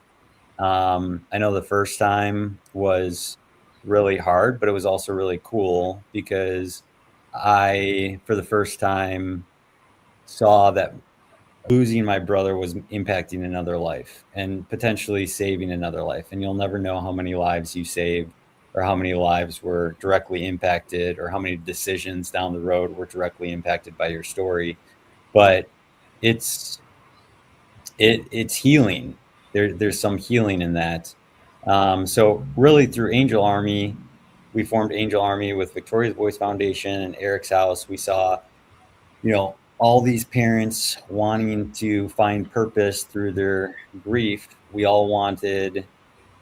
I know the first time was really hard, but it was also really cool because I, for the first time, saw that losing my brother was impacting another life and potentially saving another life. And you'll never know how many lives you saved or how many lives were directly impacted or how many decisions down the road were directly impacted by your story. But it's healing. There's some healing in that. So really through Angel Army, we formed Angel Army with Victoria's Voice Foundation and Eric's House. We saw, you know, all these parents wanting to find purpose through their grief. We all wanted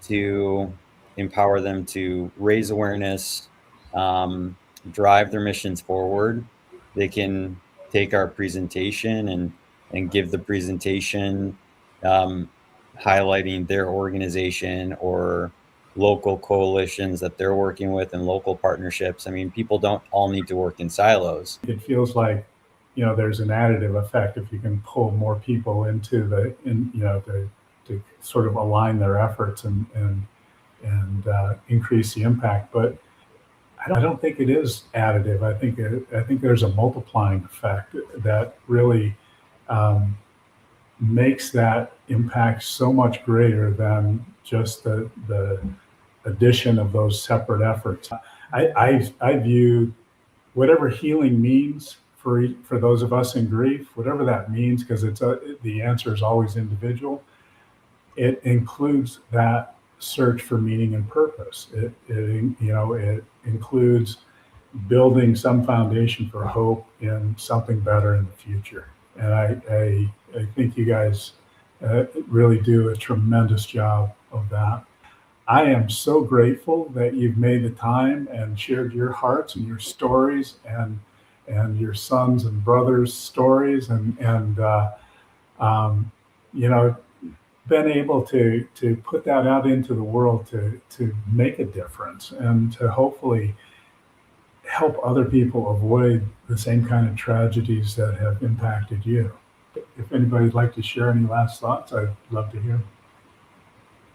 to empower them to raise awareness, drive their missions forward. They can take our presentation and give the presentation highlighting their organization or local coalitions that they're working with and local partnerships. I mean, people don't all need to work in silos. It feels like, you know, there's an additive effect if you can pull more people into to sort of align their efforts and increase the impact. But I don't think it is additive. I think there's a multiplying effect that really makes that impact so much greater than just the addition of those separate efforts. I view whatever healing means for those of us in grief, whatever that means, because the answer is always individual. It includes that search for meaning and purpose. It includes building some foundation for hope in something better in the future. And I think you guys really do a tremendous job of that. I am so grateful that you've made the time and shared your hearts and your stories and your sons and brothers' stories and um, you know, been able to put that out into the world to make a difference and to hopefully help other people avoid the same kind of tragedies that have impacted you. If anybody'd like to share any last thoughts, I'd love to hear them.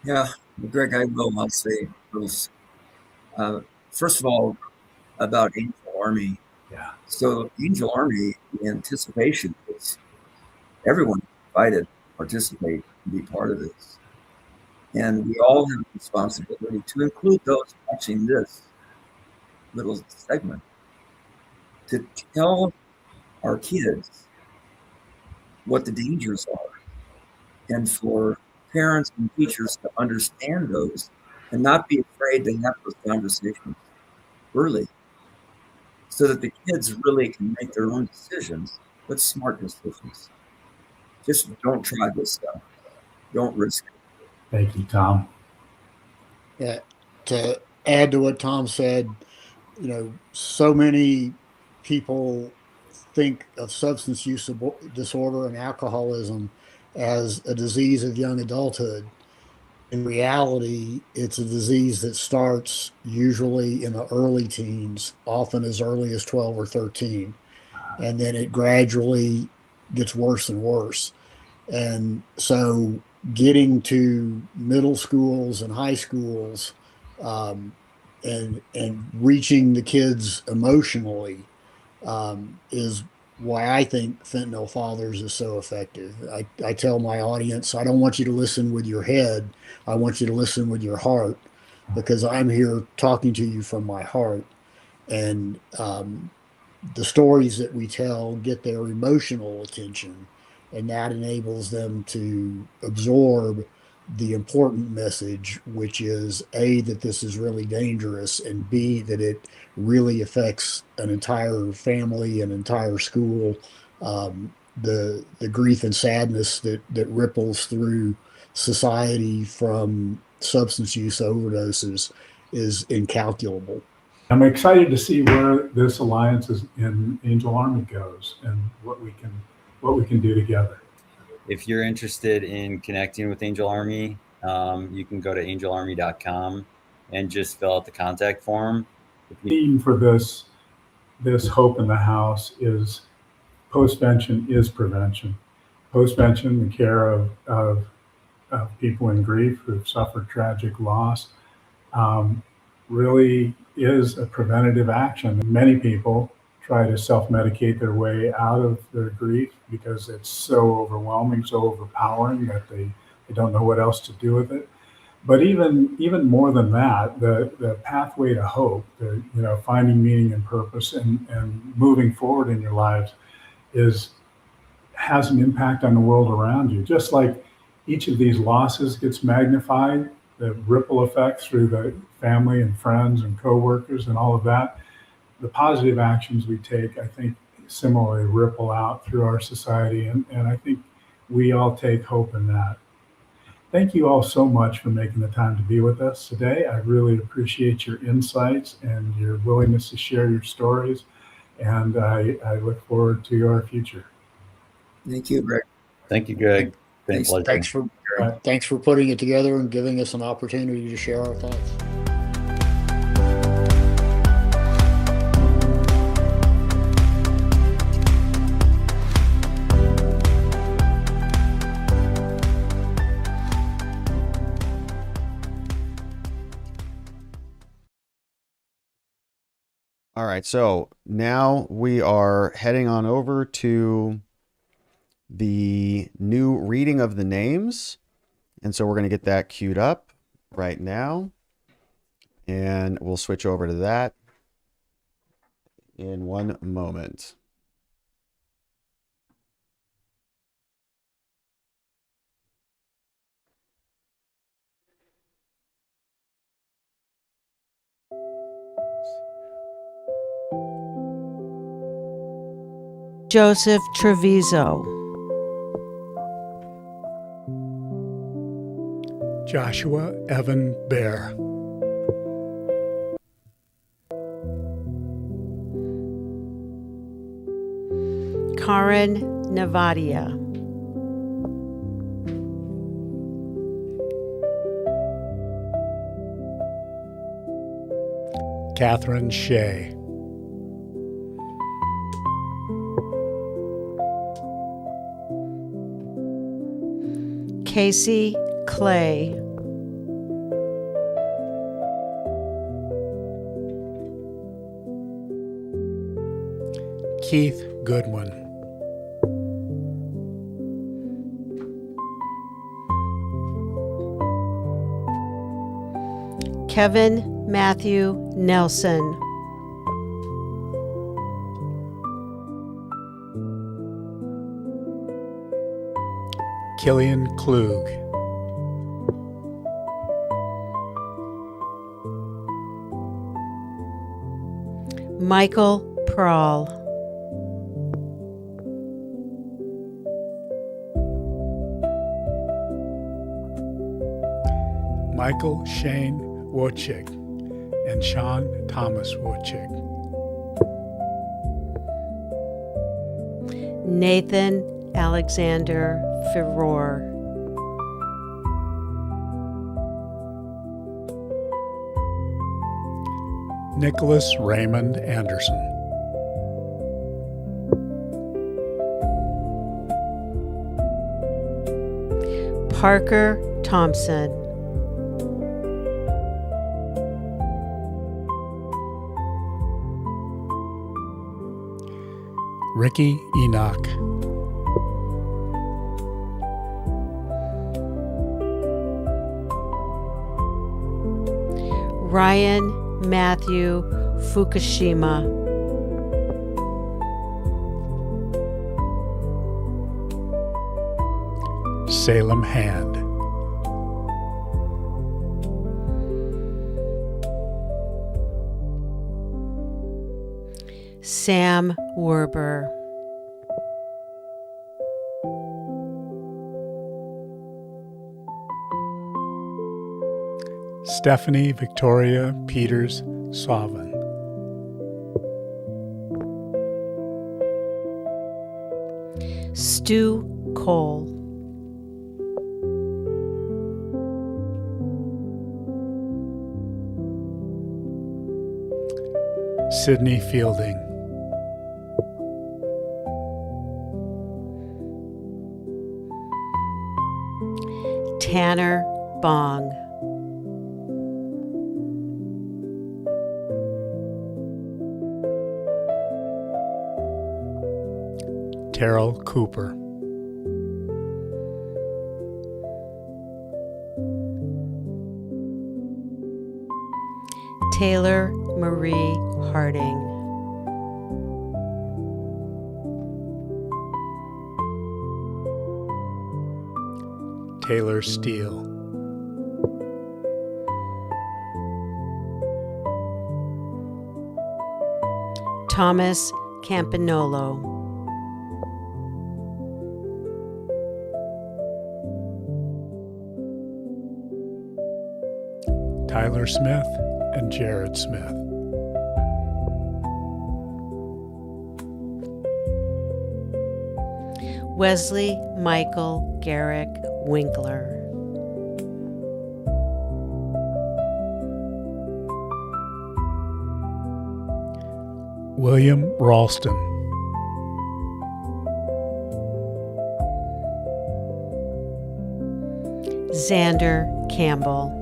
Yeah, Greg, I will. I'll say, Bruce. First of all, about Angel Army. Yeah. So Angel Army, the anticipation is everyone invited to participate and be part of this. And we all have a responsibility to include those watching this little segment to tell our kids what the dangers are and for parents and teachers to understand those and not be afraid to have those conversations early so that the kids really can make their own decisions, but smart decisions. Just don't try this stuff. Don't risk it. Thank you, Tom. Yeah, to add to what Tom said, so many people think of substance use disorder and alcoholism as a disease of young adulthood. In reality, it's a disease that starts usually in the early teens, often as early as 12 or 13, and then it gradually gets worse and worse. And so getting to middle schools and high schools, um, and reaching the kids emotionally, is why I think Fentanyl Fathers is so effective. I tell my audience, I don't want you to listen with your head. I want you to listen with your heart because I'm here talking to you from my heart. And the stories that we tell get their emotional attention, and that enables them to absorb the important message, which is A, that this is really dangerous, and B, that it really affects an entire family, an entire school. The grief and sadness that ripples through society from substance use overdoses is incalculable. I'm excited to see where this alliance in Angel Army goes and what we can do together. If you're interested in connecting with Angel Army, you can go to angelarmy.com and just fill out the contact form. The theme for this Hope in the House is postvention is prevention. Postvention, the care of people in grief who've suffered tragic loss, really is a preventative action. Many people try to self-medicate their way out of their grief because it's so overwhelming, so overpowering that they don't know what else to do with it. But even more than that, the pathway to hope, finding meaning and purpose and moving forward in your lives has an impact on the world around you. Just like each of these losses gets magnified, the ripple effect through the family and friends and coworkers and all of that, the positive actions we take, I think, similarly ripple out through our society. And I think we all take hope in that. Thank you all so much for making the time to be with us today. I really appreciate your insights and your willingness to share your stories. And I look forward to your future. Thank you, Greg. Thank you, Greg. Been a pleasure. Thanks for putting it together and giving us an opportunity to share our thoughts. All right, so now we are heading on over to the new reading of the names. And so we're going to get that queued up right now. And we'll switch over to that in one moment. Joseph Treviso, Joshua Evan Bear. Karen Navadia. Catherine Shea. Casey Clay. Keith Goodwin. Kevin Matthew Nelson. Killian Klug. Michael Prawl. Michael Shane Wojcik and Sean Thomas Wojcik. Nathan Alexander Ferror. Nicholas Raymond Anderson. Parker Thompson. Ricky Enoch. Ryan Matthew Fukushima. Salem Hand. Sam Werber. Stephanie Victoria Peters Sauvin. Stu Cole. Sydney Fielding. Tanner Bong. Terrell Cooper. Taylor Marie Harding. Taylor Steele. Thomas Campanolo. Tyler Smith and Jared Smith. Wesley Michael Garrick Winkler. William Ralston. Xander Campbell.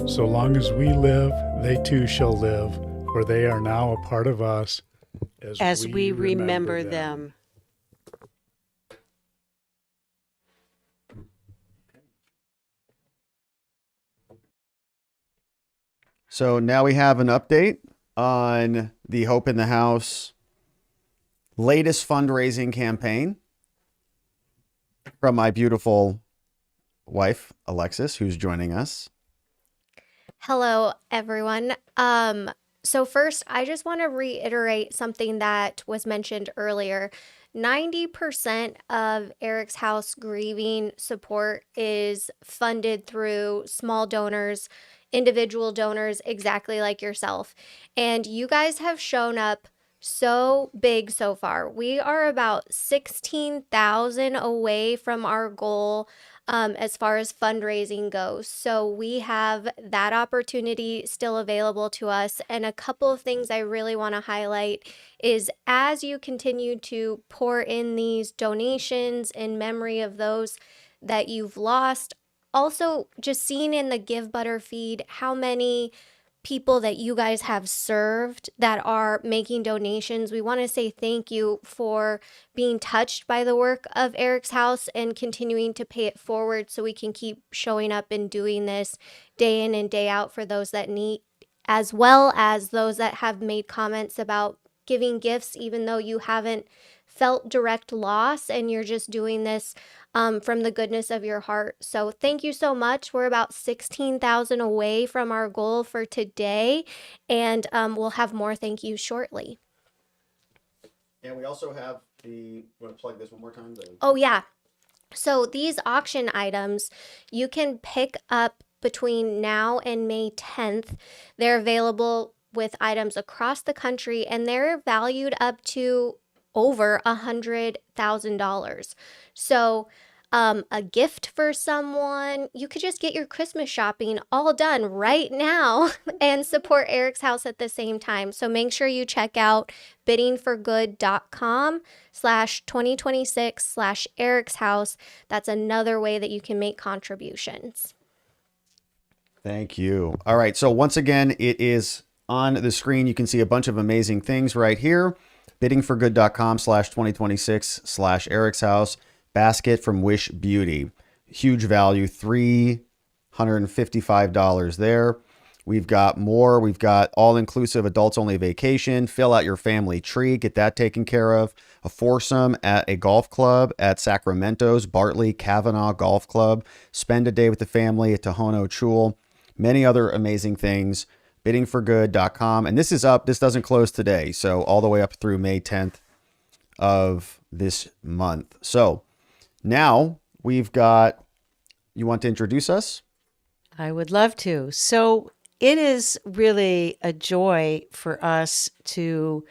So long as we live, they too shall live, for they are now a part of us as we remember them. So now we have an update on the Hope in the House latest fundraising campaign from my beautiful wife, Alexis, who's joining us. Hello, everyone. So, first, I just want to reiterate something that was mentioned earlier. 90% of Eric's House grieving support is funded through small donors, individual donors, exactly like yourself. And you guys have shown up so big so far. We are about 16,000 away from our goal as far as fundraising goes. So we have that opportunity still available to us. And a couple of things I really want to highlight is as you continue to pour in these donations in memory of those that you've lost, also just seeing in the Give Butter feed how many people that you guys have served that are making donations. We want to say thank you for being touched by the work of Eric's House and continuing to pay it forward so we can keep showing up and doing this day in and day out for those that need, as well as those that have made comments about giving gifts, even though you haven't felt direct loss and you're just doing this from the goodness of your heart. So thank you so much. We're about 16,000 away from our goal for today, and we'll have more thank yous shortly. And we also have want to plug this one more time? Oh, yeah. So these auction items, you can pick up between now and May 10th. They're available with items across the country, and they're valued up to over $100,000. So a gift for someone, you could just get your Christmas shopping all done right now and support Eric's House at the same time. So make sure you check out biddingforgood.com/2026/Eric's House. That's another way that you can make contributions. Thank you. All right. So once again, it is on the screen. You can see a bunch of amazing things right here. biddingforgood.com/2026/Eric's House. Basket from Wish Beauty. Huge value, $355 there. We've got more. We've got all-inclusive adults-only vacation. Fill out your family tree. Get that taken care of. A foursome at a golf club at Sacramento's Bartley Kavanaugh Golf Club. Spend a day with the family at Tohono Chul. Many other amazing things. biddingforgood.com. And this is up. This doesn't close today. So all the way up through May 10th of this month. So now we've got, you want to introduce us? I would love to. So it is really a joy for us to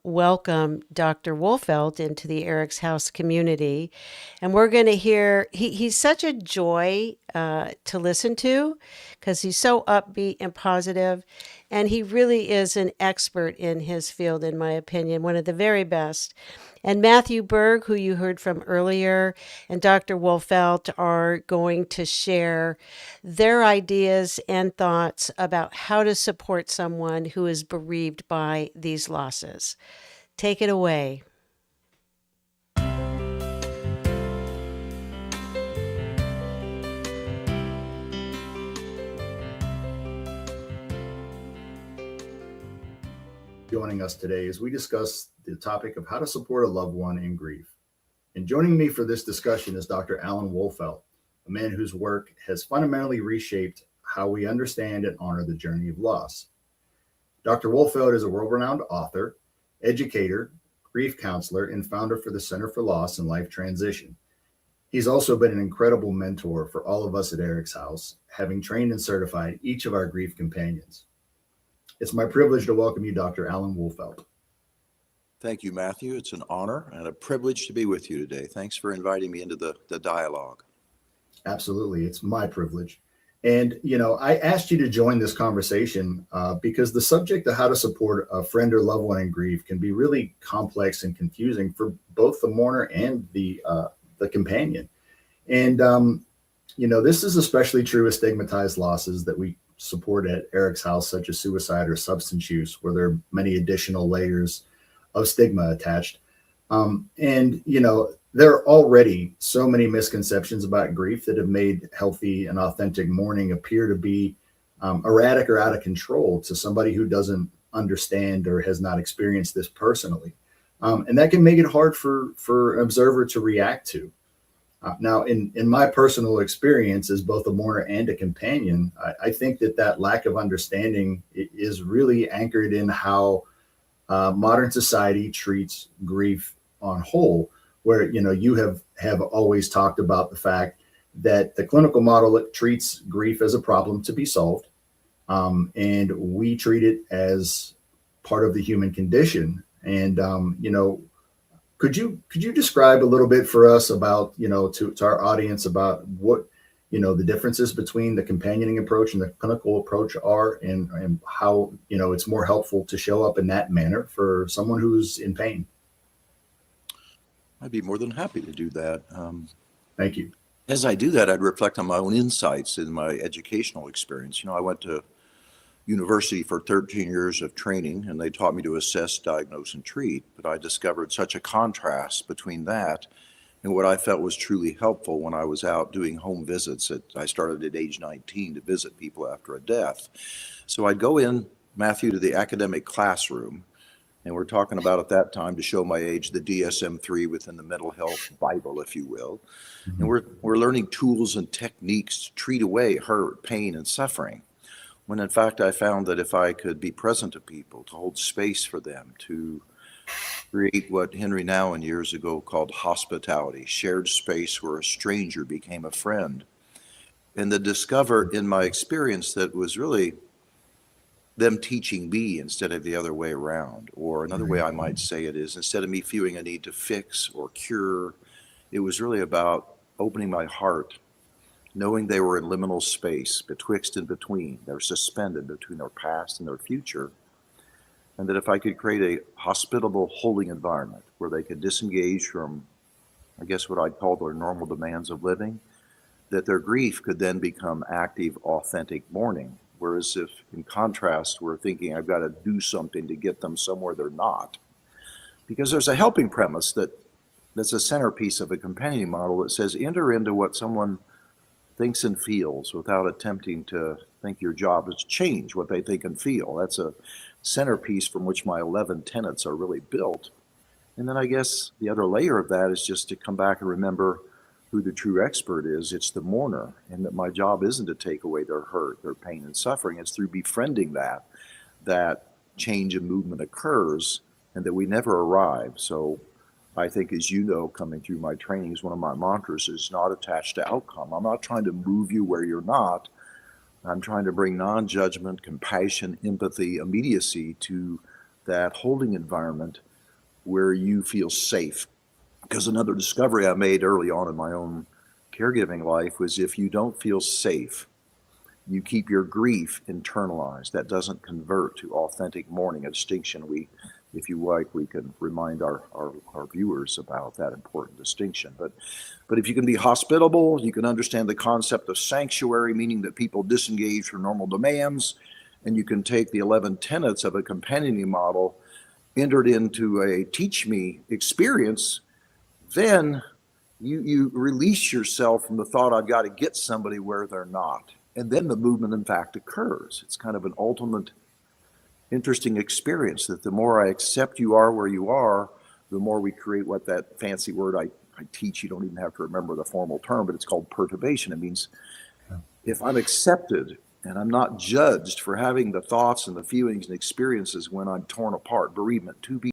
welcome Dr. Wolfelt into the Eric's House community. And we're going to hear, he's such a joy to listen to because he's so upbeat and positive. And he really is an expert in his field, in my opinion, one of the very best. And Matthew Berg, who you heard from earlier, and Dr. Wolfelt are going to share their ideas and thoughts about how to support someone who is bereaved by these losses. Take it away. Joining us today as we discuss the topic of how to support a loved one in grief. And joining me for this discussion is Dr. Alan Wolfelt, a man whose work has fundamentally reshaped how we understand and honor the journey of loss. Dr. Wolfelt is a world-renowned author, educator, grief counselor, and founder for the Center for Loss and Life Transition. He's also been an incredible mentor for all of us at Eric's House, having trained and certified each of our grief companions. It's my privilege to welcome you, Dr. Alan Wolfelt. Thank you, Matthew. It's an honor and a privilege to be with you today. Thanks for inviting me into the dialogue. Absolutely. It's my privilege. And, you know, I asked you to join this conversation because the subject of how to support a friend or loved one in grief can be really complex and confusing for both the mourner and the companion. And, you know, this is especially true with stigmatized losses that we support at Eric's House, such as suicide or substance use, where there are many additional layers of stigma attached. And, you know, there are already so many misconceptions about grief that have made healthy and authentic mourning appear to be erratic or out of control to somebody who doesn't understand or has not experienced this personally. And that can make it hard for an observer to react to. Now, in my personal experience as both a mourner and a companion, I think that lack of understanding is really anchored in how modern society treats grief on whole, where you have always talked about the fact that the clinical model treats grief as a problem to be solved, and we treat it as part of the human condition. And could you describe a little bit for us about to our audience about what the differences between the companioning approach and the clinical approach are, and how it's more helpful to show up in that manner for someone who's in pain? I'd be more than happy to do that. Thank you. As I do that, I'd reflect on my own insights in my educational experience. I went to university for 13 years of training, and they taught me to assess, diagnose, and treat. But I discovered such a contrast between that and what I felt was truly helpful when I was out doing home visits. I started at age 19 to visit people after a death. So I'd go in, Matthew, to the academic classroom, and we're talking about at that time, to show my age, the DSM-3 within the mental health Bible, if you will. And we're learning tools and techniques to treat away hurt, pain, and suffering. When in fact I found that if I could be present to people, to hold space for them, to create what Henry Nouwen years ago called hospitality, shared space where a stranger became a friend, and to discover in my experience that was really them teaching me instead of the other way around. Or another way I might say it is, instead of me feeling a need to fix or cure, it was really about opening my heart, knowing they were in liminal space, betwixt and between. They're suspended between their past and their future. And that if I could create a hospitable, holding environment where they could disengage from, I guess, what I'd call their normal demands of living, that their grief could then become active, authentic mourning. Whereas if, in contrast, we're thinking I've got to do something to get them somewhere they're not. Because there's a helping premise that's a centerpiece of a companion model that says enter into what someone thinks and feels without attempting to think your job is to change what they think and feel. That's a centerpiece from which my 11 tenets are really built. And then I guess the other layer of that is just to come back and remember who the true expert is. It's the mourner, and that my job isn't to take away their hurt, their pain and suffering. It's through befriending that change and movement occurs, and that we never arrive. So I think, as you know, coming through my trainings, one of my mantras is not attached to outcome. I'm not trying to move you where you're not. I'm trying to bring non-judgment, compassion, empathy, immediacy to that holding environment where you feel safe. Because another discovery I made early on in my own caregiving life was if you don't feel safe, you keep your grief internalized. That doesn't convert to authentic mourning, a distinction if you like, we can remind our viewers about that important distinction. But if you can be hospitable, you can understand the concept of sanctuary, meaning that people disengage from normal demands, and you can take the 11 tenets of a companioning model entered into a teach me experience, then you release yourself from the thought I've got to get somebody where they're not. And then the movement in fact occurs. It's kind of an ultimate interesting experience that the more I accept you are where you are, the more we create what that fancy word I teach, you don't even have to remember the formal term, but it's called perturbation. It means if I'm accepted and I'm not judged for having the thoughts and the feelings and experiences when I'm torn apart, bereavement, to be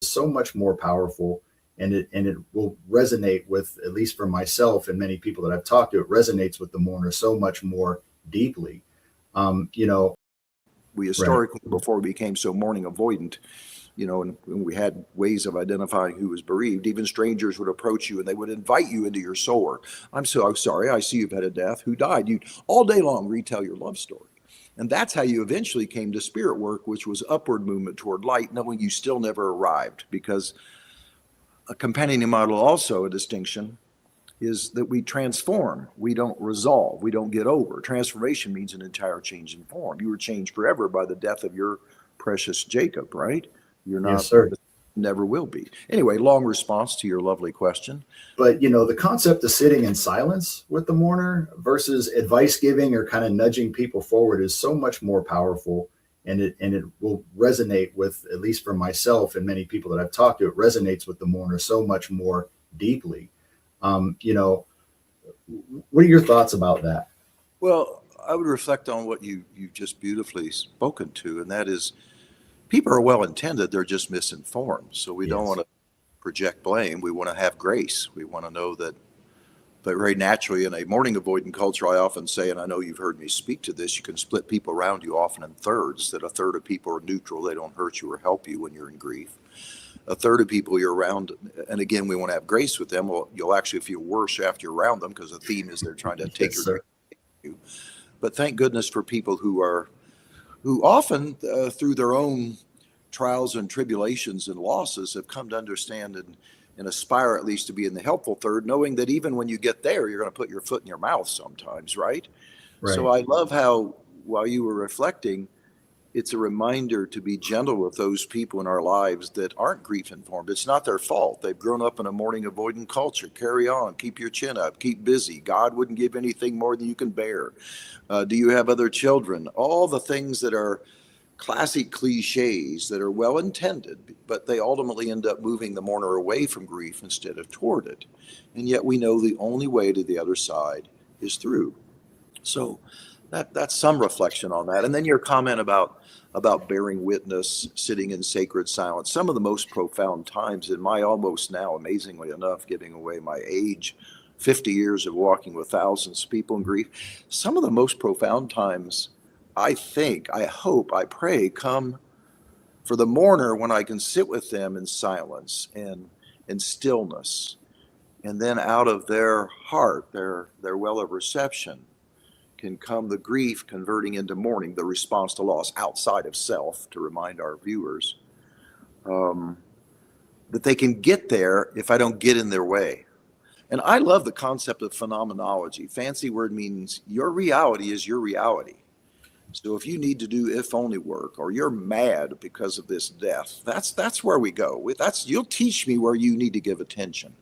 so much more powerful, and it will resonate with, at least for myself and many people that I've talked to, it resonates with the mourner so much more deeply. We historically, before we became so mourning avoidant, and we had ways of identifying who was bereaved, even strangers would approach you and they would invite you into your soul. I'm so sorry, I see you've had a death. Who died? You'd all day long retell your love story. And that's how you eventually came to spirit work, which was upward movement toward light, knowing you still never arrived. Because a companion model, also a distinction, is that we transform, we don't resolve, we don't get over. Transformation means an entire change in form. You were changed forever by the death of your precious Jacob, right? You're not, Yes, sir. never will be. Anyway, long response to your lovely question. But the concept of sitting in silence with the mourner versus advice giving or kind of nudging people forward is so much more powerful, and it will resonate with, at least for myself and many people that I've talked to, it resonates with the mourner so much more deeply. What are your thoughts about that? Well, I would reflect on what you've just beautifully spoken to, and that is people are well intended, they're just misinformed. So we don't want to project blame. We want to have grace. We want to know that, but very naturally in a mourning avoidant culture, I often say, and I know you've heard me speak to this, you can split people around you often in thirds, that a third of people are neutral, they don't hurt you or help you when you're in grief. A third of people you're around, and again, we want to have grace with them. Well, you'll actually feel worse after you're around them because the theme is they're trying to take your grace. But thank goodness for people who often through their own trials and tribulations and losses have come to understand and aspire at least to be in the helpful third, knowing that even when you get there, you're going to put your foot in your mouth sometimes, right? So I love how, while you were reflecting, it's a reminder to be gentle with those people in our lives that aren't grief informed. It's not their fault. They've grown up in a mourning avoidant culture. Carry on, keep your chin up, keep busy. God wouldn't give anything more than you can bear. Do you have other children? All the things that are classic cliches that are well intended, but they ultimately end up moving the mourner away from grief instead of toward it. And yet we know the only way to the other side is through. So that's some reflection on that. And then your comment about bearing witness, sitting in sacred silence. Some of the most profound times in my almost now, amazingly enough, giving away my age, 50 years of walking with thousands of people in grief, some of the most profound times, I think, I hope, I pray, come for the mourner when I can sit with them in silence and in stillness. And then out of their heart, their well of reception, can come the grief converting into mourning, the response to loss outside of self, to remind our viewers that they can get there if I don't get in their way. And I love the concept of phenomenology. Fancy word means your reality is your reality. So if you need to do if only work, or you're mad because of this death, that's where we go. You'll teach me where you need to give attention.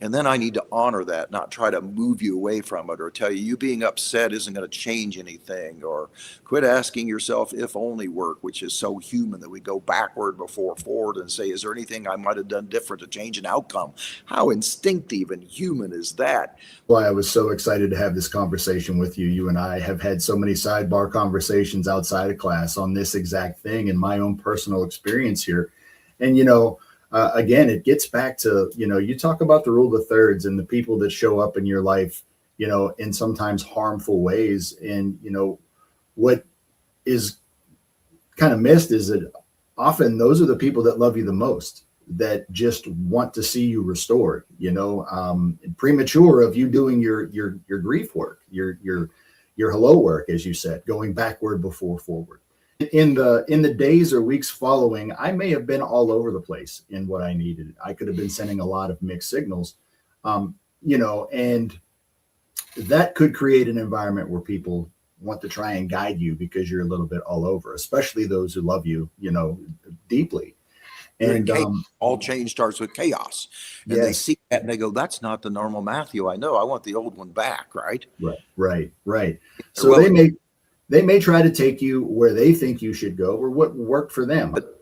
And then I need to honor that, not try to move you away from it or tell you being upset isn't going to change anything, or quit asking yourself if only work, which is so human that we go backward before forward and say, is there anything I might have done different to change an outcome? How instinctive and human is that? Why I was so excited to have this conversation with you. You and I have had so many sidebar conversations outside of class on this exact thing and my own personal experience here. And, again, it gets back to, you talk about the rule of thirds and the people that show up in your life, in sometimes harmful ways. And, what is kind of missed is that often those are the people that love you the most, that just want to see you restored, premature of you doing your grief work, your hello work, as you said, going backward before forward. In the days or weeks following, I may have been all over the place in what I needed. I could have been sending a lot of mixed signals, and that could create an environment where people want to try and guide you because you're a little bit all over, especially those who love you, deeply. And all change starts with chaos. And they see that and they go, that's not the normal Matthew I know. I want the old one back, right? Right. So they may try to take you where they think you should go or what worked for them. But,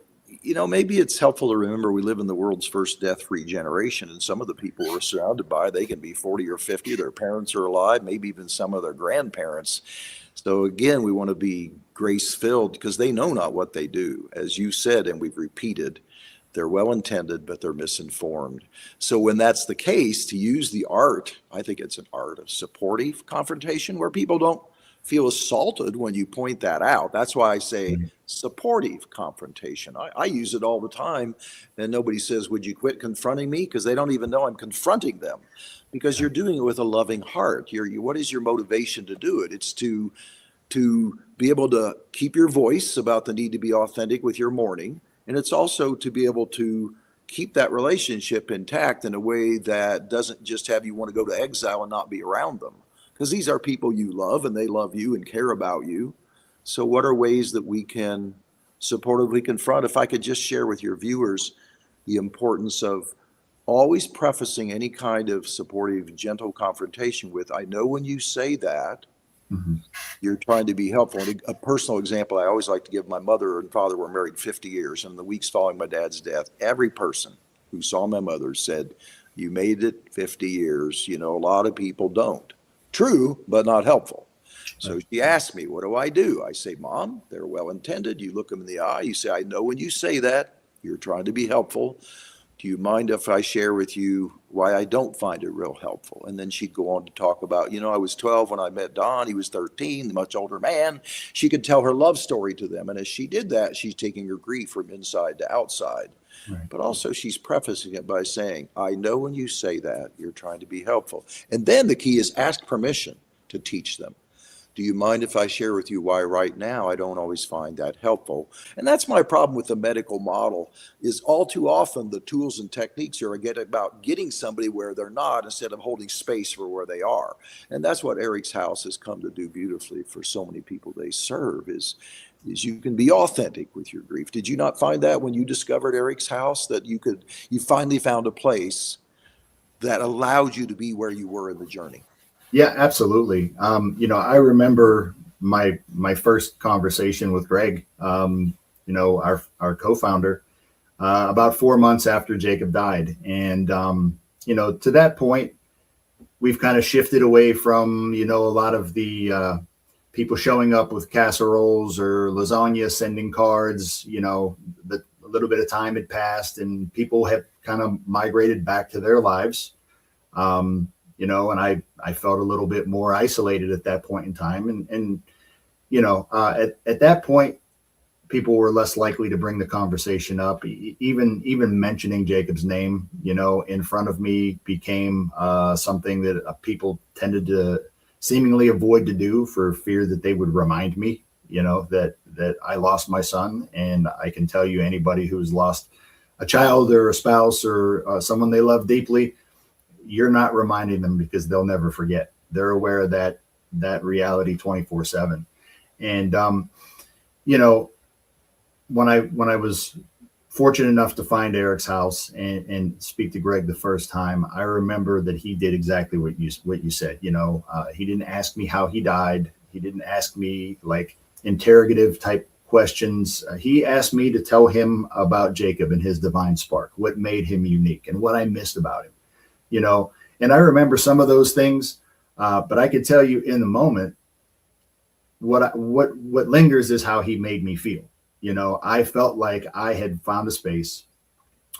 maybe it's helpful to remember we live in the world's first death-free generation, and some of the people we're surrounded by, they can be 40 or 50, their parents are alive, maybe even some of their grandparents. So again, we want to be grace-filled because they know not what they do. As you said, and we've repeated, they're well-intended, but they're misinformed. So when that's the case, to use the art, I think it's an art of supportive confrontation where people don't feel assaulted when you point that out. That's why I say supportive confrontation. I use it all the time, and nobody says, would you quit confronting me? Because they don't even know I'm confronting them, because you're doing it with a loving heart. What is your motivation to do it? It's to to be able to keep your voice about the need to be authentic with your mourning. And it's also to be able to keep that relationship intact in a way that doesn't just have you want to go to exile and not be around them. Because these are people you love and they love you and care about you. So what are ways that we can supportively confront? If I could just share with your viewers the importance of always prefacing any kind of supportive, gentle confrontation with, I know when you say that, you're trying to be helpful. And a personal example I always like to give, my mother and father were married 50 years. And in the weeks following my dad's death, every person who saw my mother said, you made it 50 years. You know, a lot of people don't. True, but not helpful. So she asked me, what do? I say, Mom, they're well intended. You look them in the eye. You say, I know when you say that, you're trying to be helpful. Do you mind if I share with you why I don't find it real helpful? And then she'd go on to talk about, you know, I was 12 when I met Don. He was 13, a much older man. She could tell her love story to them. And as she did that, she's taking her grief from inside to outside. Right. But also she's prefacing it by saying, I know when you say that, you're trying to be helpful. And then the key is ask permission to teach them. Do you mind if I share with you why right now I don't always find that helpful? And that's my problem with the medical model, is all too often the tools and techniques are about getting somebody where they're not instead of holding space for where they are. And that's what EricsHouse has come to do beautifully for so many people they serve, is you can be authentic with your grief. Did you not find that when you discovered EricsHouse, that you finally found a place that allowed you to be where you were in the journey? Yeah, absolutely. You know, I remember my first conversation with Greg, you know, our co-founder, about 4 months after Jacob died. And, you know, to that point, we've kind of shifted away from, you know, a lot of the people showing up with casseroles or lasagna, sending cards. You know, a little bit of time had passed and people have kind of migrated back to their lives. You know, and I felt a little bit more isolated at that point in time. And you know, at that point, people were less likely to bring the conversation up. Even mentioning Jacob's name, you know, in front of me became something that people tended to seemingly avoid to do for fear that they would remind me, you know, that I lost my son. And I can tell you, anybody who's lost a child or a spouse or someone they love deeply, you're not reminding them because they'll never forget. They're aware of that reality 24/7. And, you know, when I was fortunate enough to find EricsHouse and speak to Greg the first time, I remember that he did exactly what you said. You know, he didn't ask me how he died. He didn't ask me like interrogative type questions. He asked me to tell him about Jacob and his divine spark, what made him unique and what I missed about him. You know, and I remember some of those things, but I could tell you in the moment, what lingers is how he made me feel. You know, I felt like I had found a space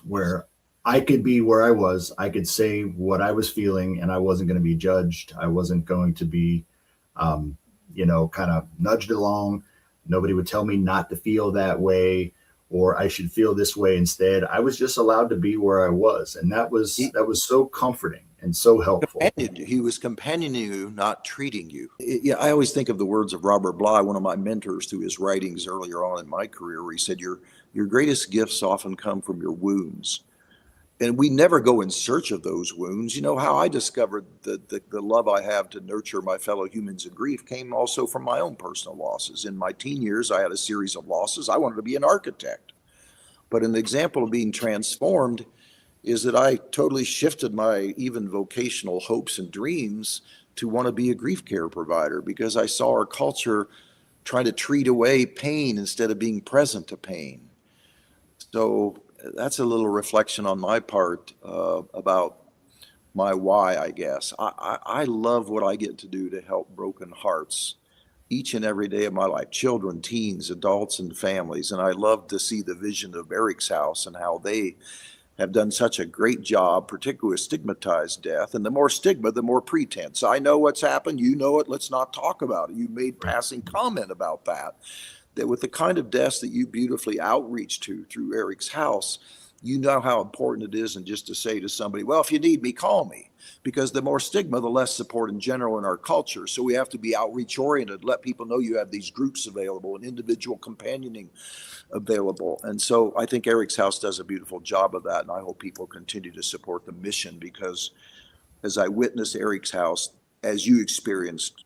where I could be where I was. I could say what I was feeling, and I wasn't going to be judged. I wasn't going to be, you know, kind of nudged along. Nobody would tell me not to feel that way, or I should feel this way instead. I was just allowed to be where I was. And that was so comforting and so helpful. He was companioning you, not treating you. Yeah, I always think of the words of Robert Bly, one of my mentors through his writings earlier on in my career, where he said, your greatest gifts often come from your wounds. And we never go in search of those wounds. You know, how I discovered the love I have to nurture my fellow humans in grief came also from my own personal losses. In my teen years, I had a series of losses. I wanted to be an architect. But an example of being transformed is that I totally shifted my even vocational hopes and dreams to want to be a grief care provider, because I saw our culture trying to treat away pain instead of being present to pain. So that's a little reflection on my part about my why, I guess. I love what I get to do to help broken hearts each and every day of my life, children, teens, adults, and families. And I love to see the vision of EricsHouse and how they have done such a great job, particularly with stigmatized death. And the more stigma, the more pretense. I know what's happened. You know it. Let's not talk about it. You made passing comment about that with the kind of deaths that you beautifully outreach to through EricsHouse, you know how important it is, and just to say to somebody, well, if you need me, call me. Because the more stigma, the less support in general in our culture. So we have to be outreach oriented, let people know you have these groups available and individual companioning available. And so I think EricsHouse does a beautiful job of that. And I hope people continue to support the mission, because as I witnessed EricsHouse, as you experienced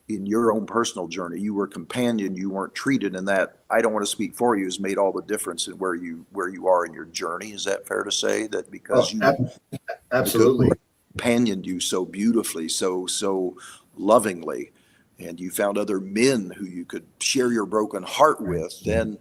in your own personal journey, you were companioned, you weren't treated, and that, I don't want to speak for you, has made all the difference in where you are in your journey. Is that fair to say, that because Absolutely. companioned you so beautifully, so lovingly, and you found other men who you could share your broken heart with, then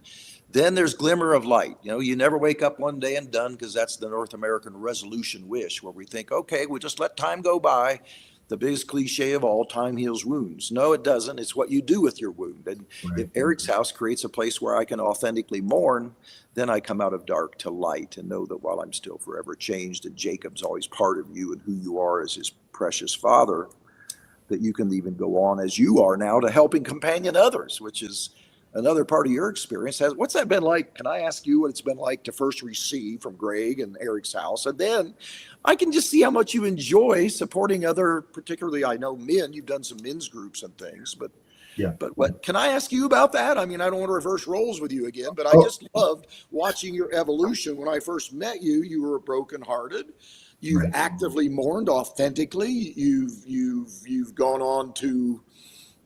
there's glimmer of light. You know, you never wake up one day and done, because that's the North American resolution wish, where we think, okay, we'll just let time go by. The biggest cliche of all, time heals wounds. No, it doesn't. It's what you do with your wound. And if EricsHouse creates a place where I can authentically mourn, then I come out of dark to light and know that while I'm still forever changed, and Jacob's always part of you and who you are as his precious father, that you can even go on as you are now to helping companion others, which is another part of your experience. What's that been like? Can I ask you what it's been like to first receive from Greg and EricsHouse? And then I can just see how much you enjoy supporting other, particularly I know men, you've done some men's groups and things, but what can I ask you about that? I mean, I don't want to reverse roles with you again, but I just loved watching your evolution. When I first met you, you were brokenhearted. You've actively mourned authentically. You've gone on to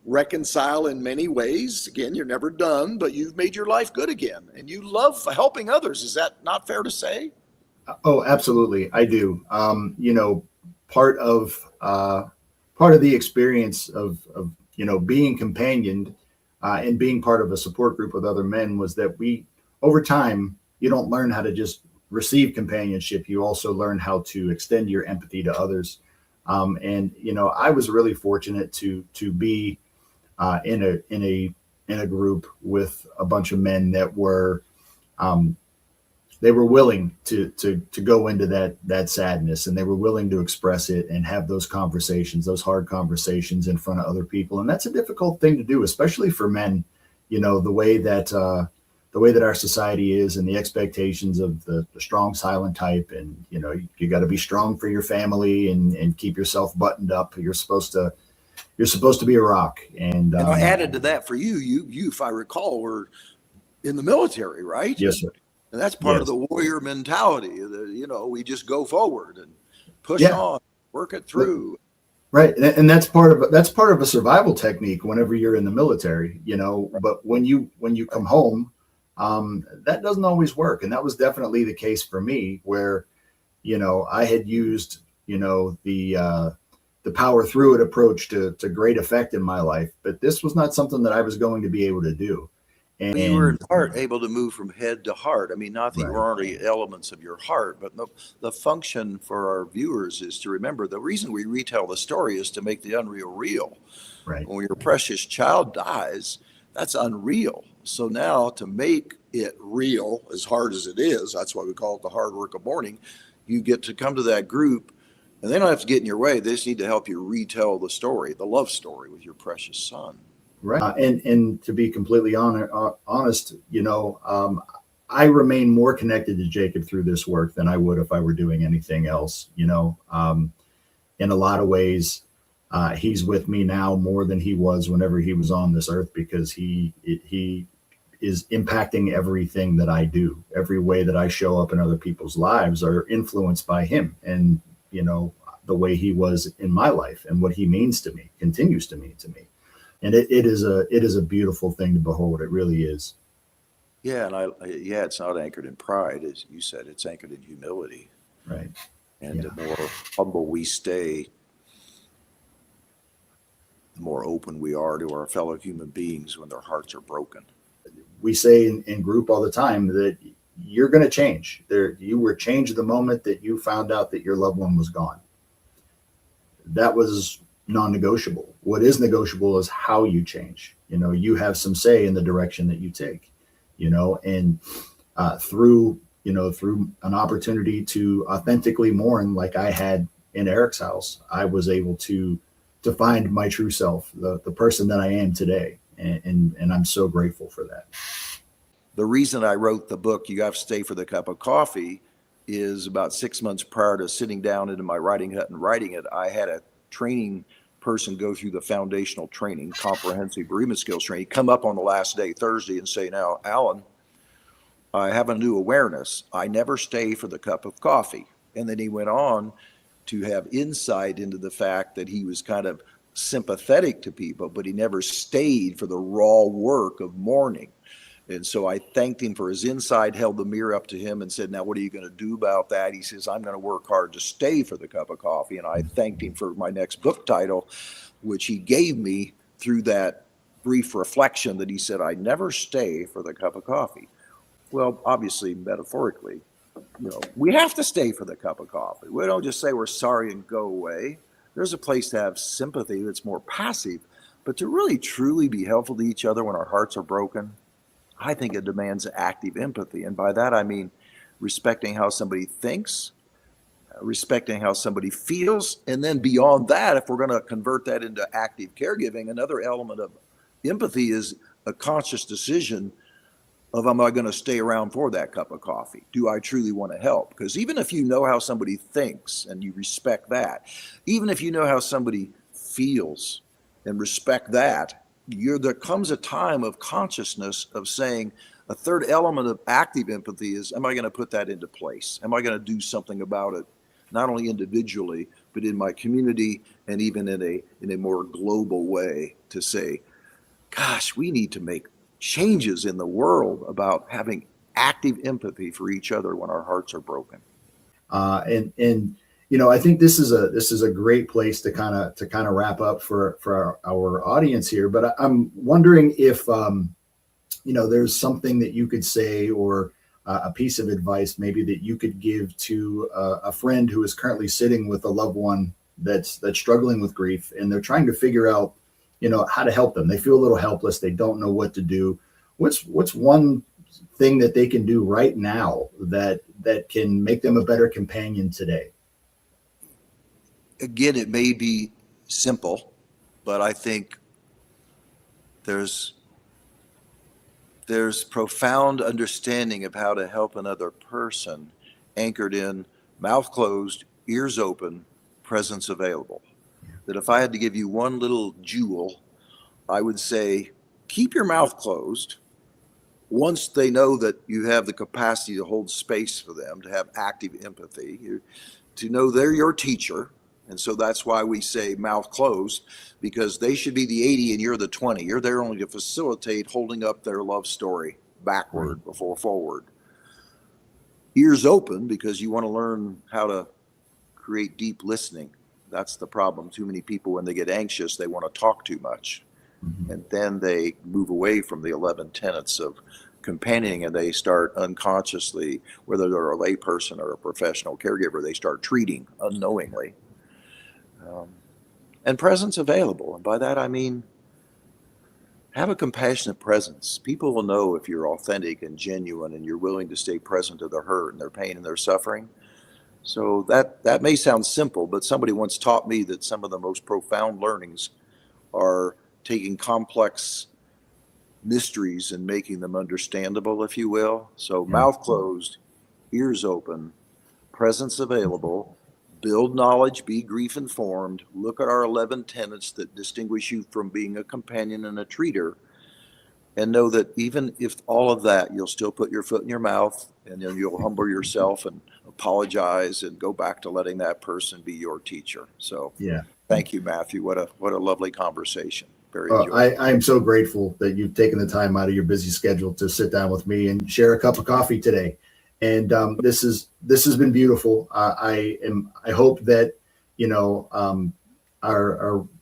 reconcile in many ways. Again, you're never done, but you've made your life good again, and you love helping others. Is that not fair to say? Oh, absolutely. I do. You know, part of the experience of being companioned and being part of a support group with other men was that over time, you don't learn how to just receive companionship. You also learn how to extend your empathy to others. And I was really fortunate to be in a group with a bunch of men that were they were willing to go into that sadness, and they were willing to express it and have those conversations, those hard conversations in front of other people. And that's a difficult thing to do, especially for men. The way that our society is, and the expectations of the strong silent type, and you got to be strong for your family and keep yourself buttoned up. You're supposed to be a rock. And I added to that for you, if I recall, were in the military, right? Yes, sir. And that's part of the warrior mentality. We just go forward and push on, work it through. Right, and that's part of a survival technique whenever you're in the military. But when you come home, that doesn't always work, and that was definitely the case for me, where I had used the power through it approach to great effect in my life, but this was not something that I was going to be able to do. And you were in part able to move from head to heart. I mean, not that you were already elements of your heart, but the function for our viewers is to remember the reason we retell the story is to make the unreal real. Right. When your precious child dies, that's unreal. So now to make it real, as hard as it is, that's why we call it the hard work of mourning, you get to come to that group, and they don't have to get in your way. They just need to help you retell the story, the love story with your precious son. Right. And to be completely honest, I remain more connected to Jacob through this work than I would if I were doing anything else. In a lot of ways, he's with me now more than he was whenever he was on this earth, because he is impacting everything that I do. Every way that I show up in other people's lives are influenced by him, and the way he was in my life and what he means to me, continues to mean to me. And it is a beautiful thing to behold. It really is. Yeah, and it's not anchored in pride, as you said. It's anchored in humility. Right. And the more humble we stay, the more open we are to our fellow human beings when their hearts are broken. We say in group all the time that you're going to change. You were changed the moment that you found out that your loved one was gone. That was non-negotiable. What is negotiable is how you change. You have some say in the direction that you take. And through an opportunity to authentically mourn, like I had in EricsHouse, I was able to find my true self, the person that I am today, and I'm so grateful for that. The reason I wrote the book, You Have to Stay for the Cup of Coffee, is about 6 months prior to sitting down into my writing hut and writing it, I had a training person go through the foundational training, comprehensive bereavement skills training, come up on the last day, Thursday, and say, now, Alan, I have a new awareness. I never stay for the cup of coffee. And then he went on to have insight into the fact that he was kind of sympathetic to people, but he never stayed for the raw work of mourning. And so I thanked him for his insight, held the mirror up to him and said, now, what are you going to do about that? He says, I'm going to work hard to stay for the cup of coffee. And I thanked him for my next book title, which he gave me through that brief reflection that he said, I never stay for the cup of coffee. Well, obviously, metaphorically, we have to stay for the cup of coffee. We don't just say we're sorry and go away. There's a place to have sympathy that's more passive, but to really truly be helpful to each other when our hearts are broken, I think it demands active empathy. And by that, I mean respecting how somebody thinks, respecting how somebody feels. And then beyond that, if we're going to convert that into active caregiving, another element of empathy is a conscious decision of, am I going to stay around for that cup of coffee? Do I truly want to help? Because even if you know how somebody thinks and you respect that, even if you know how somebody feels and respect that, there comes a time of consciousness of saying, a third element of active empathy is, am I going to put that into place? Am I going to do something about it, not only individually, but in my community and even in a more global way, to say, gosh, we need to make changes in the world about having active empathy for each other when our hearts are broken. I think this is a great place to kind of wrap up for our audience here. But I'm wondering if there's something that you could say, or a piece of advice maybe that you could give to a friend who is currently sitting with a loved one that's struggling with grief, and they're trying to figure out how to help them. They feel a little helpless. They don't know what to do. What's one thing that they can do right now that can make them a better companion today? Again, it may be simple, but I think there's profound understanding of how to help another person anchored in mouth closed, ears open, presence available. That if I had to give you one little jewel, I would say, keep your mouth closed. Once they know that you have the capacity to hold space for them, to have active empathy, to know they're your teacher. And so that's why we say mouth closed, because they should be the 80 and you're the 20. You're there only to facilitate holding up their love story backward before forward. Ears open, because you want to learn how to create deep listening. That's the problem. Too many people, when they get anxious, they want to talk too much. Mm-hmm. And then they move away from the 11 tenets of companioning, and they start unconsciously, whether they're a layperson or a professional caregiver, they start treating unknowingly. And presence available. And by that, I mean, have a compassionate presence. People will know if you're authentic and genuine and you're willing to stay present to their hurt and their pain and their suffering. So that may sound simple, but somebody once taught me that some of the most profound learnings are taking complex mysteries and making them understandable, if you will. So mouth closed, ears open, presence available, build knowledge, be grief informed, look at our 11 tenets that distinguish you from being a companion and a treater, and know that even if all of that, you'll still put your foot in your mouth, and then you'll humble yourself and apologize and go back to letting that person be your teacher. So thank you, Matthew. What a lovely conversation. Very enjoyable. I'm so grateful that you've taken the time out of your busy schedule to sit down with me and share a cup of coffee today. And this has been beautiful. I hope that our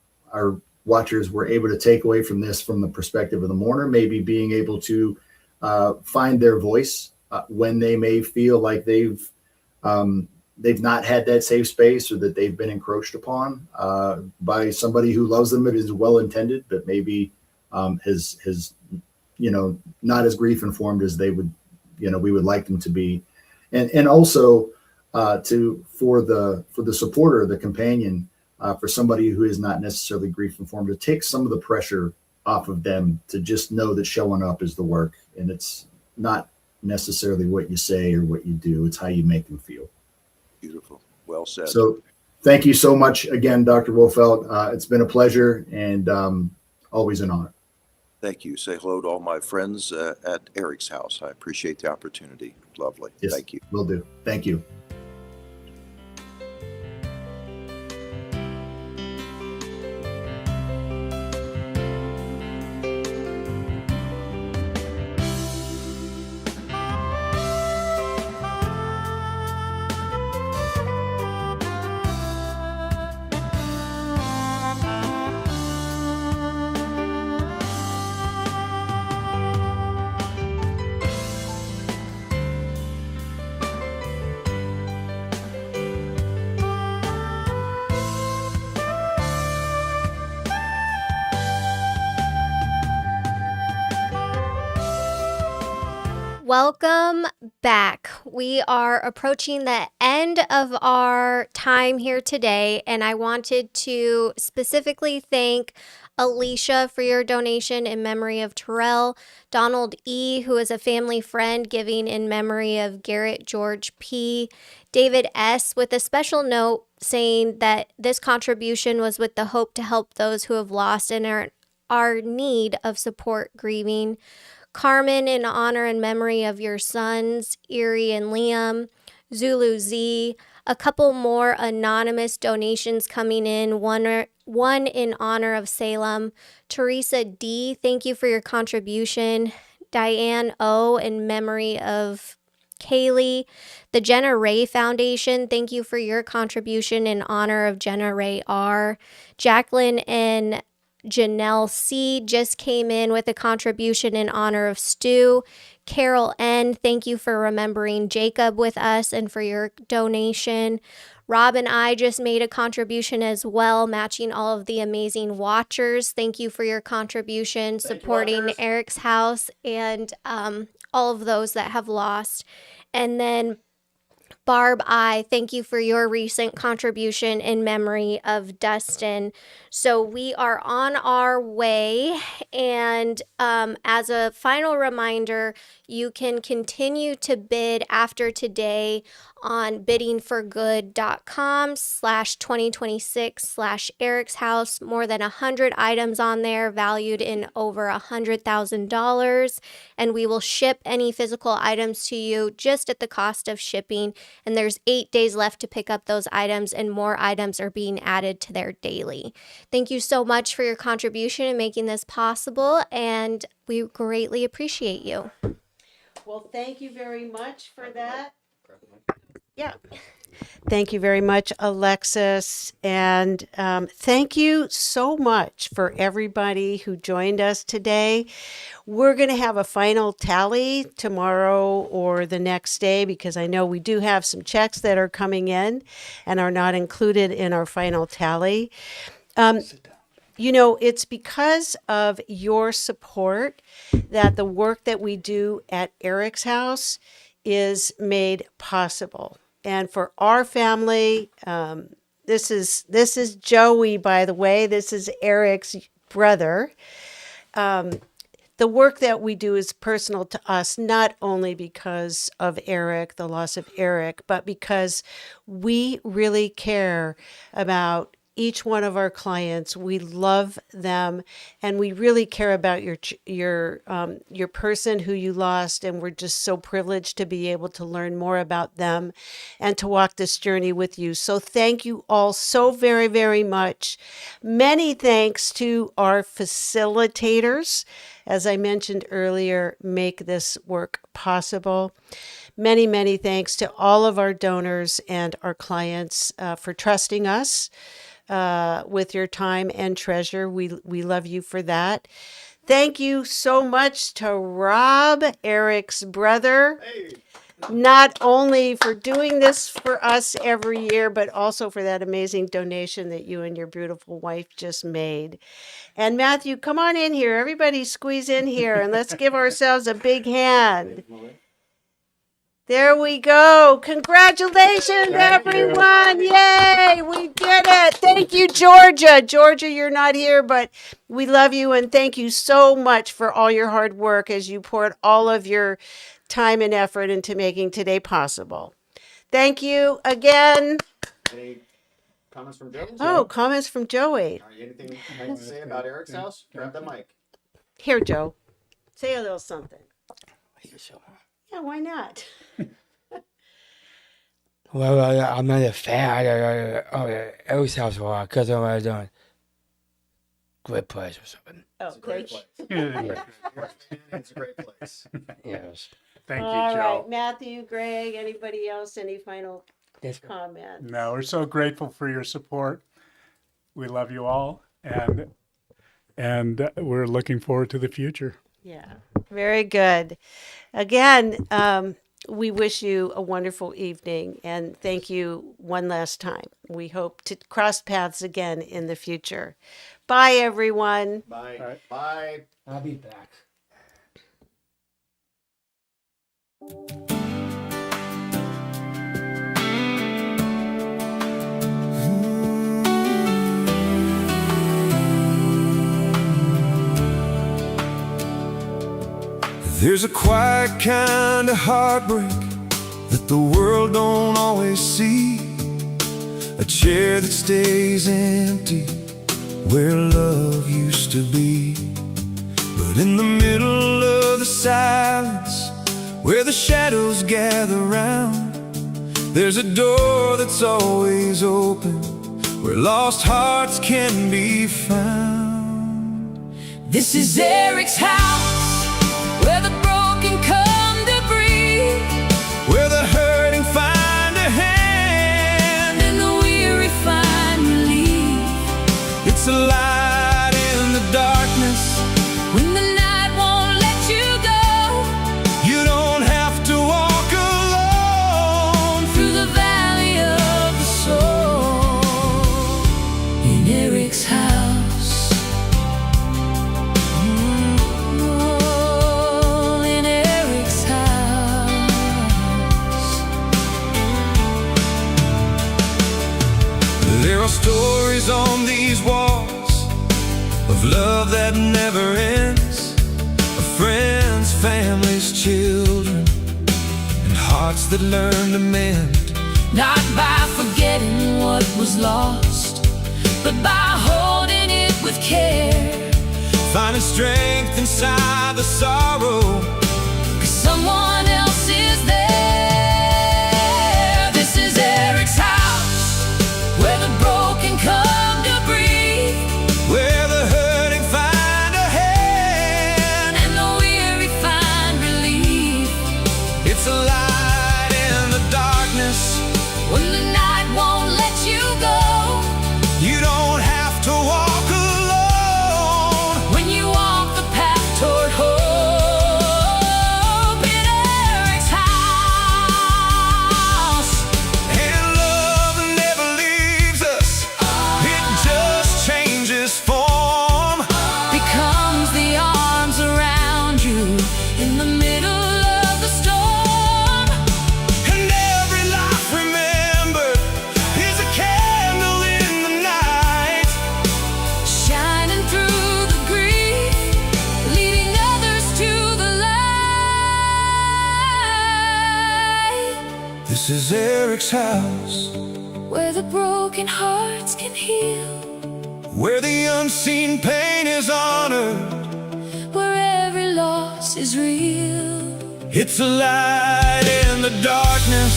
watchers were able to take away from this, from the perspective of the mourner, maybe being able to find their voice when they may feel like they've not had that safe space, or that they've been encroached upon by somebody who loves them. It is well intended, but maybe has not as grief informed as they would. We would like them to be, and also for the supporter, the companion, for somebody who is not necessarily grief informed, to take some of the pressure off of them, to just know that showing up is the work, and it's not necessarily what you say or what you do. It's how you make them feel. Beautiful. Well said. So thank you so much again, Dr. Wolfeld. It's been a pleasure and always an honor. Thank you. Say hello to all my friends at Eric's house. I appreciate the opportunity. Lovely. Yes, Thank you. Will do. Thank you. Welcome back. We are approaching the end of our time here today, and I wanted to specifically thank Alicia for your donation in memory of Terrell, Donald E., who is a family friend, giving in memory of Garrett George P., David S., with a special note saying that this contribution was with the hope to help those who have lost and are in need of support grieving. Carmen, in honor and memory of your sons, Erie and Liam. Zulu Z, a couple more anonymous donations coming in, one in honor of Salem. Teresa D, thank you for your contribution. Diane O, in memory of Kaylee. The Jenna Ray Foundation, thank you for your contribution in honor of Jenna Ray R. Jacqueline and Janelle C just came in with a contribution in honor of Stu. Carol N, thank you for remembering Jacob with us and for your donation. Rob and I just made a contribution as well, matching all of the amazing watchers. Thank you for your contribution, supporting Eric's house and all of those that have lost. And then Barb I, thank you for your recent contribution in memory of Dustin. So we are on our way, and as a final reminder, you can continue to bid after today on biddingforgood.com/2026/Eric's House. More than 100 items on there valued in over $100,000, and we will ship any physical items to you just at the cost of shipping. And there's 8 days left to pick up those items, and more items are being added to their daily. Thank you so much for your contribution in making this possible, and we greatly appreciate you. Well, thank you very much for that. Yeah. Thank you very much, Alexis. And thank you so much for everybody who joined us today. We're going to have a final tally tomorrow or the next day, because I know we do have some checks that are coming in and are not included in our final tally. You know, it's because of your support that the work that we do at Eric's House is made possible. And for our family, this is Joey, by the way. This is Eric's brother. The work that we do is personal to us, not only because of Eric, the loss of Eric, but because we really care about each one of our clients. We love them, and we really care about your person who you lost, and we're just so privileged to be able to learn more about them and to walk this journey with you. So thank you all so very, very much. Many thanks to our facilitators, as I mentioned earlier, make this work possible. Many, many thanks to all of our donors and our clients for trusting us with your time and treasure. We love you for that. Thank you so much to Rob, Eric's brother, not only for doing this for us every year, but also for that amazing donation that you and your beautiful wife just made. And Matthew, come on in here. Everybody squeeze in here and let's give ourselves a big hand. There we go. Congratulations, Thank you. everyone. Yay, we did it. Thank you, Georgia. Georgia, you're not here, but we love you and thank you so much for all your hard work as you poured all of your time and effort into making today possible. Thank you again. Any comments from Joe? Oh, comments from Joey. Anything you'd like to say about Eric's house? Grab the mic. Here, Joe. Say a little something. Yeah, why not? Well, I'm not a fan of Eric's house because I'm doing great place or something. Oh, Great thank place. you. It's a great place. Yes. Thank you, All Joe. right, Matthew, Greg, anybody else, any final comments? No, we're so grateful for your support. We love you all, and we're looking forward to the future. Yeah, very good. Again, we wish you a wonderful evening and thank you one last time. We hope to cross paths again in the future. Bye, everyone. Bye. Bye. I'll be back. There's a quiet kind of heartbreak that the world don't always see. A chair that stays empty where love used to be. But in the middle of the silence, where the shadows gather round, there's a door that's always open, where lost hearts can be found. This is Eric's house, where the broken come to breathe, where the hurting find a hand, and the weary find relief. it's a light in the darkness. When the night won't let you go, You don't have to walk alone through the valley of the soul. In Eric's house, oh, in Eric's house. There are stories on these walls of love that never ends, of friends, families, children, and hearts that learn to mend. Not by forgetting what was lost, but by holding it with care. Finding strength inside the sorrow, 'Cause someone else is there. This is Eric's house, where the broken come to breathe, where the hurting find a hand, and the weary find relief. it's a light in the darkness. When the night won't let you go, You don't have to walk alone when you walk the path toward hope. In Eric's house, And love never leaves us, it just changes form. becomes the arms around you in the middle of the storm. And every life remembered is a candle in the night, Shining through the grief, leading others to the light. This is Eric's house, Where the broken hearts can heal, where the unseen pain is honored. where every loss is real. It's a light in the darkness.